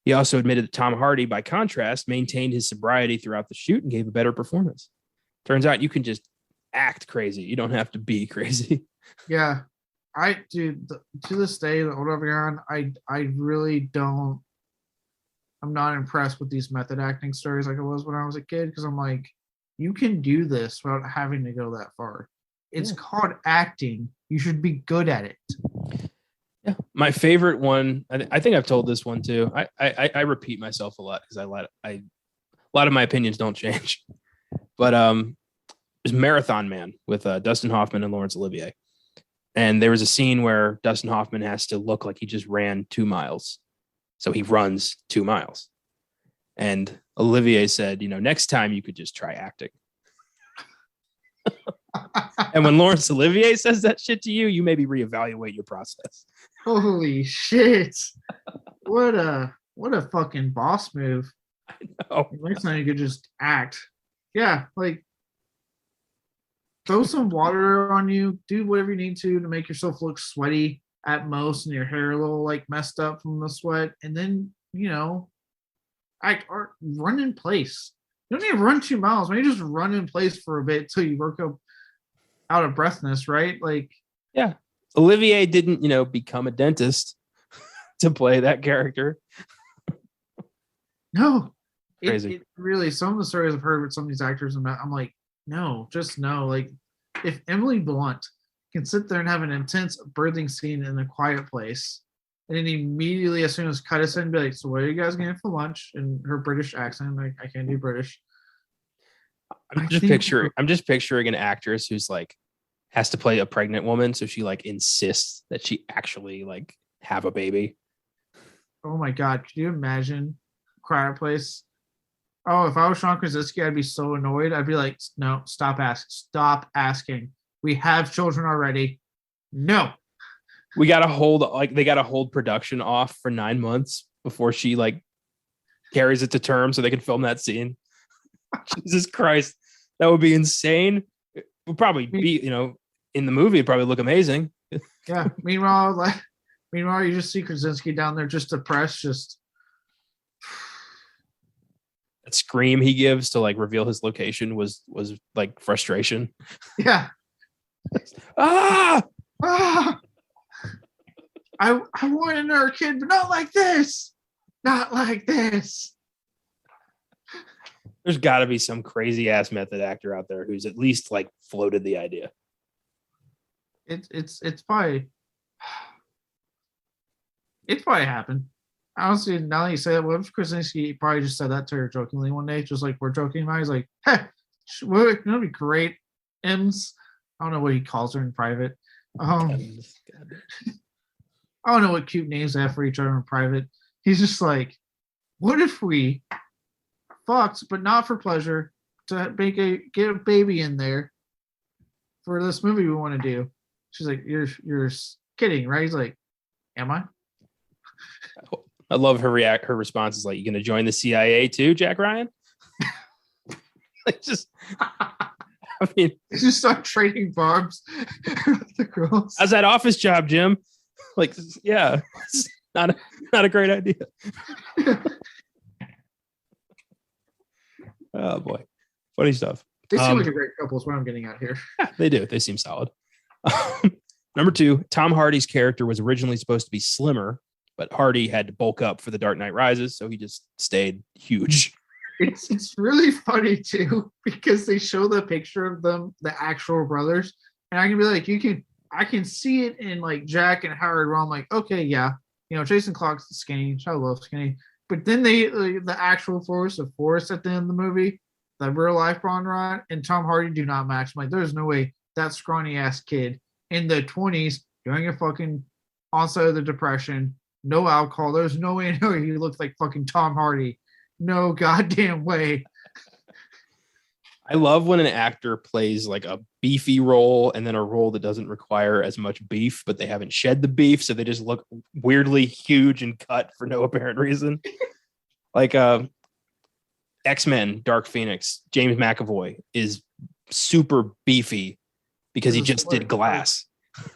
He also admitted that Tom Hardy, by contrast, maintained his sobriety throughout the shoot and gave a better performance. Turns out you can just act crazy. You don't have to be crazy. Yeah. To this day, the older I've gone, I really don't. I'm not impressed with these method acting stories like I was when I was a kid, because I'm like, you can do this without having to go that far. It's called acting. You should be good at it. Yeah, my favorite one. I think I've told this one too. I repeat myself a lot because a lot of my opinions don't change. But there's Marathon Man with Dustin Hoffman and Laurence Olivier. And there was a scene where Dustin Hoffman has to look like he just ran 2 miles. So he runs 2 miles. And Olivier said, next time you could just try acting. And when Laurence Olivier says that shit to you, you maybe reevaluate your process. Holy shit. What a fucking boss move. I know. Next time you could just act. Yeah, like throw some water on you, do whatever you need to make yourself look sweaty at most, and your hair a little like messed up from the sweat, and then act or run in place. You don't need to run 2 miles. Maybe just run in place for a bit till you work up out of breathness, right? Like, yeah, Olivier didn't become a dentist to play that character. No, crazy. It really, some of the stories I've heard with some of these actors, I'm like, no, just no. Like, if Emily Blunt can sit there and have an intense birthing scene in a quiet place, and then immediately, as soon as cut us in, be like, so what are you guys getting for lunch? In her British accent, like, I can't do British. I'm just picturing an actress who's like has to play a pregnant woman, so she like insists that she actually like have a baby. Oh my god, can you imagine Quiet Place? Oh, if I was Sean Krasinski, I'd be so annoyed. I'd be like, no, stop asking. We have children already. No. We gotta hold they gotta hold production off for 9 months before she like carries it to term so they can film that scene. Jesus Christ, that would be insane. It would probably be, in the movie, it'd probably look amazing. Yeah. Meanwhile, you just see Krasinski down there just depressed, just That scream he gives to like reveal his location was like frustration. yeah. Ah! Ah! I want another kid, but not like this. Not like this. There's got to be some crazy ass method actor out there who's at least like floated the idea. It's probably happened. Honestly, now that you say that, what if Krasinski probably just said that to her jokingly one day, just like we're joking about? He's like, "Hey, wouldn't it be great, M's?" I don't know what he calls her in private. I don't know what cute names they have for each other in private. He's just like, what if we fucked, but not for pleasure, to get a baby in there for this movie we want to do? She's like, you're kidding, right? He's like, am I? I love her response is like, you gonna join the CIA too, Jack Ryan? Like just I mean, just start trading bombs with the girls. How's that office job, Jim? Like, yeah, it's not a great idea. Oh boy, funny stuff. They seem like a great couple. Is what I'm getting at here. Yeah, they do. They seem solid. Number 2, Tom Hardy's character was originally supposed to be slimmer, but Hardy had to bulk up for The Dark Knight Rises, so he just stayed huge. It's really funny too, because they show the picture of them, the actual brothers, and I can be like, I can see it in like Jack and Howard, where I'm like, okay, yeah, Jason Clarke's skinny, Shia Labeouf skinny, but then the actual Forrest at the end of the movie, the real life Ron Rod and Tom Hardy do not match. I'm like, there's no way that scrawny ass kid in the 20s during a fucking onset of the Depression, no alcohol. There's no way in hell he looked like fucking Tom Hardy. No goddamn way. I love when an actor plays like a beefy role and then a role that doesn't require as much beef, but they haven't shed the beef, so they just look weirdly huge and cut for no apparent reason. Like X-Men Dark Phoenix, James McAvoy is super beefy because he just did Glass.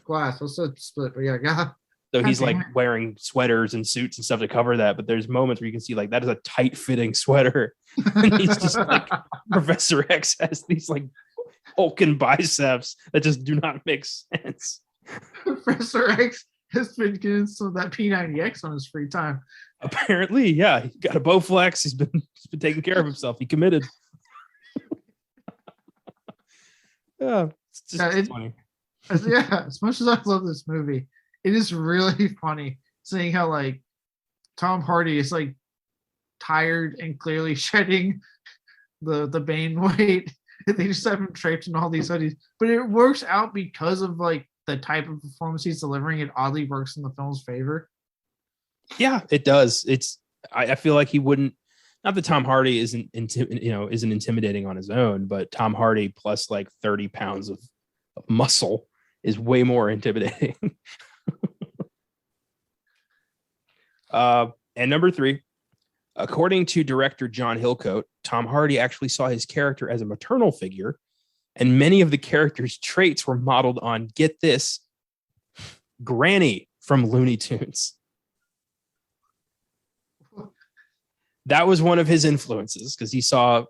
Glass, what's that split? But yeah. So he's like wearing sweaters and suits and stuff to cover that. But there's moments where you can see like that is a tight fitting sweater. And he's just like Professor X has these like hulking biceps that just do not make sense. Professor X has been getting some of that P90X on his free time. Apparently, yeah. He got a Bowflex. He's been taking care of himself. He committed. Yeah, it's just funny. Yeah, as much as I love this movie, it is really funny seeing how like Tom Hardy is like tired and clearly shedding the Bane weight. They just have him draped in all these hoodies, but it works out because of like the type of performance he's delivering. It oddly works in the film's favor. Yeah, it does. I feel like he wouldn't. Not that Tom Hardy isn't intimidating on his own, but Tom Hardy plus like 30 pounds of muscle is way more intimidating. And number 3, according to director John Hillcoat, Tom Hardy actually saw his character as a maternal figure, and many of the character's traits were modeled on, get this, Granny from Looney Tunes. That was one of his influences because he saw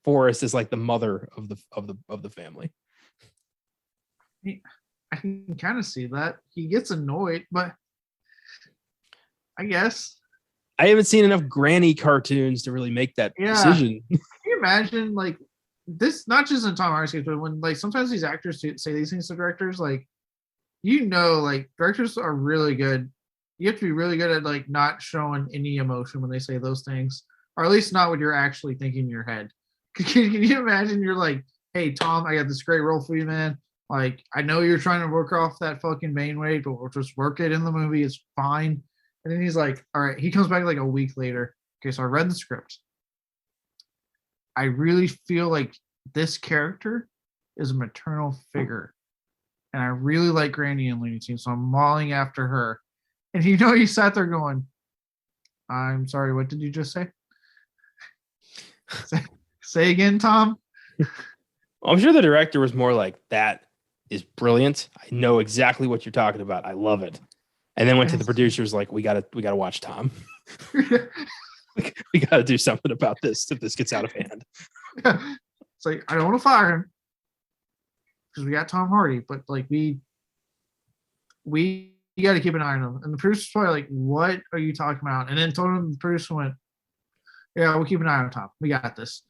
Forrest as like the mother of the family. I can kind of see that. He gets annoyed, but I guess I haven't seen enough Granny cartoons to really make that decision. Can you imagine like this? Not just in Tom Hardy's case, but when like sometimes these actors say these things to directors, like like directors are really good. You have to be really good at like not showing any emotion when they say those things, or at least not what you're actually thinking in your head. Can you imagine? You're like, hey Tom, I got this great role for you, man. Like, I know you're trying to work off that fucking Bane weight, but we'll just work it in the movie. It's fine. And then he's like, all right, he comes back like a week later. Okay, so I read the script. I really feel like this character is a maternal figure. And I really like Granny in Looney Tunes, so I'm mauling after her. And he sat there going, I'm sorry, what did you just say? Say again, Tom? I'm sure the director was more like, that is brilliant. I know exactly what you're talking about. I love it. And then went to the producers like, we gotta watch Tom. we gotta do something about this if this gets out of hand. It's like, I don't want to fire him because we got Tom Hardy, but like we got to keep an eye on him. And the producer's probably like, what are you talking about? And then told him, the producer went, yeah, we'll keep an eye on Tom. We got this.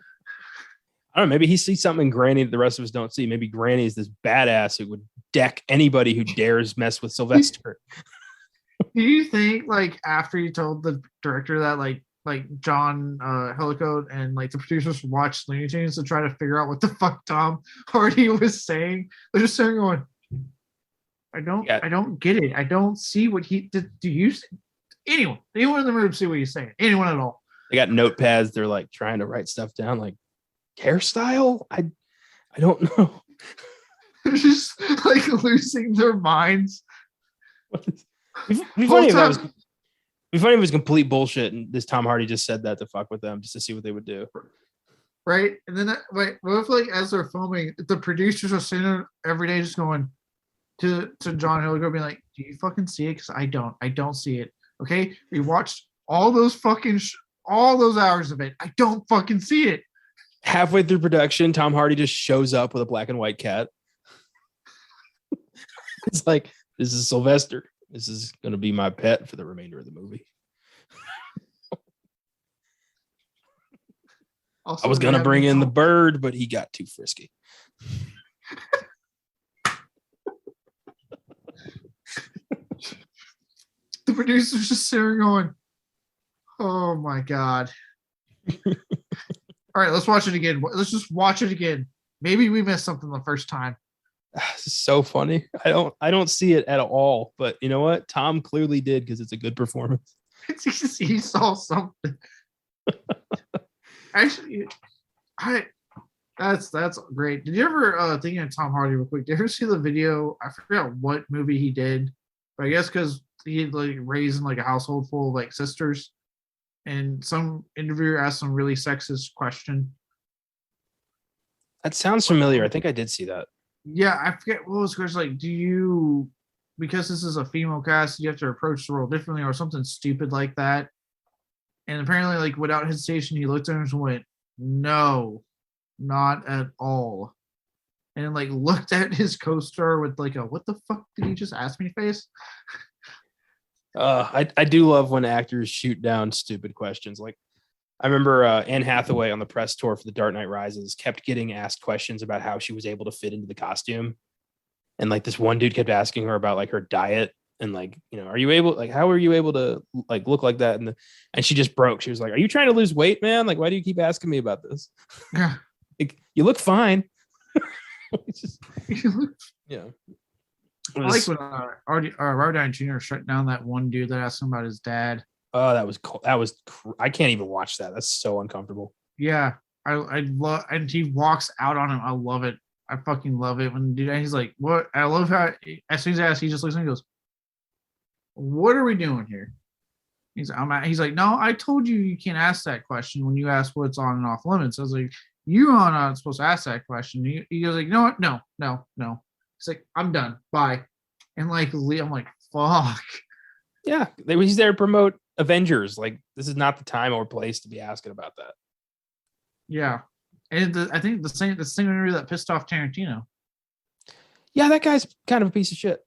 I don't know. Maybe he sees something in Granny that the rest of us don't see. Maybe Granny is this badass who would deck anybody who dares mess with Sylvester. Do you think like after you told the director that like John Hellicoat and like the producers watched Looney Tunes to try to figure out what the fuck Tom Hardy was saying, they're just sitting going, I don't get it. I don't see what he did. Do you see? Anyone in the room see what he's saying? Anyone at all? They got notepads. They're like trying to write stuff down, like hairstyle. I don't know. They're just like losing their minds. It'd be funny if it was complete bullshit and this Tom Hardy just said that to fuck with them just to see what they would do. Right. And then what if like as they're filming, the producers are sitting there every day just going to John Hilliger being like, do you fucking see it? Because I don't see it. Okay. We watched all those fucking all those hours of it. I don't fucking see it. Halfway through production, Tom Hardy just shows up with a black and white cat. It's like, this is Sylvester. This is going to be my pet for the remainder of the movie. I was going to bring in the bird, but he got too frisky. The producer's just sitting going, oh my God. All right, let's watch it again. Let's just watch it again. Maybe we missed something the first time. This is so funny. I don't see it at all, but you know what? Tom clearly did because it's a good performance. He saw something. Actually, that's great. Did you ever thinking of Tom Hardy real quick? Did you ever see the video? I forgot what movie he did, but I guess because he like raised in like a household full of like sisters, and some interviewer asked some really sexist question. That sounds familiar. I think I did see that. Yeah, I forget what was the question. Like, do you, because this is a female cast, you have to approach the role differently or something stupid like that? And apparently, like, without hesitation, he looked at him and went, no, not at all. And like looked at his co-star with like a, what the fuck did he just ask me face? I do love when actors shoot down stupid questions. Like, I remember Anne Hathaway on the press tour for The Dark Knight Rises kept getting asked questions about how she was able to fit into the costume. And like this one dude kept asking her about like her diet and like, you know, how are you able to like look like that? And she just broke. She was like, are you trying to lose weight, man? Like, why do you keep asking me about this? Yeah. Like, you look fine. Yeah. I like when Robert Downey Jr. shut down that one dude that asked him about his dad. Oh, that was cool. I can't even watch that. That's so uncomfortable. Yeah, I love, and he walks out on him. I love it. I fucking love it when dude. He's like, "What?" I love how as soon as I ask, he just looks at me and goes, "What are we doing here?" He's like, "No, I told you you can't ask that question when you ask what's on and off limits." I was like, "You are not supposed to ask that question." He goes like, "You know what? No." He's like, "I'm done. Bye." And like, I'm like, "Fuck." Yeah, he's there to promote Avengers. Like, this is not the time or place to be asking about that. Yeah, and I think the same interview that pissed off Tarantino. Yeah, that guy's kind of a piece of shit.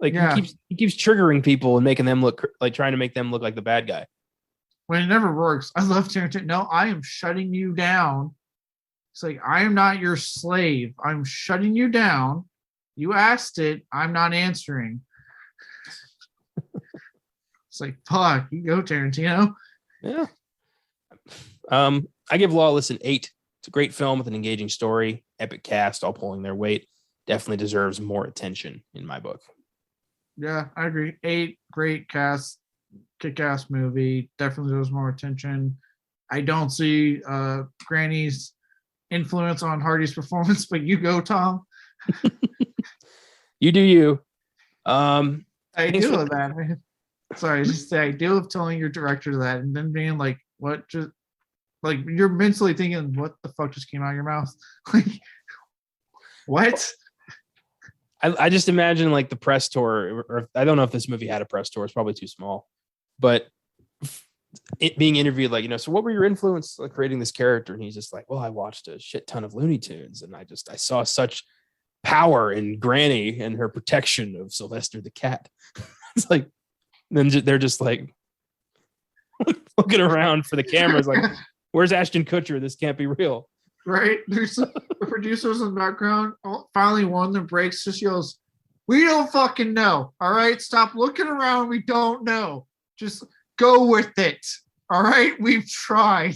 Like, yeah. he keeps triggering people and making them look like, trying to make them look like the bad guy. When it never works. I love Tarantino. No, I am shutting you down. It's like, I am not your slave. I'm shutting you down. You asked it. I'm not answering. It's like, fuck, you go, Tarantino. Yeah. I give Lawless an 8. It's a great film with an engaging story, epic cast, all pulling their weight. Definitely deserves more attention in my book. Yeah, I agree. 8, great cast, kick-ass movie. Definitely deserves more attention. I don't see Granny's influence on Hardy's performance, but you go, Tom. You do you. I do love that. Sorry, just the idea of telling your director that and then being like, what just like you're mentally thinking, what the fuck just came out of your mouth? Like, what? I just imagine like the press tour, or I don't know if this movie had a press tour. It's probably too small, but it being interviewed, like, so what were your influence like creating this character? And he's just like, well, I watched a shit ton of Looney Tunes, and I saw such power in Granny and her protection of Sylvester the cat. It's like, then they're just like looking around for the cameras, like, where's Ashton Kutcher? This can't be real. Right? There's the producers in the background. Finally, one of them breaks, just yells, "We don't fucking know. All right, stop looking around. We don't know. Just go with it. All right, we've tried."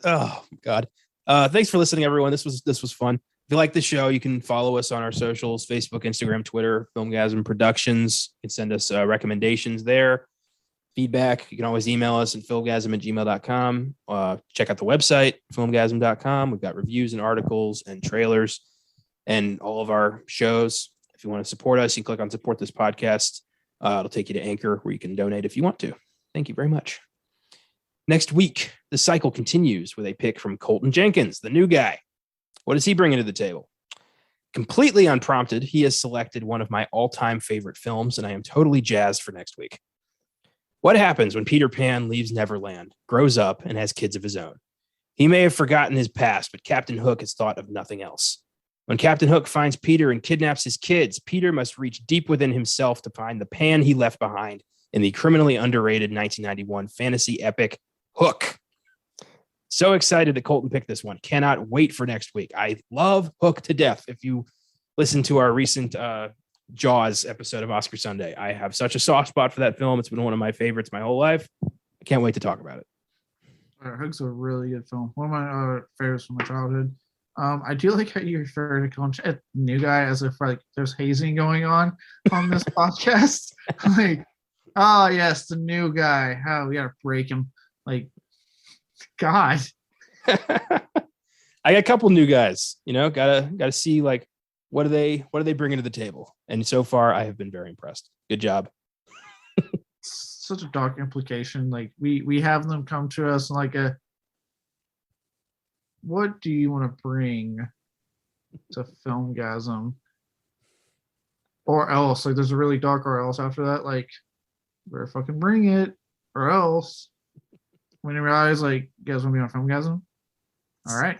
Oh God. Thanks for listening, everyone. This was fun. If you like the show, you can follow us on our socials: Facebook, Instagram, Twitter, Filmgazm Productions. You can send us recommendations there, feedback. You can always email us at filmgazm@gmail.com. Check out the website, filmgazm.com. We've got reviews and articles and trailers and all of our shows. If you want to support us, you can click on support this podcast. It'll take you to Anchor, where you can donate if you want to. Thank you very much. Next week, the cycle continues with a pick from Colton Jenkins, the new guy. What does he bring to the table? Completely unprompted, he has selected one of my all-time favorite films, and I am totally jazzed for next week. What happens when Peter Pan leaves Neverland, grows up, and has kids of his own? He may have forgotten his past, but Captain Hook has thought of nothing else. When Captain Hook finds Peter and kidnaps his kids, Peter must reach deep within himself to find the Pan he left behind in the criminally underrated 1991 fantasy epic Hook. So excited that Colton picked this one. Cannot wait for next week. I love Hook to death. If you listen to our recent Jaws episode of Oscar Sunday, I have such a soft spot for that film. It's been one of my favorites my whole life. I can't wait to talk about it. Hook's a really good film. One of my favorites from my childhood. I do like how you refer to new guy as if like there's hazing going on this podcast. Like, oh yes, the new guy. How we gotta break him. Like, God. I got a couple new guys. Gotta see like what are they bringing to the table. And so far, I have been very impressed. Good job. Such a dark implication. Like we have them come to us like what do you want to bring to Filmgazm? Or else, like there's a really dark or else after that, like better fucking bring it, or else when you realize like you guys want to be on Filmgazm, all right.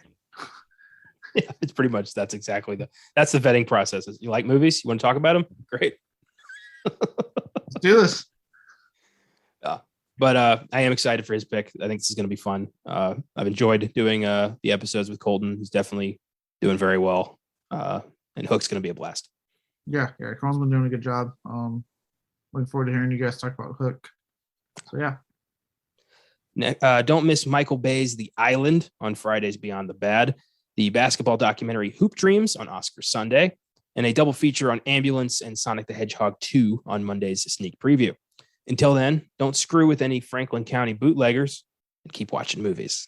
Yeah, it's pretty much that's exactly that's the vetting process. You like movies? You want to talk about them? Great. Let's do this. But I am excited for his pick. I think this is going to be fun. I've enjoyed doing the episodes with Colton. He's definitely doing very well. And Hook's going to be a blast. Yeah. Colin's been doing a good job. Looking forward to hearing you guys talk about Hook. So yeah. Don't miss Michael Bay's The Island on Fridays Beyond the Bad, the basketball documentary Hoop Dreams on Oscar Sunday, and a double feature on Ambulance and Sonic the Hedgehog 2 on Monday's sneak preview. Until then, don't screw with any Franklin County bootleggers and keep watching movies.